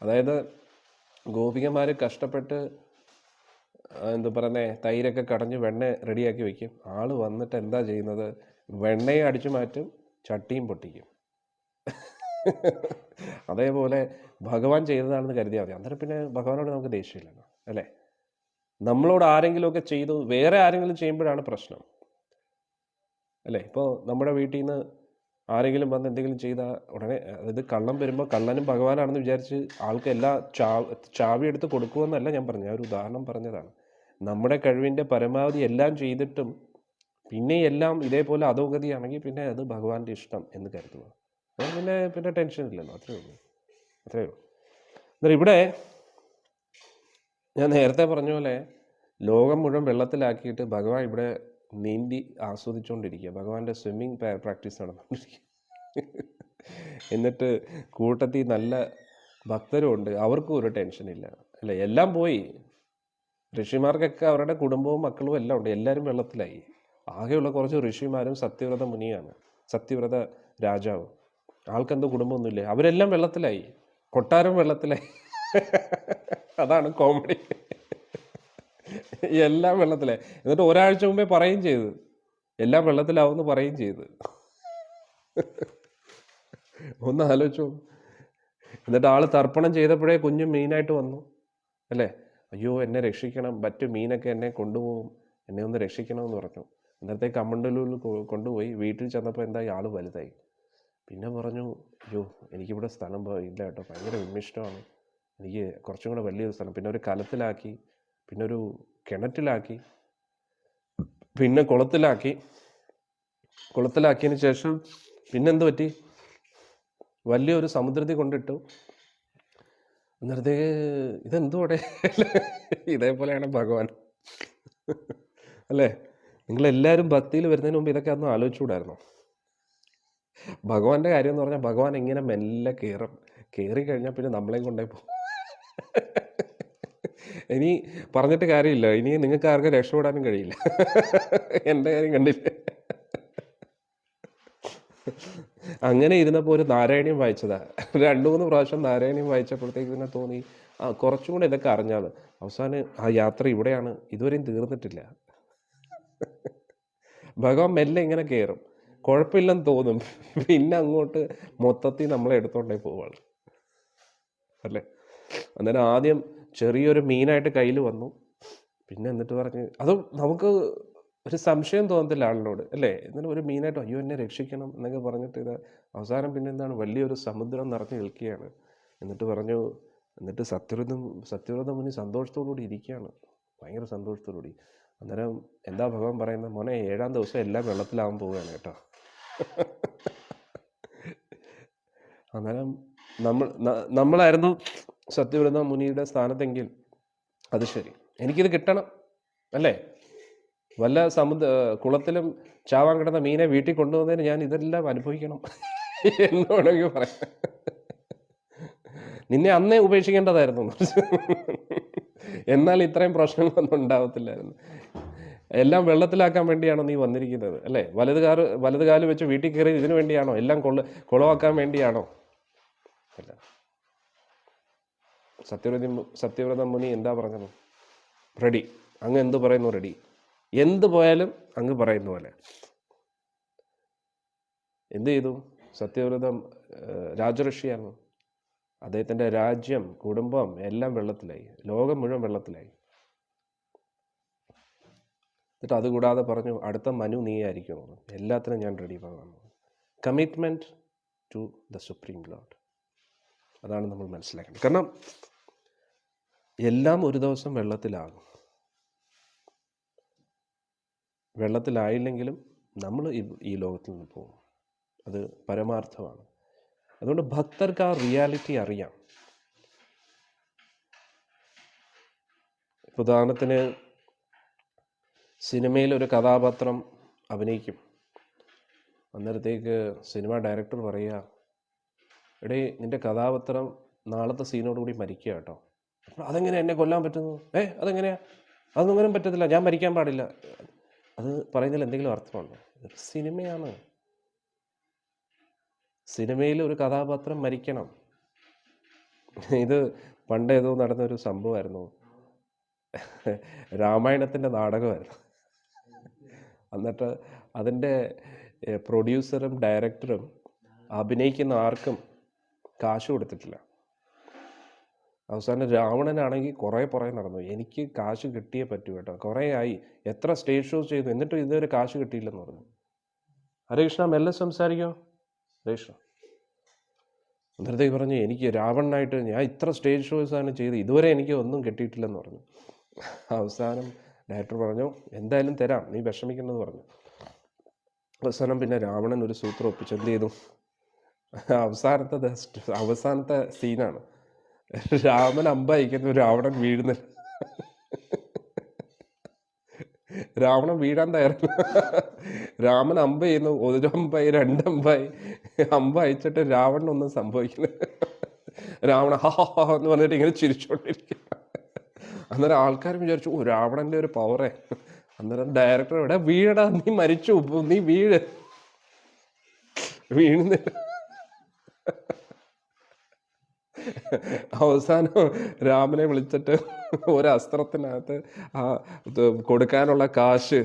അതായത് ഗോപികമാർ കഷ്ടപ്പെട്ട് എന്താ പറയുന്നത്, തൈരൊക്കെ കടഞ്ഞ് വെണ്ണ റെഡിയാക്കി വെക്കും. ആള് വന്നിട്ട് എന്താ ചെയ്യുന്നത്? വെണ്ണയും അടിച്ചു മാറ്റും, ചട്ടിയും പൊട്ടിക്കും. അതേപോലെ ഭഗവാൻ ചെയ്തതാണെന്ന് കരുതിയാൽ മതി. അന്നേരം പിന്നെ ഭഗവാനോട് നമുക്ക് ദേഷ്യമില്ലല്ലോ, അല്ലേ? നമ്മളോട് ആരെങ്കിലുമൊക്കെ ചെയ്തു വേറെ ആരെങ്കിലും ചെയ്യുമ്പോഴാണ് പ്രശ്നം, അല്ലേ? ഇപ്പോൾ നമ്മുടെ വീട്ടിൽ നിന്ന് ആരെങ്കിലും വന്ന് എന്തെങ്കിലും ചെയ്താൽ ഉടനെ, അതായത് കള്ളം വരുമ്പോൾ കള്ളനും ഭഗവാനാണെന്ന് വിചാരിച്ച് ആൾക്ക് എല്ലാ ചാവി എടുത്ത് കൊടുക്കുമെന്നല്ല ഞാൻ പറഞ്ഞു, ഞാൻ ഒരു ഉദാഹരണം പറഞ്ഞതാണ്. നമ്മുടെ കഴിവിൻ്റെ പരമാവധി എല്ലാം ചെയ്തിട്ടും പിന്നെ എല്ലാം ഇതേപോലെ അധോഗതിയാണെങ്കിൽ പിന്നെ അത് ഭഗവാന്റെ ഇഷ്ടം എന്ന് കരുതുക. പിന്നെ ടെൻഷൻ ഇല്ലല്ലോ, അത്രയേ ഉള്ളൂ. എന്നാൽ ഇവിടെ ഞാൻ നേരത്തെ പറഞ്ഞ പോലെ ലോകം മുഴുവൻ വെള്ളത്തിലാക്കിയിട്ട് ഭഗവാൻ ഇവിടെ നീന്തി ആസ്വദിച്ചുകൊണ്ടിരിക്കുക. ഭഗവാന്റെ സ്വിമ്മിങ് പ്രാക്ടീസ് നടന്നുകൊണ്ടിരിക്കുക. എന്നിട്ട് കൂട്ടത്തിൽ നല്ല ഭക്തരുമുണ്ട്, അവർക്കും ഒരു ടെൻഷനില്ല, അല്ലേ? എല്ലാം പോയി. ഋഷിമാർക്കൊക്കെ അവരുടെ കുടുംബവും മക്കളും എല്ലാം ഉണ്ട്, എല്ലാവരും വെള്ളത്തിലായി. ആകെയുള്ള കുറച്ച് ഋഷിമാരും സത്യവ്രത മുനിയാണ്, സത്യവ്രത രാജാവും. ആൾക്കെന്തോ കുടുംബമൊന്നുമില്ലേ, അവരെല്ലാം വെള്ളത്തിലായി, കൊട്ടാരം വെള്ളത്തിലായി. അതാണ് കോമഡി. എല്ലാം വെള്ളത്തിലായി. എന്നിട്ട് ഒരാഴ്ച മുമ്പേ പറയുകയും ചെയ്തു എല്ലാം വെള്ളത്തിലാവുമെന്ന് പറയുകയും ചെയ്തു. ഒന്ന് ആലോചിച്ചോ. എന്നിട്ട് ആള് തർപ്പണം ചെയ്തപ്പോഴേ കുഞ്ഞു മീനായിട്ട് വന്നു, അല്ലേ? അയ്യോ എന്നെ രക്ഷിക്കണം, മറ്റു മീനൊക്കെ എന്നെ കൊണ്ടുപോകും, എന്നെ ഒന്ന് രക്ഷിക്കണമെന്ന് പറഞ്ഞു. അന്നേരത്തെ കമണ്ടലൂരിൽ കൊണ്ടുപോയി. വീട്ടിൽ ചെന്നപ്പോൾ എന്തായി, ആൾ വലുതായി. പിന്നെ പറഞ്ഞു, അയ്യോ എനിക്കിവിടെ സ്ഥലം ഇല്ല കേട്ടോ, ഭയങ്കര വിമിഷ്ടമാണ്, എനിക്ക് കുറച്ചും കൂടെ വലിയൊരു സ്ഥലം. പിന്നെ ഒരു കലത്തിലാക്കി, പിന്നെ ഒരു കിണറ്റിലാക്കി, പിന്നെ കുളത്തിലാക്കിയതിന് ശേഷം പിന്നെന്ത് പറ്റി, വലിയൊരു സമുദ്രത്തിൽ കൊണ്ടിട്ടു. അന്നേരത്തേക്ക് ഇതെന്തോടെ, ഇതേപോലെയാണ് ഭഗവാൻ, അല്ലേ? നിങ്ങളെല്ലാവരും ഭക്തിയിൽ വരുന്നതിന് മുമ്പ് ഇതൊക്കെ ഒന്നും ആലോചിച്ചുകൂടായിരുന്നോ? ഭഗവാന്റെ കാര്യം എന്ന് പറഞ്ഞാൽ ഭഗവാൻ എങ്ങനെ മെല്ലെ കയറി കഴിഞ്ഞാൽ പിന്നെ നമ്മളെയും കൊണ്ടേ പോകും. ഇനി പറഞ്ഞിട്ട് കാര്യമില്ല, ഇനി നിങ്ങൾക്ക് ആർക്കും രക്ഷപ്പെടാനും കഴിയില്ല. എൻ്റെ കാര്യം കണ്ടില്ല. അങ്ങനെ ഇരുന്നപ്പോൾ ഒരു നാരായണീയം വായിച്ചതാ. 2-3 പ്രാവശ്യം നാരായണീയം വായിച്ചപ്പോഴത്തേക്ക് പിന്നെ തോന്നി കുറച്ചും കൂടെ ഇതൊക്കെ അറിഞ്ഞാൽ. അവസാനം ആ യാത്ര ഇവിടെയാണ്, ഇതുവരെയും തീർന്നിട്ടില്ല. ഭഗവാൻ മെല്ലെ ഇങ്ങനെ കയറും, കുഴപ്പമില്ലെന്ന് തോന്നും, പിന്നെ അങ്ങോട്ട് മൊത്തത്തിൽ നമ്മളെ എടുത്തോണ്ടേ പോവാണ്, അല്ലേ? അന്നേരം ആദ്യം ചെറിയൊരു മീനായിട്ട് കയ്യിൽ വന്നു, പിന്നെ എന്നിട്ട് പറഞ്ഞ്, അതും നമുക്ക് ഒരു സംശയം തോന്നത്തില്ല ആളിനോട്, അല്ലേ? എന്നിട്ട് ഒരു മീനായിട്ട് അയ്യോ എന്നെ രക്ഷിക്കണം എന്നൊക്കെ പറഞ്ഞിട്ട് ഇത് അവസാനം പിന്നെ എന്താണ്, വലിയൊരു സമുദ്രം നിറഞ്ഞു നിൽക്കുകയാണ്. എന്നിട്ട് സത്യവ്രത മുനി സന്തോഷത്തോടുകൂടി ഇരിക്കുകയാണ്, ഭയങ്കര സന്തോഷത്തോടുകൂടി. അന്നേരം എന്താ ഭഗവാൻ പറയുന്നത്, മോനെ 7-ാം ദിവസം എല്ലാം വെള്ളത്തിലാവാൻ പോവുകയാണ് കേട്ടോ. അന്നേരം നമ്മളായിരുന്നു സത്യവ്രത മുനിയുടെ സ്ഥാനത്തെങ്കിൽ അത് ശരി, എനിക്കിത് കിട്ടണം, അല്ലേ? വല്ല കുളത്തിലും ചാവാൻ കിടന്ന മീനെ വീട്ടിൽ കൊണ്ടുവന്നതിന് ഞാൻ ഇതെല്ലാം അനുഭവിക്കണം എന്ന് വേണമെങ്കിൽ പറയാം. നിന്നെ അന്നേ ഉപേക്ഷിക്കേണ്ടതായിരുന്നു, എന്നാൽ ഇത്രയും പ്രശ്നങ്ങളൊന്നും ഉണ്ടാവത്തില്ലായിരുന്നു. എല്ലാം വെള്ളത്തിലാക്കാൻ വേണ്ടിയാണോ നീ വന്നിരിക്കുന്നത്, അല്ലേ? വലതുകാല് വെച്ച് വീട്ടിൽ കയറി ഇതിനു വേണ്ടിയാണോ? എല്ലാം കുളമാക്കാൻ വേണ്ടിയാണോ? അല്ല. സത്യവ്രത മുനി എന്താ പറഞ്ഞത്? റെഡി. അങ്ങ് എന്ത് പറയുന്നു? റെഡി. എന്ത് പോയാലും അങ്ങ് പറയുന്ന പോലെ. എന്ത് ചെയ്തു? സത്യവ്രതം രാജഋഷിയാണ്, അദ്ദേഹത്തിൻ്റെ രാജ്യം, കുടുംബം എല്ലാം വെള്ളത്തിലായി, ലോകം മുഴുവൻ വെള്ളത്തിലായി. എന്നിട്ട് അതുകൂടാതെ പറഞ്ഞു, അടുത്ത മനു നീ ആയിരിക്കും, എല്ലാത്തിനും ഞാൻ റെഡി. ഭഗവാൻ commitment to the supreme lord. അതാണ് നമ്മൾ മനസ്സിലാക്കേണ്ടത്. കാരണം എല്ലാം ഒരു ദിവസം വെള്ളത്തിലാകും. വെള്ളത്തിലായില്ലെങ്കിലും നമ്മൾ ഈ ലോകത്തിൽ നിന്ന് പോകും. അത് പരമാർത്ഥമാണ്. അതുകൊണ്ട് ഭക്തർക്ക് ആ റിയാലിറ്റി അറിയാം. ഉദാഹരണത്തിന് സിനിമയിൽ ഒരു കഥാപാത്രം അഭിനയിക്കും. അന്നേരത്തേക്ക് സിനിമ ഡയറക്ടർ പറയുക, എടേ നിൻ്റെ കഥാപാത്രം നാളത്തെ സീനോടുകൂടി മരിക്കുക കേട്ടോ. അപ്പോൾ അതെങ്ങനെ എന്നെ കൊല്ലാൻ പറ്റുന്നു? അതെങ്ങനെയാ? അതൊന്നും പറ്റത്തില്ല, ഞാൻ മരിക്കാൻ പാടില്ല. അത് പറയുന്നതിൽ എന്തെങ്കിലും അർത്ഥമുണ്ടോ? സിനിമയാണ്. സിനിമയിൽ ഒരു കഥാപാത്രം മരിക്കണം. ഇത് പണ്ട് ഏതോ നടന്നൊരു സംഭവമായിരുന്നു. രാമായണത്തിൻ്റെ നാടകമായിരുന്നു. എന്നിട്ട് അതിൻ്റെ പ്രൊഡ്യൂസറും ഡയറക്ടറും അഭിനയിക്കുന്ന ആർക്കും കാശ് കൊടുത്തിട്ടില്ല. അവസാനം രാവണനാണെങ്കിൽ കുറേ നടന്നു, എനിക്ക് കാശ് കിട്ടിയേ പറ്റൂ കേട്ടോ, കുറേ ആയി, എത്ര സ്റ്റേജ് ഷോസ് ചെയ്തു, എന്നിട്ടും ഇതുവരെ കാശ് കിട്ടിയില്ലെന്ന് പറഞ്ഞു. ഹരേ കൃഷ്ണ, മെല്ലെ സംസാരിക്കോ ഹരേ കൃഷ്ണ. അന്നേരത്തേക്ക് പറഞ്ഞു, എനിക്ക് രാവണനായിട്ട് ഞാൻ ഇത്ര സ്റ്റേജ് ഷോസാണ് ചെയ്ത്, ഇതുവരെ എനിക്ക് ഒന്നും കിട്ടിയിട്ടില്ലെന്ന് പറഞ്ഞു. അവസാനം ഡയറക്ടർ പറഞ്ഞു, എന്തായാലും തരാം, നീ വിഷമിക്കണമെന്ന് പറഞ്ഞു. അവസാനം പിന്നെ രാവണൻ ഒരു സൂത്രം ഒപ്പിച്ച് എന്ത് ചെയ്തു? അവസാനത്തെ സീനാണ്. രാമൻ അമ്പ അയക്കുന്നു, രാവണൻ വീഴുന്നില്ല. രാവണൻ വീഴാൻ തയ്യാറല്ല. രാമൻ അമ്പ ചെയ്യുന്നു, ഒരു അമ്പായി, രണ്ടമ്പായി, അമ്പ അയച്ചിട്ട് രാവണനൊന്നും സംഭവിക്കുന്നത്. രാവണ ഹാ എന്ന് പറഞ്ഞിട്ട് ഇങ്ങനെ ചിരിച്ചുകൊണ്ടിരിക്കുക. അന്നേരം ആൾക്കാർ വിചാരിച്ചു, ഓ രാവണന്റെ ഒരു പവറേ. അന്നേരം ഡയറക്ടർ, ഇവിടെ വീഴടാ, നീ മരിച്ചു, നീ വീഴുന്നില്ല. അവസാനം രാമനെ വിളിച്ചിട്ട് ഒരു അസ്ത്രത്തിനകത്ത് കൊടുക്കാനുള്ള കാശ്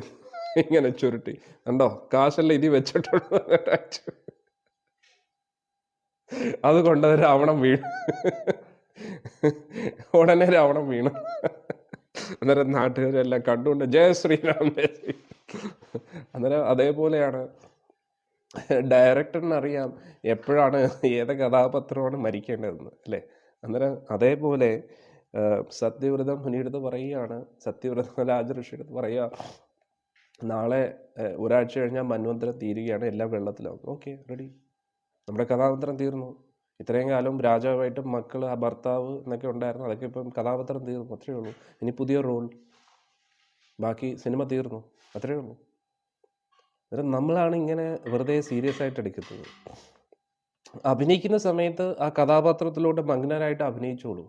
ഇങ്ങനെ ചുരുട്ടി, കണ്ടോ കാശല്ല ഇതി വെച്ചിട്ടുള്ളൂ, അതുകൊണ്ട് രാവണൻ വീണു. ഉടനെ രാവണൻ വീണു. അന്നേരം നാട്ടുകാരെല്ലാം കണ്ടുകൊണ്ട് ജയ ശ്രീരാം. അന്നേരം അതേപോലെയാണ് ഡയറക്ടറിന് അറിയാം എപ്പോഴാണ് ഏത് കഥാപാത്രമാണ് മരിക്കേണ്ടതെന്ന്, അല്ലേ? അന്നേരം അതേപോലെ സത്യവ്രത മുനിയെടുത്ത് പറയുകയാണ്, സത്യവ്രത രാജഋഷിയെടുത്ത് പറയുക, നാളെ ഒരാഴ്ച കഴിഞ്ഞാൽ മന്വന്തരം തീരുകയാണ്, എല്ലാം വെള്ളത്തിലാവും. ഓക്കെ, റെഡി, നമ്മുടെ കഥാപാത്രം തീർന്നു. ഇത്രയും കാലം രാജാവായിട്ടും മക്കൾ, ആ ഭർത്താവ് എന്നൊക്കെ ഉണ്ടായിരുന്നു, അതൊക്കെ ഇപ്പം കഥാപാത്രം തീർന്നു, അത്രയേ ഉള്ളൂ. ഇനി പുതിയ റോൾ, ബാക്കി സിനിമ തീർന്നു, അത്രയേ ഉള്ളൂ. അന്നേരം നമ്മളാണ് ഇങ്ങനെ വെറുതെ സീരിയസ് ആയിട്ട് എടുക്കുന്നത്. അഭിനയിക്കുന്ന സമയത്ത് ആ കഥാപാത്രത്തിലൂടെ മഗ്നരായിട്ട് അഭിനയിച്ചോളൂ.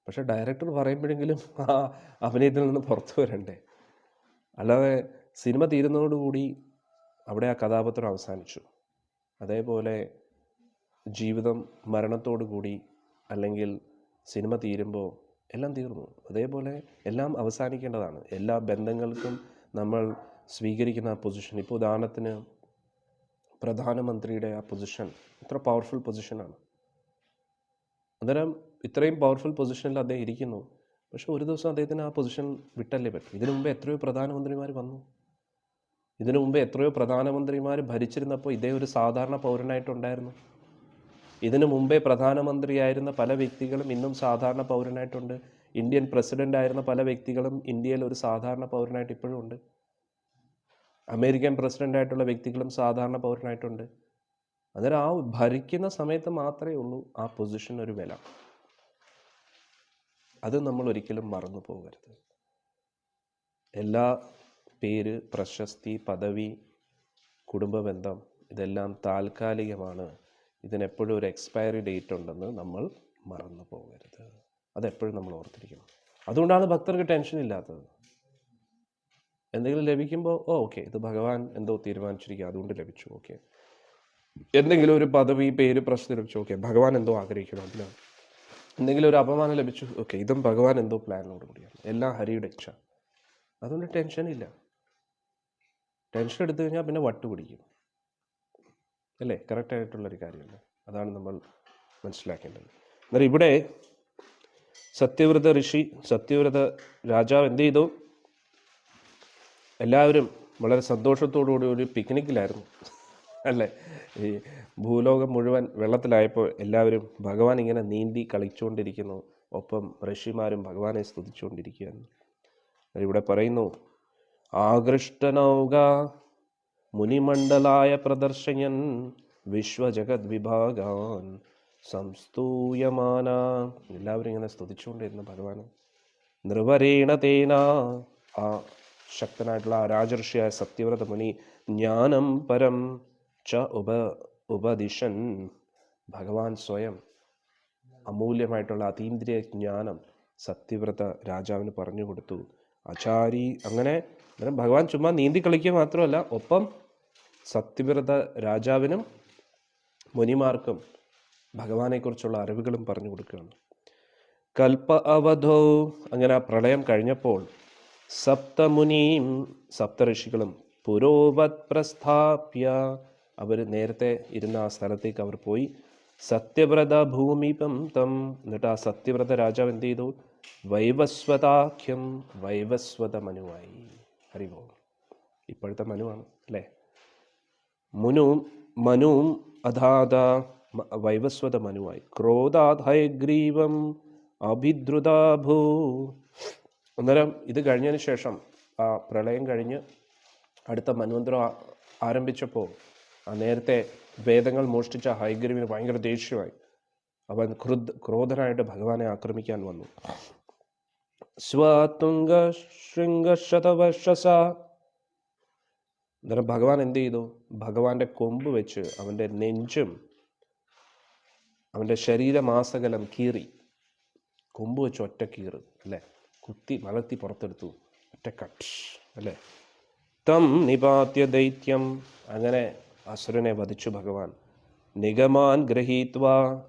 പക്ഷെ ഡയറക്ടർ പറയുമ്പോഴെങ്കിലും ആ അഭിനയത്തിൽ നിന്ന് പുറത്തു വരണ്ടേ? അല്ലാതെ സിനിമ തീരുന്നതോടുകൂടി അവിടെ ആ കഥാപാത്രം അവസാനിച്ചു. അതേപോലെ ജീവിതം മരണത്തോടു കൂടി, അല്ലെങ്കിൽ സിനിമ തീരുമ്പോൾ എല്ലാം തീർന്നു. അതേപോലെ എല്ലാം അവസാനിക്കേണ്ടതാണ്. എല്ലാ ബന്ധങ്ങൾക്കും നമ്മൾ സ്വീകരിക്കുന്ന ആ പൊസിഷൻ, ഇപ്പോൾ ഉദാഹരണത്തിന് പ്രധാനമന്ത്രിയുടെ ആ പൊസിഷൻ ഇത്ര പവർഫുൾ പൊസിഷനാണ്. അന്നേരം ഇത്രയും പവർഫുൾ പൊസിഷനിൽ അദ്ദേഹം ഇരിക്കുന്നു. പക്ഷെ ഒരു ദിവസം അദ്ദേഹത്തിന് ആ പൊസിഷൻ വിട്ടല്ലേ പറ്റും. ഇതിനു മുമ്പേ എത്രയോ പ്രധാനമന്ത്രിമാർ വന്നു. ഇതിനു മുമ്പേ എത്രയോ പ്രധാനമന്ത്രിമാർ ഭരിച്ചിരുന്നപ്പോൾ ഇദ്ദേഹം ഒരു സാധാരണ പൗരനായിട്ടുണ്ടായിരുന്നു. ഇതിനു മുമ്പേ പ്രധാനമന്ത്രിയായിരുന്ന പല വ്യക്തികളും ഇന്നും സാധാരണ പൗരനായിട്ടുണ്ട്. ഇന്ത്യൻ പ്രസിഡന്റ് ആയിരുന്ന പല വ്യക്തികളും ഇന്ത്യയിൽ ഒരു സാധാരണ പൗരനായിട്ട് ഇപ്പോഴും ഉണ്ട്. അമേരിക്കൻ പ്രസിഡൻ്റായിട്ടുള്ള വ്യക്തികളും സാധാരണ പൗരനായിട്ടുണ്ട്. അന്നേരം ആ ഭരിക്കുന്ന സമയത്ത് മാത്രമേ ഉള്ളൂ ആ പൊസിഷൻ ഒരു വില. അത് നമ്മൾ ഒരിക്കലും മറന്നു പോകരുത്. എല്ലാ പേര്, പ്രശസ്തി, പദവി, കുടുംബ ബന്ധം ഇതെല്ലാം താൽക്കാലികമാണ്. ഇതിനെപ്പോഴും ഒരു എക്സ്പയറി ഡേറ്റ് ഉണ്ടെന്ന് നമ്മൾ മറന്നു പോകരുത്. അതെപ്പോഴും നമ്മൾ ഓർത്തിരിക്കണം. അതുകൊണ്ടാണ് ഭക്തർക്ക് ടെൻഷൻ ഇല്ലാത്തത്. എന്തെങ്കിലും ലഭിക്കുമ്പോൾ ഓക്കെ, ഇത് ഭഗവാൻ എന്തോ തീരുമാനിച്ചിരിക്കുക, അതുകൊണ്ട് ലഭിച്ചു, ഓക്കെ. എന്തെങ്കിലും ഒരു പദവി, പേര്, പ്രശ്നം ലഭിച്ചു, ഓക്കെ, ഭഗവാൻ എന്തോ ആഗ്രഹിക്കണം, അതിനാണ്. എന്തെങ്കിലും ഒരു അപമാനം ലഭിച്ചു, ഓക്കെ, ഇതും ഭഗവാൻ എന്തോ പ്ലാനോട് കൂടിയാണ്. എല്ലാം ഹരിയുടെ ഇച്ഛ. അതുകൊണ്ട് ടെൻഷനില്ല. ടെൻഷൻ എടുത്തു കഴിഞ്ഞാൽ പിന്നെ വട്ട് പിടിക്കും, അല്ലേ? കറക്റ്റായിട്ടുള്ളൊരു കാര്യമല്ല. അതാണ് നമ്മൾ മനസ്സിലാക്കേണ്ടത്. എന്നാൽ ഇവിടെ സത്യവ്രത രാജാവ് എന്ത് ചെയ്തു? എല്ലാവരും വളരെ സന്തോഷത്തോടുകൂടി ഒരു പിക്നിക്കിലായിരുന്നു. അല്ലേ? ഈ ഭൂലോകം മുഴുവൻ വെള്ളത്തിലായപ്പോൾ എല്ലാവരും ഭഗവാൻ ഇങ്ങനെ നീന്തി കളിച്ചുകൊണ്ടിരിക്കുന്നു, ഒപ്പം ഋഷിമാരും ഭഗവാനെ സ്തുതിച്ചുകൊണ്ടിരിക്കുകയാണ്. ഇവിടെ പറയുന്നു, ആകൃഷ്ടനൗക മുനിമണ്ഡലായ പ്രദർശയൻ വിശ്വജഗത് വിഭാഗാൻ സംസ്തൂയമാന. എല്ലാവരും ഇങ്ങനെ സ്തുതിച്ചുകൊണ്ടിരുന്നു ഭഗവാന്. നൃവരേണ തേന, ആ ശക്തനായിട്ടുള്ള ആ രാജർഷിയായ സത്യവ്രത മുനി ജ്ഞാനം പരം ച ഉപദിശൻ, ഭഗവാൻ സ്വയം അമൂല്യമായിട്ടുള്ള അതീന്ദ്രിയ ജ്ഞാനം സത്യവ്രത രാജാവിന് പറഞ്ഞു കൊടുത്തു. ആചാരി അങ്ങനെ ഭഗവാൻ ചുമ്മാ നീന്തി കളിക്കുക മാത്രമല്ല, ഒപ്പം സത്യവ്രത രാജാവിനും മുനിമാർക്കും ഭഗവാനെക്കുറിച്ചുള്ള അറിവുകളും പറഞ്ഞു കൊടുക്കുകയാണ്. കൽപ്പ അവധോ, അങ്ങനെ ആ പ്രളയം കഴിഞ്ഞപ്പോൾ സപ്തമുനിയും സപ്തഋഷികളും പുരോവത് പ്രസ്ഥാപ്യ, അവർ നേരത്തെ ഇരുന്ന ആ സ്ഥലത്തേക്ക് അവർ പോയി. സത്യവ്രത ഭൂമിപം തം, എന്നിട്ട് ആ സത്യവ്രത രാജാവ് എന്ത് ചെയ്തു? വൈവസ്വതാഖ്യം, വൈവസ്വത മനുവായി. അറിവോ? ഇപ്പോഴത്തെ മനുവാണ് അല്ലേ? മനുവും അധാത വൈവസ്വത മനുവായി. ക്രോധാത് ഹയഗ്രീവം അഭിദ്രുതാഭൂ. അന്നേരം ഇത് കഴിഞ്ഞതിന് ശേഷം, ആ പ്രളയം കഴിഞ്ഞ് അടുത്ത മന്വന്തരം ആരംഭിച്ചപ്പോൾ ആ നേരത്തെ വേദങ്ങൾ മോഷ്ടിച്ച ഹയഗ്രീവിന് ഭയങ്കര ദേഷ്യമായി. അവൻ ക്രോധനായിട്ട് ഭഗവാനെ ആക്രമിക്കാൻ വന്നു. സ്വതുംഗ ശൃംഗശതവർഷസ, അന്നേരം ഭഗവാൻ എന്ത് ചെയ്തു? ഭഗവാന്റെ കൊമ്പ് വെച്ച് അവൻ്റെ നെഞ്ചും അവൻ്റെ ശരീരമാസകലം കീറി. കൊമ്പ് വെച്ച് ഒറ്റ കീറ് അല്ലേ? കുത്തി മലർത്തി പുറത്തെടുത്തു, ഒറ്റ കട്ട് അല്ലേ? തം നിപാത്യ ദൈത്യം, അങ്ങനെ അസുരനെ വധിച്ചു ഭഗവാൻ. നിഗമാൻ ഗ്രഹീത്വ,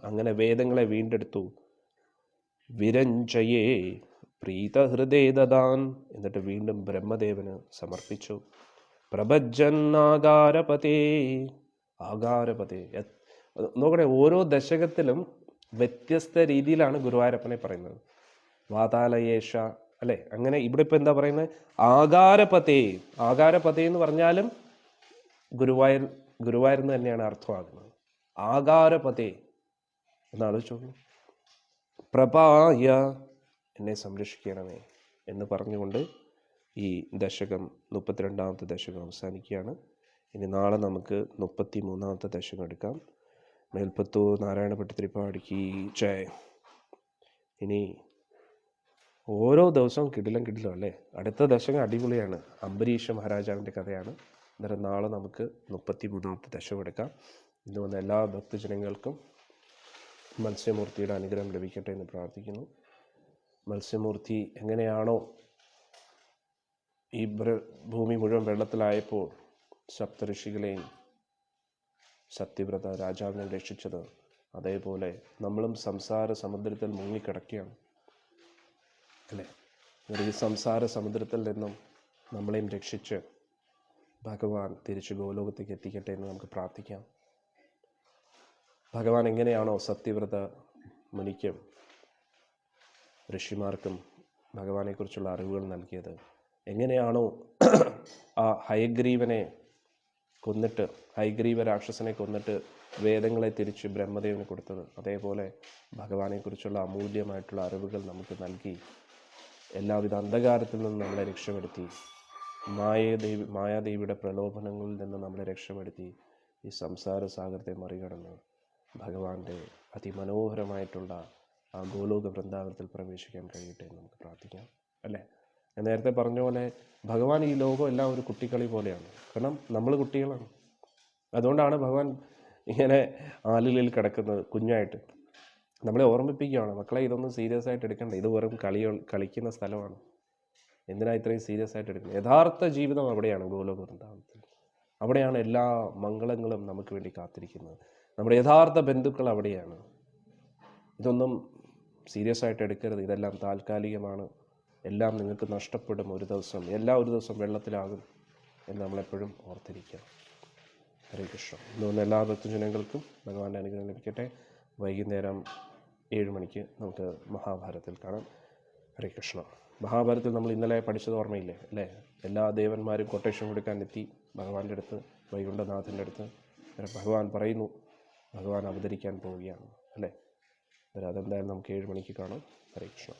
അങ്ങനെ വേദങ്ങളെ വീണ്ടെടുത്തു. വിരഞ്ജയേ പ്രീതഹൃദയ ദദാൻ, എന്നിട്ട് വീണ്ടും ബ്രഹ്മദേവന് സമർപ്പിച്ചു. പ്രഭജൻ ആകാരപതേ, ആകാരപതേ. നോക്കണേ, ഓരോ ദശകത്തിലും വ്യത്യസ്ത രീതിയിലാണ് ഗുരുവായൂരപ്പനെ പറയുന്നത്. വാതാലയേഷ അല്ലേ? അങ്ങനെ ഇവിടെ ഇപ്പം എന്താ പറയുന്നത്? ആകാരപതേ. ആകാരപതേ എന്ന് പറഞ്ഞാലും ഗുരുവായൂർ എന്ന് തന്നെയാണ് അർത്ഥമാകുന്നത്. ആകാരപതേ എന്നാണ് ചോദിക്കുന്നത്. പ്രഭായ, എന്നെ സംരക്ഷിക്കണമേ എന്ന് പറഞ്ഞുകൊണ്ട് ഈ ദശകം 32ാമത്തെ ദശകം അവസാനിക്കുകയാണ്. ഇനി നാളെ നമുക്ക് 33ാമത്തെ ദശകം എടുക്കാം. മേൽപ്പത്തൂർ നാരായണ ഭട്ടതിരിപ്പാടിക്ക് ജയ്. ഇനി ഓരോ ദിവസവും കിടിലം അല്ലേ? അടുത്ത ദശകം അടിപൊളിയാണ്. അംബരീഷ മഹാരാജാവിൻ്റെ കഥയാണ്. അന്നേരം നാളെ നമുക്ക് 33ാമത്തെ ദശകം എടുക്കാം. ഇന്ന് വന്ന എല്ലാ ഭക്തജനങ്ങൾക്കും മത്സ്യമൂർത്തിയുടെ അനുഗ്രഹം ലഭിക്കട്ടെ എന്ന് പ്രാർത്ഥിക്കുന്നു. മത്സ്യമൂർത്തി എങ്ങനെയാണോ ഈ ഭൂമി മുഴുവൻ വെള്ളത്തിലായപ്പോൾ സപ്തഋഷികളെയും സത്യവ്രത രാജാവിനെ രക്ഷിച്ചത്, അതേപോലെ നമ്മളും സംസാര സമുദ്രത്തിൽ മുങ്ങിക്കിടക്കുകയാണ് അല്ലേ? ഈ സംസാര സമുദ്രത്തിൽ നിന്നും നമ്മളെയും രക്ഷിച്ച് ഭഗവാൻ തിരിച്ച് ഗോലോകത്തേക്ക് എത്തിക്കട്ടെ എന്ന് നമുക്ക് പ്രാർത്ഥിക്കാം. ഭഗവാൻ എങ്ങനെയാണോ സത്യവ്രത മുനിക്കും ഋഷിമാർക്കും ഭഗവാനെക്കുറിച്ചുള്ള അറിവുകൾ നൽകിയത്, എങ്ങനെയാണോ ആ ഹയഗ്രീവനെ കൊന്നിട്ട്, ഹയഗ്രീവ രാക്ഷസനെ കൊന്നിട്ട് വേദങ്ങളെ തിരിച്ച് ബ്രഹ്മദേവന് കൊടുത്തത്, അതേപോലെ ഭഗവാനെക്കുറിച്ചുള്ള അമൂല്യമായിട്ടുള്ള അറിവുകൾ നമുക്ക് നൽകി എല്ലാവിധ അന്ധകാരത്തിൽ നിന്ന് നമ്മളെ രക്ഷപ്പെടുത്തി, മായാദേവിയുടെ പ്രലോഭനങ്ങളിൽ നിന്ന് നമ്മളെ രക്ഷപ്പെടുത്തി ഈ സംസാര സാഗരത്തെ മറികടന്ന് ഭഗവാന്റെ അതിമനോഹരമായിട്ടുള്ള ആ ഗോലോക വൃന്ദാവനത്തിൽ പ്രവേശിക്കാൻ കഴിയട്ടെ എന്ന് നമുക്ക് പ്രാർത്ഥിക്കാം അല്ലേ? ഞാൻ നേരത്തെ പറഞ്ഞ പോലെ ഭഗവാൻ ഈ ലോകം എല്ലാം ഒരു കുട്ടിക്കളി പോലെയാണ്. കാരണം നമ്മൾ കുട്ടികളാണ്. അതുകൊണ്ടാണ് ഭഗവാൻ ഇങ്ങനെ ആലിലിൽ കിടക്കുന്നത് കുഞ്ഞായിട്ട്. നമ്മളെ ഓർമ്മിപ്പിക്കുകയാണ്, മക്കളെ ഇതൊന്നും സീരിയസ് ആയിട്ട് എടുക്കണ്ട, ഇത് വെറും കളിക്കുന്ന സ്ഥലമാണ്. എന്തിനാ ഇത്രയും സീരിയസ് ആയിട്ട് എടുക്കുന്നത്? യഥാർത്ഥ ജീവിതം അവിടെയാണ്, ഗോലോക വൃന്ദാവനത്തിൽ. അവിടെയാണ് എല്ലാ മംഗളങ്ങളും നമുക്ക് വേണ്ടി കാത്തിരിക്കുന്നത്. നമ്മുടെ യഥാർത്ഥ ബന്ധുക്കൾ അവിടെയാണ്. ഇതൊന്നും സീരിയസ് ആയിട്ട് എടുക്കരുത്, ഇതെല്ലാം താൽക്കാലികമാണ്, എല്ലാം നിങ്ങൾക്ക് നഷ്ടപ്പെടും ഒരു ദിവസം, ഒരു ദിവസം വെള്ളത്തിലാകും എന്ന് നമ്മളെപ്പോഴും ഓർത്തിരിക്കുക. ഹരേ കൃഷ്ണ. ഇന്ന് എല്ലാ ഭക്തജനങ്ങൾക്കും ഭഗവാന്റെ അനുഗ്രഹം ലഭിക്കട്ടെ. വൈകുന്നേരം 7 മണിക്ക് നമുക്ക് മഹാഭാരതത്തിൽ കാണാം. ഹരേ കൃഷ്ണ. മഹാഭാരതത്തിൽ നമ്മൾ ഇന്നലെ പഠിച്ചത് ഓർമ്മയില്ലേ അല്ലേ? എല്ലാ ദേവന്മാരും കൊട്ടേഷൻ കൊടുക്കാൻ എത്തി ഭഗവാന്റെ അടുത്ത്, വൈകുണ്ഠനാഥൻ്റെ അടുത്ത്. ഭഗവാൻ പറയുന്നു, ഭഗവാൻ അവതരിക്കാൻ പോവുകയാണ് അല്ലേ. അതെന്തായാലും നമുക്ക് 7 മണിക്ക് കാണാം. ഹരേ കൃഷ്ണ.